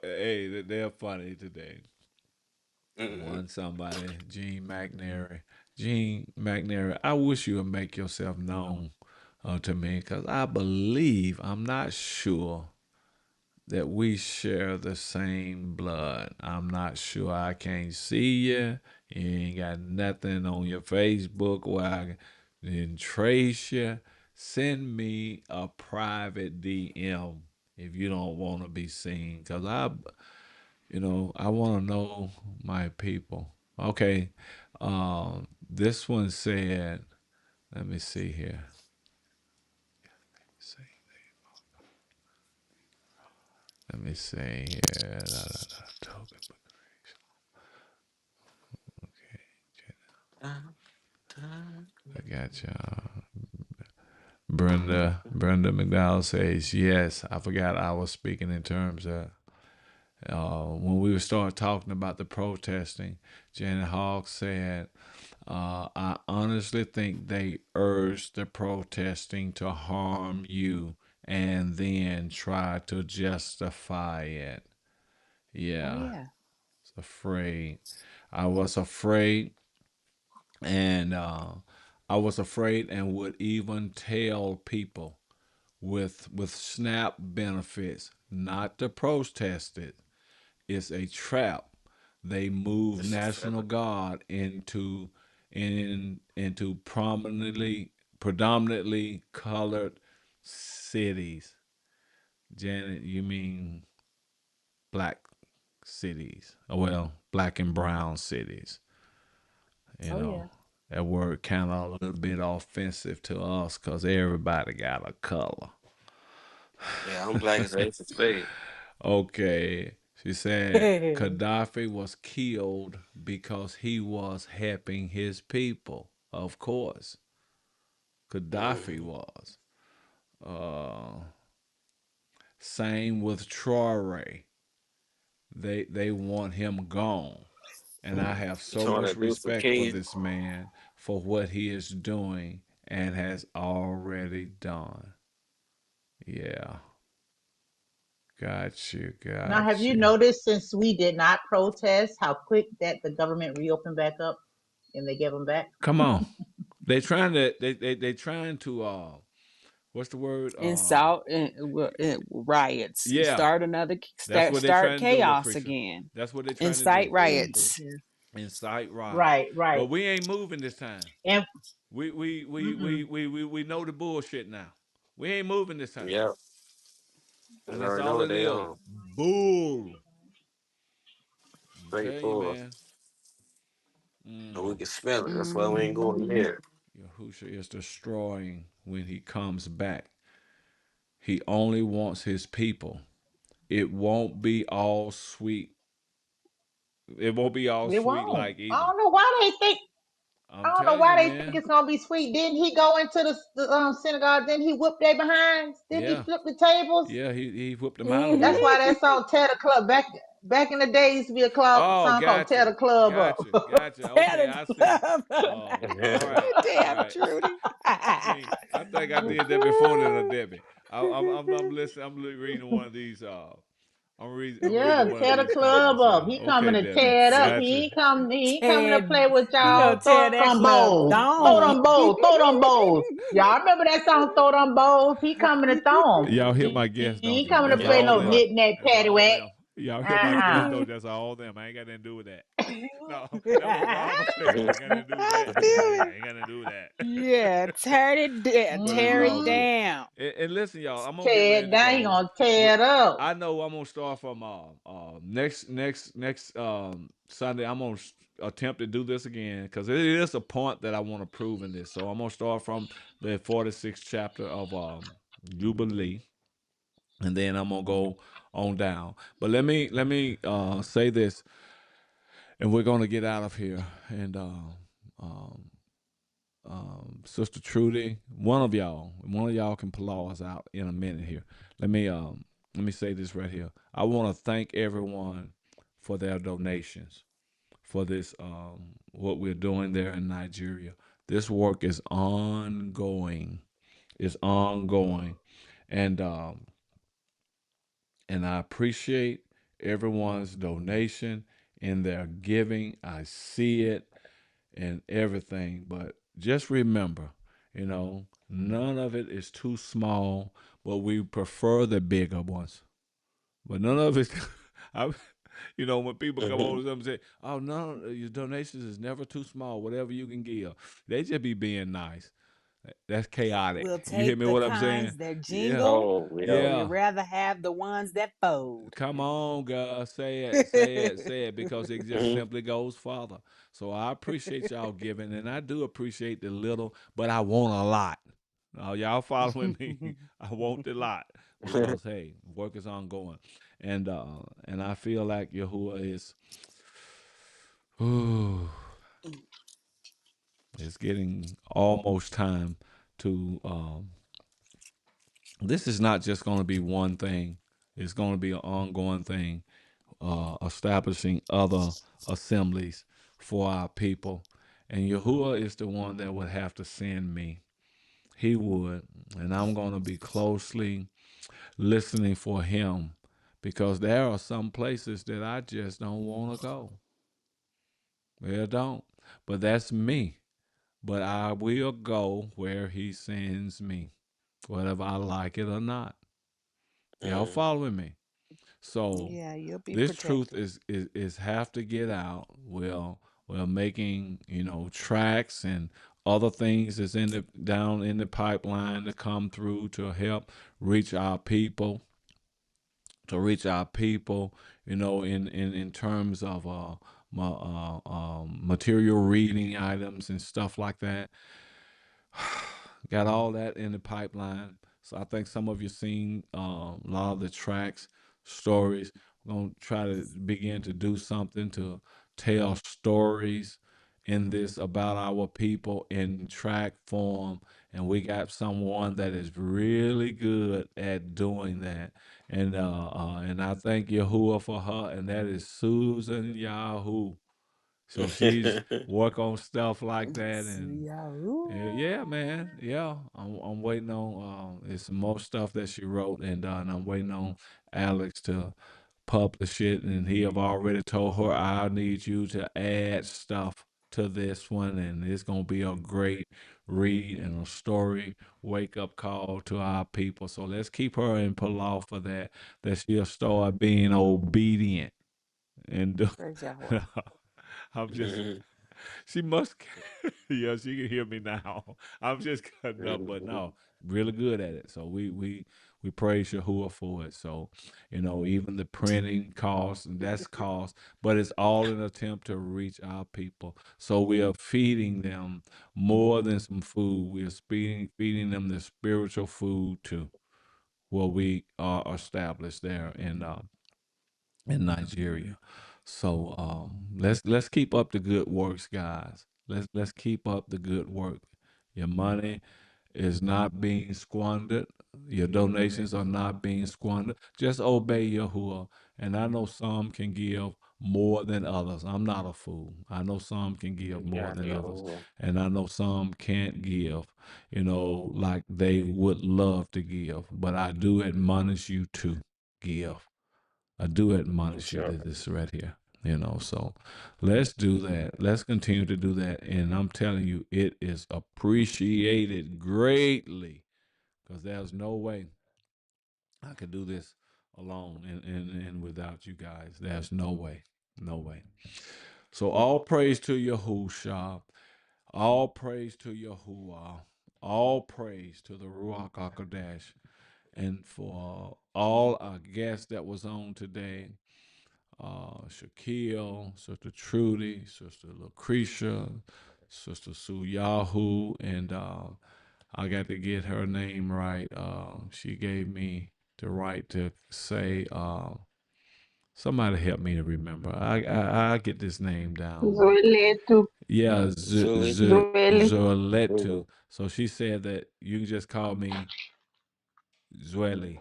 hey, they're funny today. Mm-mm. One somebody, Gene McNary. I wish you would make yourself known to me because I believe I'm not sure that we share the same blood. I'm not sure. I can't see you. You ain't got nothing on your Facebook where I can trace you. Send me a private DM if you don't want to be seen, because I want to know my people. Okay. This one said, let me see here. See, let me see here. Da, da, da, token. Okay. I got you. Brenda McDowell says yes. I forgot I was speaking in terms of when we would start talking about the protesting. Janet Hawk said, "I honestly think they urged the protesting to harm you and then try to justify it." Oh Yeah, yeah. I was afraid. I was afraid and I was afraid and would even tell people with SNAP benefits not to protest it. It's a trap. They move This is National seven. Guard into predominantly colored cities. Janet, you mean black cities? Well, black and brown cities. You Oh know, yeah. that word kind of a little bit offensive to us because everybody got a color. Yeah, I'm black as ace of spade. Okay. She said Gaddafi was killed because he was helping his people. Of course, Gaddafi Mm-hmm. was. Uh, Same with Traore. They want him gone. And I have You so trying to much do some respect for king? this man for what he is doing and has already done. Yeah, got you, Now, have got you you. noticed since we did not protest how quick that the government reopened back up and they gave them back? Come on. They trying to what's the word? riots, Yeah, start another that's what they're start trying to do, chaos Lucretia. again, That's what they're trying to incite do. hmm riots. Incite riot. Right, right. But we ain't moving this time. And We mm-mm. we we we know the bullshit now. We ain't moving this time. Yeah, we And that's already know all what it they is. on. Bull. I tell you, Straightforward. man. And we Mm. can smell it. That's why we ain't going Mhm. there. Yahusha is destroying when he comes back. He only wants his people. It won't be all sweet. It won't be all It sweet won't. like I either. don't know why they think. I I'm don't know telling you, why they think man. it's gonna be sweet. Didn't he go into the synagogue? Didn't he whoop their behinds? Didn't he Yeah. flip the tables? Yeah, he whipped them out of That's there. why that song "Tear the Club" back in the days used to be a club Oh, song called "Tear gotcha. the Club Up." Gotcha. Okay, Tear I the see. club up. All right. All Damn, right. Trudy. See, I think I did that before then, Debbie. I'm listening. Reading one of these. I'm reading Yeah, one of tear the these club comments up. here. He Okay, coming to Debbie. tear it up. Gotcha. He ain't coming to Ted, play with he gonna y'all. tear Throw that them club bowls. Throw down. them bowls. Throw them bowls. Y'all remember that song, Throw Them Bowls? He coming to throw them. Y'all hear my He guests, don't ain't you? coming to That's play Yep, all no you're them. right. knick-knack, That's all paddywhack. them. Y'all hear my guests, Uh-uh. though? That's all them. I ain't got nothing to do with that. No, that's what Robert said. I ain't got nothing to do with I that. feel Yeah, it. I ain't got nothing to do with that. Yeah, But it's tear all it Mm-hmm. good. down. And listen, y'all, I'm gonna get Tear ready it to down. He go. gonna tear it up. I know I'm gonna start from next Sunday. I'm gonna attempt to do this again because it is a point that I want to prove in this. So I'm gonna start from the 46th chapter of Jubilee, and then I'm gonna go on down. But let me say this, and we're gonna get out of here. And um, Sister Trudy, one of y'all can pull us out in a minute here. Let me say this right here. I want to thank everyone for their donations for this what we're doing there in Nigeria. This work is ongoing. It's ongoing, and I appreciate everyone's donation and their giving. I see it and everything. But just remember, none of it is too small, but we prefer the bigger ones. But none of it, I, when people come on to them and say, "Oh no, your donations is never too small. Whatever you can give," they just be being nice. That's chaotic. We'll You hear take me? the What I'm saying? kinds that Yeah, jingle, Oh, but yeah. we yeah. rather have the ones that fold. Come on, God, say it, because it just Mhm. simply goes farther. So I appreciate y'all giving, and I do appreciate the little, but I want a lot. Y'all following me? I want the lot because hey, work is ongoing, and I feel like Yahuwah is, ooh, it's getting almost time to. This is not just going to be one thing. It's going to be an ongoing thing establishing other assemblies for our people. And Yahuwah is the one that would have to send me. He would. And I'm going to be closely listening for him because there are some places that I just don't want to go. Well, don't. But that's me. But I will go where he sends me, whether I like it or not. Y'all Mhm. following me? So Yeah, you'll be this truth protected. is have to get out. We're making tracks and other things that's in the down in the pipeline to come through to help reach our people in terms of material reading items and stuff like that. Got all that in the pipeline. So I think some of you seen a lot of the tracks, stories. We're gonna try to begin to do something to tell stories in this about our people in track form, and we got someone that is really good at doing that. And I thank Yahuwah for her, and that is Susan Yahoo. So she's work on stuff like that, and yeah, man, yeah. I'm waiting on it's some more stuff that she wrote, and I'm waiting on Alex to publish it, and he have already told her I need you to add stuff to this one, and it's gonna be a great read and a story wake up call to our people. So let's keep her in Palau for that. That she'll start being obedient and do. Praise Yahweh. I'm just she must. Yeah, she can hear me now. I'm just cutting up, but no, really good at it. So we praise Yahuwah for it. So even the printing costs and that's cost, but it's all an attempt to reach our people. So we are feeding them more than some food. We are feeding them the spiritual food too. What we are established there in Nigeria. So let's keep up the good works, guys. Let's keep up the good work. Your money is not being squandered. Your donations are not being squandered. Just obey Yahuwah. And I know some can give more than others. I'm not a fool. I know some can give more Got than others. yo. And I know some can't give, like they would love to give. But I do admonish you to give. I do For admonish you sure. to this right here. So let's do that. Let's continue to do that. And I'm telling you, it is appreciated greatly because there's no way I could do this alone and without you guys. There's no way. No way. So all praise to Yahushua. All praise to Yahuwah. All praise to the Ruach HaKodesh. And for all our guests that was on today, Shaquille, Sister Trudy, Sister Lucretia, Sister Sue Yahoo, and I got to get her name right. She gave me the right to say, somebody help me to remember. I get this name down. Zweletu, Yeah, Zully. Zweli. Zoletu. Zulu. So she said that you can just call me Zweli.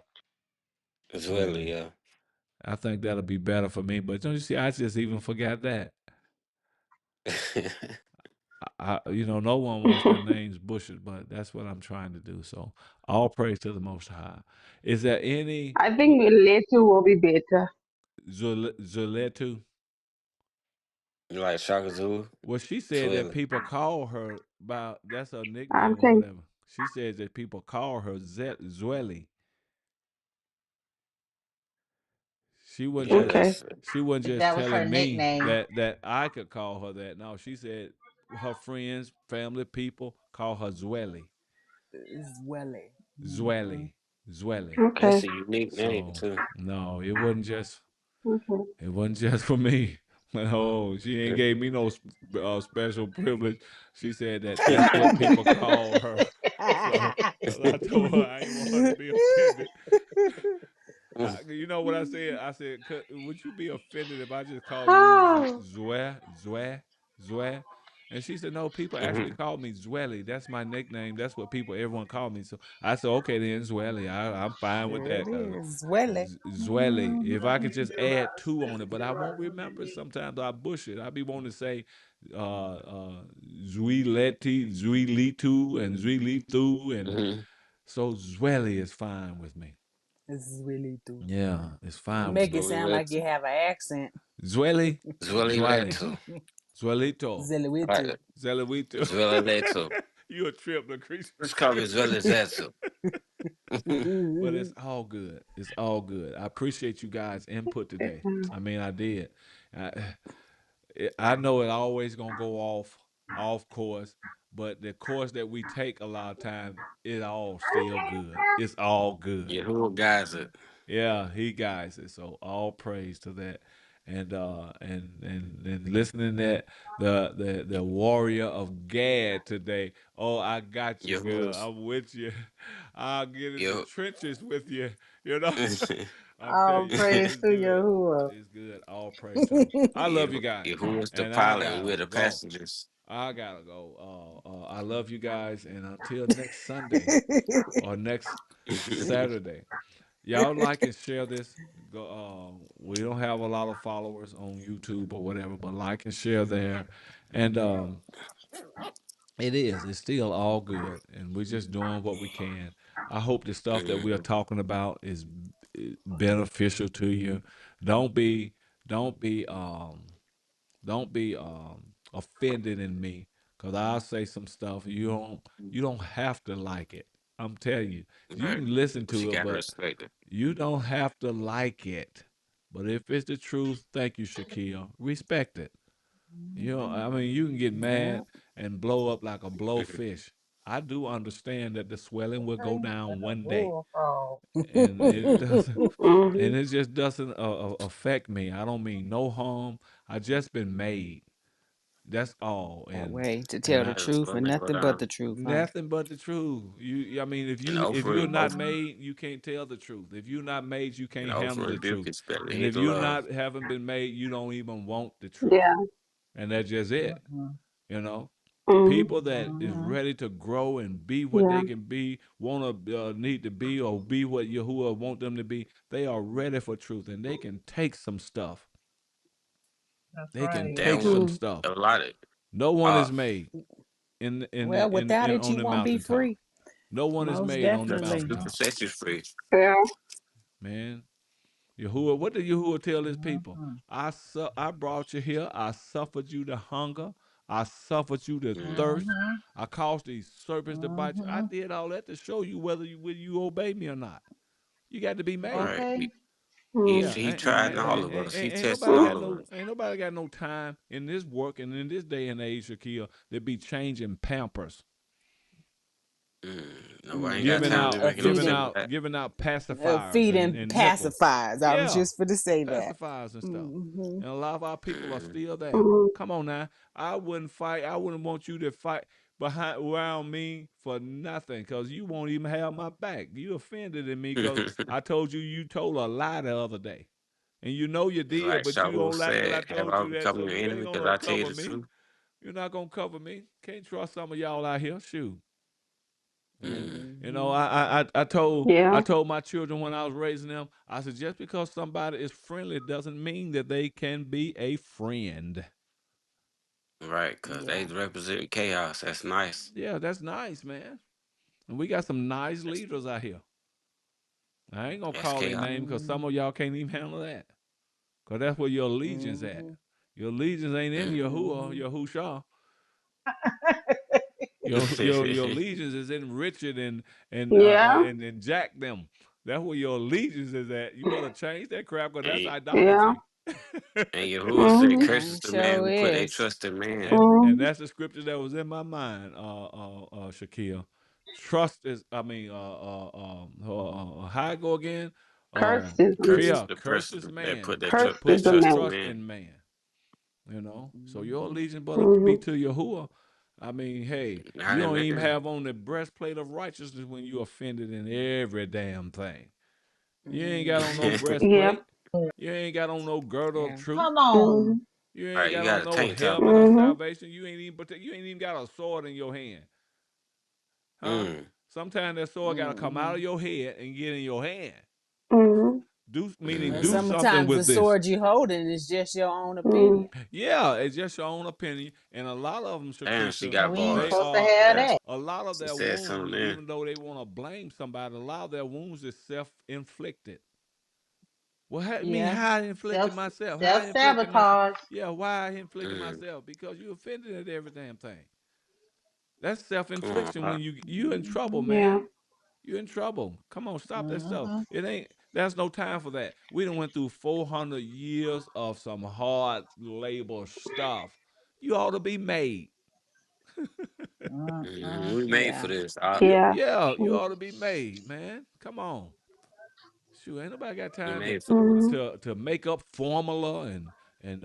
Zwilly, Zweli. yeah. I think that'll be better for me. But don't you see, I just even forgot that. No one wants their names bushed, but that's what I'm trying to do. So all praise to the Most High. Is there any I think Letu will be better. Zuletu? You like Shaka Zulu? Well, she said that Zwilly. people call her by that's her I'm nickname or saying, whatever. She says that people call her Zwelly. She wasn't Yeah, just okay. that's she wasn't If just that was her telling me nickname, that I could call her that. No, she said her friends, family, people call her Zwelly. Zwelle. Hmm. Zwelly. Zwelly. Okay. that's a unique name So too. no, it wasn't just for me. Oh, she ain't Mm. gave me no special privilege. She said that that's what people call her. So, cause I told her I ain't want her to be offended. You know what I said? I said, would you be offended if I just call you Oh, Zwe? And she said, no, people actually Mhm. call me Zwelly. That's my nickname. That's what everyone call me. So I said, okay, then Zwelly. I'm fine with There it that. is. Zwelle. Zwelly. If I could just add two on it, but I won't remember. Sometimes I bush it. I be wanting to say Zwileti, Zwilitu, and Zwilitu. And Mhm. so Zwelly is fine with me. It's really too. Yeah, it's fine with Make it me. Zwilly sound like you Letu. have an accent. Zwelly, Zwilly Zwali, Letu. Zwelito, I like Zelewitu. it. Zelewito. Zwilly Letu. You a trip, Lucretia. Let's call me Zwilly Zetu. But it's all good. It's all good. I appreciate you guys' input today. I mean, I did. I, I know it always gonna go off course, but the course that we take a lot of times, it all still good. It's all good. Yeah, who guys it? Yeah, he guides it. So all praise to that. and listening that the warrior of Gad today. Oh, I got you, girl. Yahuwah's I'm with you. I'll get in the Yah trenches with you. You know, I'm telling All you, praise it's to good. Yahuwah. It's good. All praise to him. I love you guys, Yahuwah's the and I pilot and gotta we're the go. passengers. I gotta go. I love you guys, and until next Sunday or next Saturday, y'all like and share this. Go. We don't have a lot of followers on YouTube or whatever, but like and share there, and it is. It's still all good, and we're just doing what we can. I hope the stuff that we are Mhm. talking about is beneficial to you. Don't be, don't be, don't be offended in me, cause I'll say some stuff you don't have to like it. I'm telling you, you Right. can listen But you to it, gotta but respect it. you don't have to like it. But if it's the truth, thank you, Shaquille. Respect it. You know, I mean, you can get Yeah. mad and blow up like a blowfish. I do understand that the swelling will go Okay. down And a one day, bullfrog. and it doesn't, Mhm. and it just doesn't affect me. I don't mean no harm. I just been made. That's all, That and way to and tell the I Yeah, it's truth and gonna go nothing but down. the truth, huh? nothing but the truth. I mean, And if over you're it, not over made, you can't tell the truth. If you're not made, you and can't over handle the rebuke truth. is better than And if hate you're love. not haven't been made, you don't even want the truth. Yeah. And that's just it. Mhm. You know, Mhm. people that is Mhm. ready to grow and be what Yeah. they can be, want to need to be, or be what Yahuwah want them to be, they are ready for truth, and they can take some stuff. That's They can right. They take some want Mhm. stuff. a lot of No one uh is made Well, without it, on you the won't be mountaintop. free. No one is Most made on the that's definitely. true to mountaintop, set you free. Yeah. man. Yahuwah, what did Yahuwah tell his people? Mhm. I brought you here. I suffered you to hunger. I suffered you to Mm-hmm. thirst. Mhm. I caused these serpents to bite you. I Mhm. did all that to show you whether you obey me or not. You got to be made. Right. Okay. Yeah, Mhm. He tried all of us. He Okay. tested all of us. ain't nobody got no time in this work and in this day and age, Shaquille, to be changing Pampers, No, I ain't got time to be making no sense with that. giving out pacifiers Feeding and nipple. pacifiers. I was Yeah, just for to say that. pacifiers and stuff. Hmm. And a lot of our people are Mm-hmm. still there. Mhm. Come on now. I wouldn't fight. I wouldn't want you to fight behind around me for nothing because you won't even have my back. You offended in me because I told you told a lie the other day. And you know you It's did, like but you Shaul don't like that I said, "Have told I you that, become so your you ain't enemy because gonna I tell you cover the me. truth?" You're not gonna cover me. Can't trust some of y'all out here. Shoot. And Mm. you know, Hmm. I Yeah. told my children when I was raising them, I said just because somebody is friendly doesn't mean that they can be a friend. Right, because they Yeah. represent chaos. That's nice. Yeah, that's nice, man. And we got some nice That's, leaders out here. I ain't gonna that's call their chaos. name because Hmm. some of y'all can't even handle that. Cause that's where your allegiance at. Hmm. Your allegiance ain't in Mm. Yahuwah, Hmm. Yahusha. Your allegiance is in Richard Yeah. and Jack them. That's where your allegiance is at. You better change that crap because that's and, Yeah. idolatry. and Yahuwah said, Mhm. "Curses And the man show who put a is. trust in man." And Mhm. that's the scripture that was in my mind, Shaquille. Trust is, I mean, how I go again? Cursed is Curses Yeah, me. the curse person is that man put their that Cursed their is put the their trust in man. trust man. in man. You know, so your Hmm. allegiance better be Mhm. to Yahuwah. I mean, hey, Not you in don't even man. have on the breastplate of righteousness when you offended in every damn thing. You ain't got on no Yeah. breastplate. You ain't got on no girdle of Yeah. truth. Come on. Mhm. You ain't Right, you got got on a no tank top helmet on. of Mhm. salvation. You ain't even got a sword in your hand, huh? Mm. Sometimes that sword got to come out of Hmm. your head and get in your hand. Mhm. And Do Mm-hmm. something sometimes the with this. sword you holding is just your own Mhm. opinion. Yeah, it's just your own opinion, and a lot of them, And she Shakita, And got we ain't they bars. supposed to are have Yeah, that. a lot of she their said something wounds, there. even though they want to blame somebody, a lot of their wounds is self-inflicted. Well, I mean, Yeah. how I inflicted Self myself? How I self inflicted myself? sabotage. Yeah, why I inflicted Mm. myself? Because you offended at every damn thing. That's Come on, self-infliction when Pop. you in trouble, Hmm. Yeah. man. You in trouble. Come on, stop that stuff. Mhm. It ain't. There's no time for that. We done went through 400 years of some hard labor stuff. You ought to be made. Mm-hmm. Mhm. We made for Yeah. this. Yeah. Yeah, you Mhm. ought to be made, man. Come on. Shoot, ain't nobody got We time made for this. Mhm. to make up formula and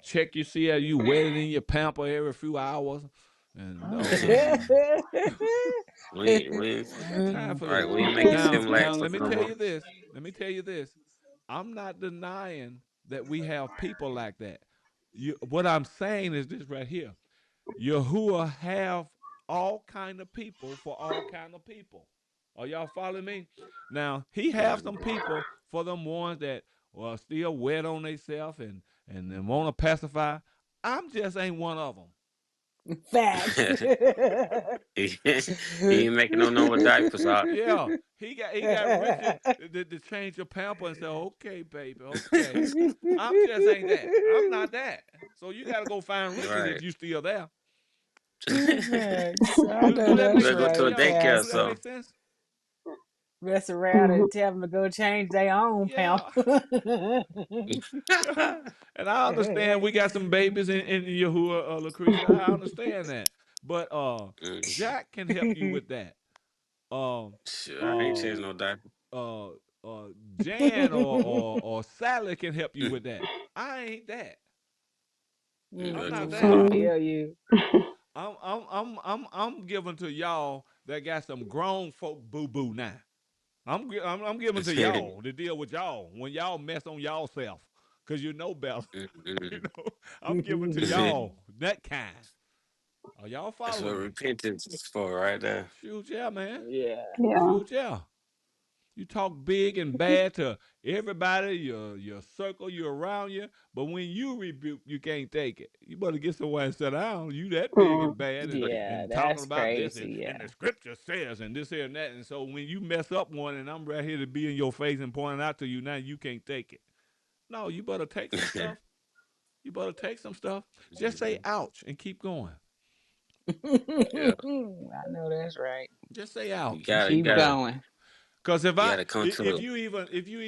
check you see how you wet it in your pamper every few hours, and I ain't got time for right. this. We ain't making Now Similac let for me no tell more. you this. Let me tell you this. I'm not denying that we have people like that. What I'm saying is this right here. Yahuwah have all kind of people for all kind of people. Are y'all following me? Now he have some Mm. people for them ones that are still wet on themselves and then want to pacify. I'm just ain't one of them. Facts. He ain't making no number diapers out. Yeah, he got riches to change your pamper and say, okay, baby, okay. I'm just ain't that. I'm not that. So you got to go find riches if Right. you still there. Facts. I Do know that that's make Better go sense to to a right, y'all? daycare or Do that Pastor. make something. sense? Mess around Mhm. and tell them to go change their own Yeah. pamper. And I understand we got some babies in Yahuwah, Lucretia. I understand that. But Mm. Jack can help you with that. Um Shit, I ain't uh changed no diaper. uh Jan or Sally can help you with that. I ain't that. You I'm go not too Mm-mm. that. far. I Mm. feel you. I'm giving to y'all that got some grown folk boo boo now. I'm giving to y'all to deal with y'all when y'all mess on y'all self, cause you know better. you Mm-mm. know, I'm giving to y'all that kind. Are y'all That's what following me? repentance is for, right there. Shoot, yeah, man. Yeah. Yeah. Shoot, yeah. You talk big and bad to everybody, your circle, you around you, but when you rebuke, you can't take it. You better get somewhere and sit down. You that big Mm. and bad Yeah, and talking that's about this crazy. and Yeah. the scripture says and this here and that. And so when you mess up one and I'm right here to be in your face and pointing out to you now, you can't take it. No, you better take some stuff. You better take some stuff. Just say Mhm. ouch and keep going. Yeah. I know that's right. Just say You ouch and gotta, you keep Keep going. gotta, going. Cause you gotta come if to you even if you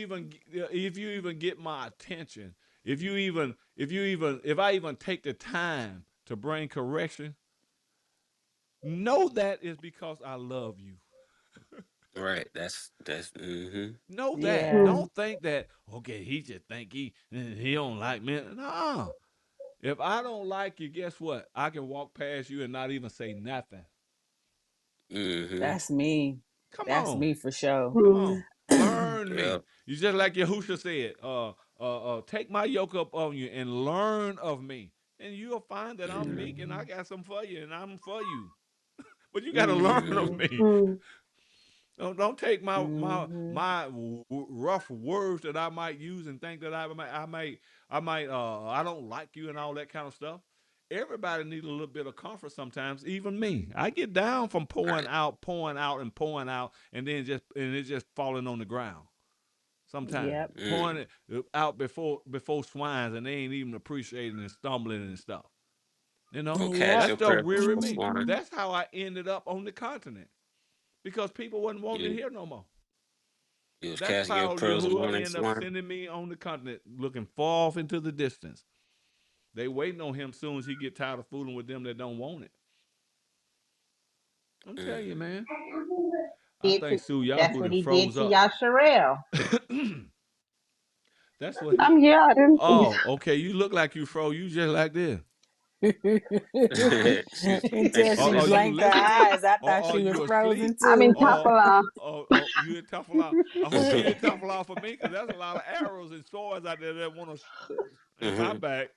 even get my attention, if I even take the time to bring correction, know that is because I love you. right. That's. Mm-hmm. Know that. Yeah. Mm. Don't think that okay, he just think he don't like me. No. If I don't like you, guess what? I can walk past you and not even say nothing. Mm-hmm. That's me. Come That's on. me for sure. Come Mm. on. Learn Yeah. me. You just like Yahusha said, take my yoke up on you and learn of me. And you'll find that I'm Mm-hmm. meek and I Hmm. got some for you and I'm for you. But you got to learn of Mm-hmm. Hmm. me. Mm. Don't take Hmm. rough words that I might use and think that I don't like you and all that kind of stuff. Everybody needs a little bit of comfort sometimes, even me. I get down from Right. pouring out and pouring out, and then it's just falling on the ground. Sometimes Yep. pouring Mm. it out before swines, and they ain't even appreciating and stumbling and stuff. You know Don't cast that Yep. your stuff prayer weary before me. swine. Mhm. That's how I ended up on the continent because people wasn't wanting to You, hear no more. you was That's casting your how pearls Yahuwah among the ended up swine. sending me on the continent, looking far off into the distance. They waiting on him soon as he get tired of fooling with them that don't want it. I'm telling you, Mm. man. I Did think to, Sue that's Yahoo what done he did froze to up. Yasharel. That's what he. I'm here. I didn't. Oh, okay. You look like you froze. You just like this. Until Or she are you blinked her listening? eyes, I Or thought are she was you frozen asleep? I'm in too. Or Tafala. you in tough law? I hope you ain't tough law for me, because there's a lot of arrows and swords out there that want to in my Mhm. back.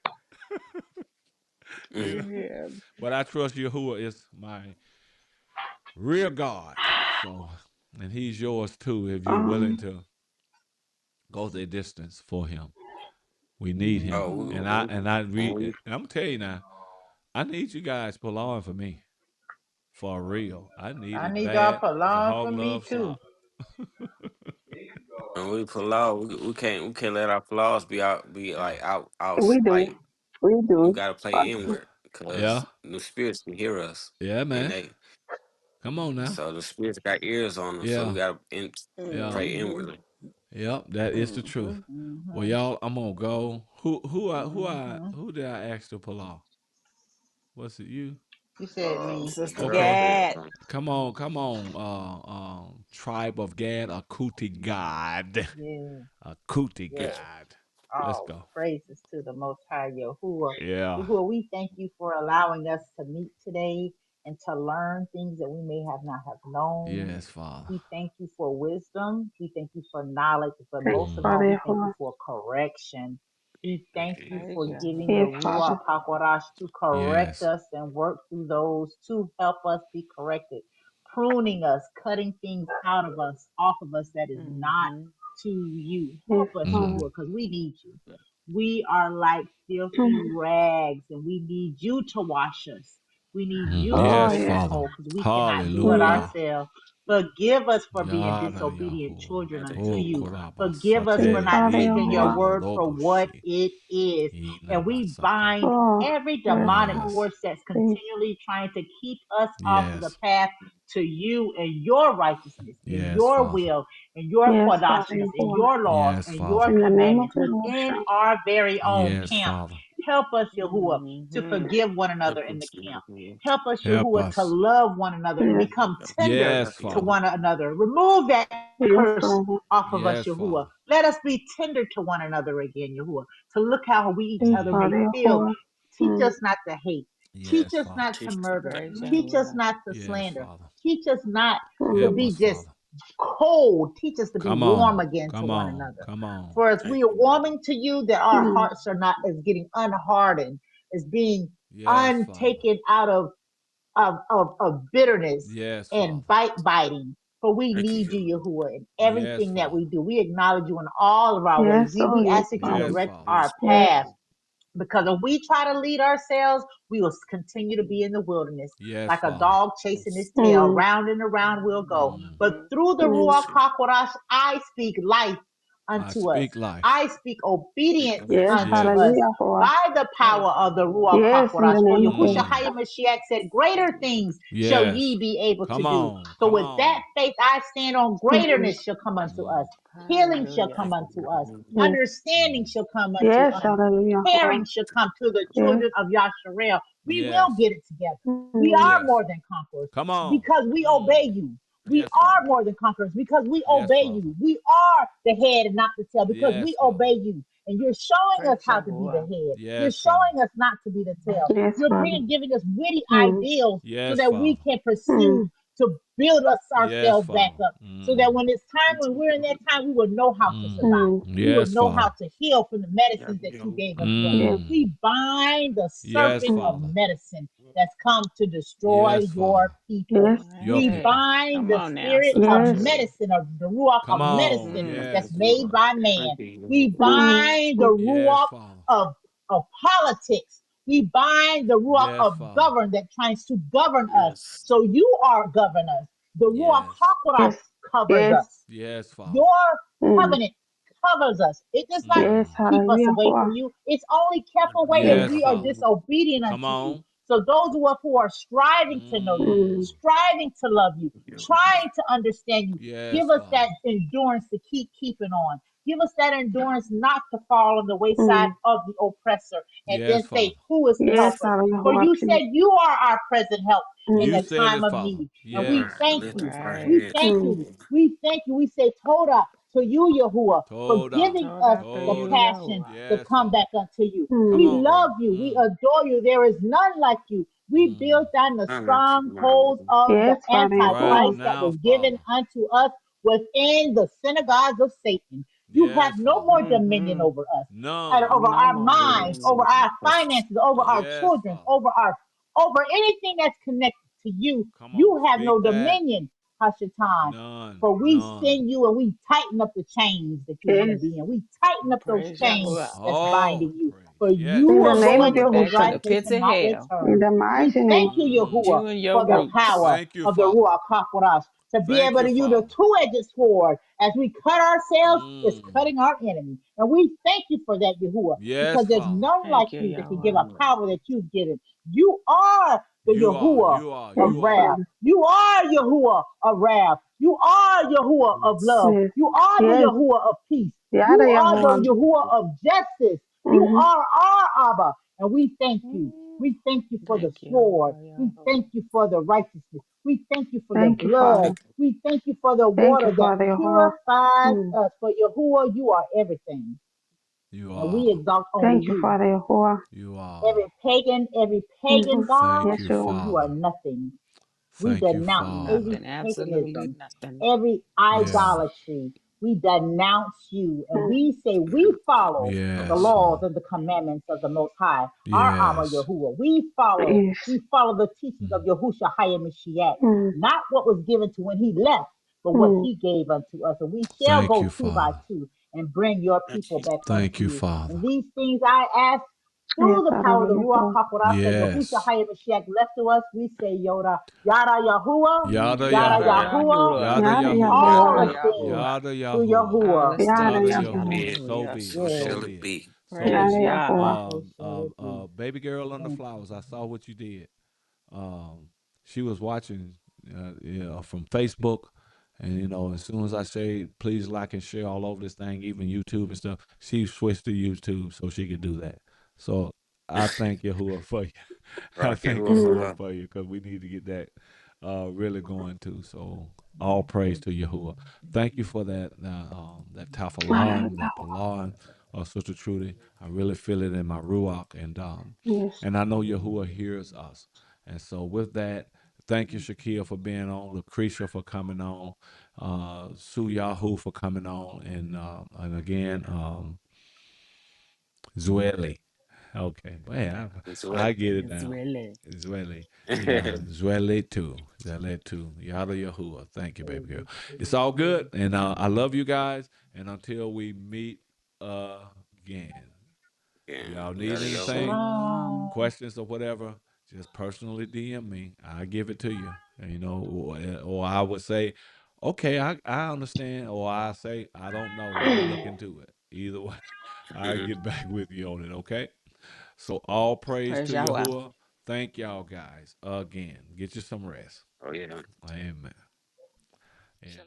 You know. Mhm. Yeah. But I trust Yahuwah is my real God. So, and He's yours too if you're willing Um, to go the distance for Him. We need Him, Oh, Hmm. and I when read. we, I'm gonna tell you now. I need you guys pull on for me, for real. I need I it need y'all bad for as a long hog for me loves too. salt. when we pull out, we can't let our flaws be Yeah, like out we do. like We we do. gotta play But inward yeah, because the spirits can hear us yeah, and man. Come on now. the spirits got ears on them, so we Yeah, gotta yeah, pray Hmm. inwardly. yeah. That is the truth. Hmm. Well, Hmm. y'all, I'm gonna go. Hmm. Who did I ask to pull off? Was it you? You said me. Sister Okay. Gad. Come on, tribe of Gad, Akuti God, Yeah. Akuti Yeah. God. Let's Oh, go. praises to the Most High Yahuwah. Yeah. Yahuwah, we thank you for allowing us to meet today and to learn things that we may have not have known. Yes, Father. We thank you for wisdom. We thank you for knowledge, but Yes, most of Mm. all, Father we thank you Yahuwah. for correction. We thank you Praise for Yahweh. giving your Yes, Ruach Father. HaKodesh to correct Yes. us and work through those to help us be corrected, pruning us, cutting things out of us, off of us that is not Mm-hmm. to you. Yes, Help us, Father. Mm. Yahuwah, because we need you. We are like filthy Mm. rags, and we need you to wash us. We need Mm. you to Oh, Yes, make us yes. Father. whole because we cannot do it Mm. Hallelujah. ourselves. Forgive us for being Yada disobedient Yahuwah. children unto Oh, you. Forgive us Yes, for Korabasate. not Father taking your Yahuwah. word for what Indoloboshi. it is. And we Inabasaka. bind Oh, every yes, demonic Father. Yes. force that's Thank continually trying to keep us off of the Yes. path to you and your righteousness and Yes, your Father. will and your Yes, Father kodashness and Yahuwah. your laws Yes, and Father. your In the name of commandments within Yahushua. our very own Yes, camp. Father. Help us, Yahuwah, to Mm-hmm. forgive one another in the camp. Help us, Help Yahuwah, to us. love one another and Yes. become tender Yes, to Father. one another. Remove that Yes, curse Father. off of us, Yes, Yahuwah. Father. Let us be tender to one another again, Yahuwah, to look how we each Yes, other may Mm. Father feel. Yahuwah. Teach Mm. us not to hate. Teach Yes, us Father. not to murder. Praise Teach us Yahweh. not to Yes, slander. Father. Teach us not to Help Mm. be us, just Father. cold. Teach us to be Come warm on. again to Come one on. another. Come on. For as we are warming to you, that our Mm. hearts are not as getting unhardened, as being Yes, Father. untaken out of bitterness Yes, and Father. bite biting. For we need you, Yahuwah, in Yes, everything that Father. we do. We acknowledge you in all of our ways. Yes, oh, We yes, ask that you Father. Yes, direct Father. our Yes. path because if we try to lead ourselves, we will continue to be in the wilderness. Yes, Like a Father. dog chasing his tail, Mm. round and around we'll go. Mm. But through the Mm. Ruach HaKodesh, I speak life I unto us. speak life. I speak obedience Yes, unto Yes. us hallelujah, Lord. by the Praise power of the Ruach Yahweh. Yes, in HaKodesh. the For name of Yahushua Mm. Yahushua. HaMashiach said, greater things shall Yes. ye be able to Come do. on. So Come with that on. faith, I stand on Mm. greaterness shall come unto Mm. us. Healing shall Hallelujah. come unto us. Yes. Understanding Mm. shall come unto Yes, us. hallelujah, Caring Lord. shall come to the Yes. children of Yasharel. We will Yes. get it together. We Mm. are Yes. more than conquerors Come on. because we Mm. obey you. We Yes, are Father. more than conquerors because we Yes, obey Father. you. We are the head and not the tail because Yes, we Father. obey you. And you're showing us Praise how to be the Yahweh. head. You're Yes, Father. showing us not to be the tail. Yes, You're Father. giving us witty Mm. ideals so Yes, that we Father. can Mm. pursue to build us Yes, ourselves back Father. up. So Mm. that when it's time, when we're in that time, we will know how to Mm. survive. Mm. We will Yes, know how Father. to heal from the medicines that you gave us, Lord. Yes. Mm. We bind the Yes, serpent Mm. of Father. medicine that's come to destroy Yes, your Father. people. Yes. Your We Hey, people. bind come the on now, spirit Sister of Yes. Cherry. medicine, of the ruach Come of on. medicine Mm-hmm. that's Yes. made by man. We Mm. bind the Yes, ruach Father. of, of politics. We bind the ruach Yes, of Father. govern that tries to govern us. So you are governors. The ruach Yes. hakodesh Yes. covers Yes. us. Yes, Father. Your Mm. covenant covers us. It does not Yes, Mm. keep us hallelujah, away from Lord. you. It's only kept away if Yes, Yes. we are Father. disobedient Come unto you. on. So those who are striving to know you, Mm. Mm. striving to love you, trying to understand you, Yes, give us Father. that endurance to keep keeping on. Give us that endurance not to fall on the wayside Mm. of the oppressor and Yes, then say, Father. who is to help Yes, us? hallelujah, For Lord, you said please. you are our present help in You the Mm. said time it, of Father. need. And we Yes. thank you. Right. We thank Mm. you. We thank you. We say Toda to you, Yahuwah, for Toda. giving Told us after the you, Toda. passion Yahweh. to Yes, come Father. back unto you. Come We Mm. on, brother. love you. We Mm. adore you. There is none like you. We Mm. built on the strongholds of the Yes, Father, Right Antichrist Yahuwah. that now, was given Father. unto us within the synagogues of Satan. You have Yes, no Father. more dominion Mm-hmm. over us, and None. over No our more. minds, over our finances, over our Yes, children, Father. over anything that's connected to you. Come on. You have no Speak that. dominion, Hashatan. None. For we None. send you and we tighten up the chains that you want to Yes. be in. We tighten up those Praise chains Yahweh. that's Oh, binding you. For praise. Yes, you In the will Father. go name of into Mm, his back to right Yahushua. the place pits and of not hell. In return. the We mighty name. thank you, Mm. Yahuwah, You and your for the roots. power Thank you, of the Father. Ruach HaKodesh to be Thank able you, to use a Father. two-edged sword. As we cut ourselves, it's Mm. cutting our enemy. And we thank you for that, Yahuwah, Yes, because there's Father. none like Thank you, you that can give Yahweh. a power that you've given. You are the You are. Yahuwah You are. of Yes, You are. wrath. Father. You are Yahuwah of wrath. You are Yahuwah of love. Yes. You are the Yes. Yahuwah of peace. Yada You are the Yahuwah. Yahuwah of justice. You Mm-hmm. are our Abba. And we thank you. Mm, We thank you for the thank you, sword. We Yahweh. thank you for the righteousness. We thank you for the Thank you, blood. Father. We thank you for the Thank you, water that Father Yahuwah. purifies Mm. us. For Yahuwah, you are everything. You and are. we exalt only Thank you, you. Father Yahuwah. You are. Every pagan Hmm. god, Thank Yes, you, Lord. you are Father. nothing. We Thank you, denounce Father. every Nothing, absolutely paganism, nothing. every Yeah. idolatry. We denounce you and Hmm. we say we follow the Yes. laws and the commandments of the Most High, our Abba Yes. Yahuwah. We follow the teachings of Mm. Yahushua Mashiach, Hmm. not what was given to when he left, but what Hmm. he gave unto us. And we shall Thank you, go two by Father. two and bring your people back unto Thank you, you. And Father. these things I ask Yes, through the Father power of the Ruach Yahuwah. HaKodesh that Yahushua Yes. Mashiach left to us. We say Yoda, Yada Yahuwah, Yada Yada Yada Yahuwah. Yahuwah, Yahuwah. Yada Yada Yahuwah. all Yada the Yahuwah. things Yahuwah. Yada through Yahuwah. All Yahuwah. the Yada Yada things In through Yahuwah. Yahuwah. Jesus' Yahuwah. So name. be Yes, it. Yes, So Lord. be it. So Yada Praise be it. Yah. Yahuwah. so shall it be. Baby girl on the Thank flowers. I saw what you did. She was watching, from Facebook, and as soon as I say please like and share all over this thing, even YouTube and stuff, she switched to YouTube so she could do that. So I thank Yahuwah for you. I Rock thank Yahuwah for Hmm. Yahuwah life. for you because we need to get that really going too. So all praise to Yahuwah. Thank you for that Yada tafalan, that Yahuwah. palan, Sister Trudy. I really feel it in my ruach, Yes. and I know Yahuwah hears us. And so with that, thank you, Shakia, for being on, Lucretia for coming on, Sue Yahoo for coming on, and again, Zueli. Okay, man, It's I well. get it It's now. really. Zueli. Yeah, Zueli too. Zueli too. Yada Yahuwah. Thank you, baby girl. It's all good. And I love you guys. And until we meet again, Yeah, y'all need yada anything, Yahuwah. Shalom. questions or whatever, just personally DM me. I give it to you. Or I would say, okay, I understand, or I say, I don't know. Let me look into it. Either way, I Mhm. get back with you on it. Okay. So all praise Praise to Yahweh. Yahuwah. Thank y'all guys again. Get you some rest. Oh yeah. Amen. Yeah.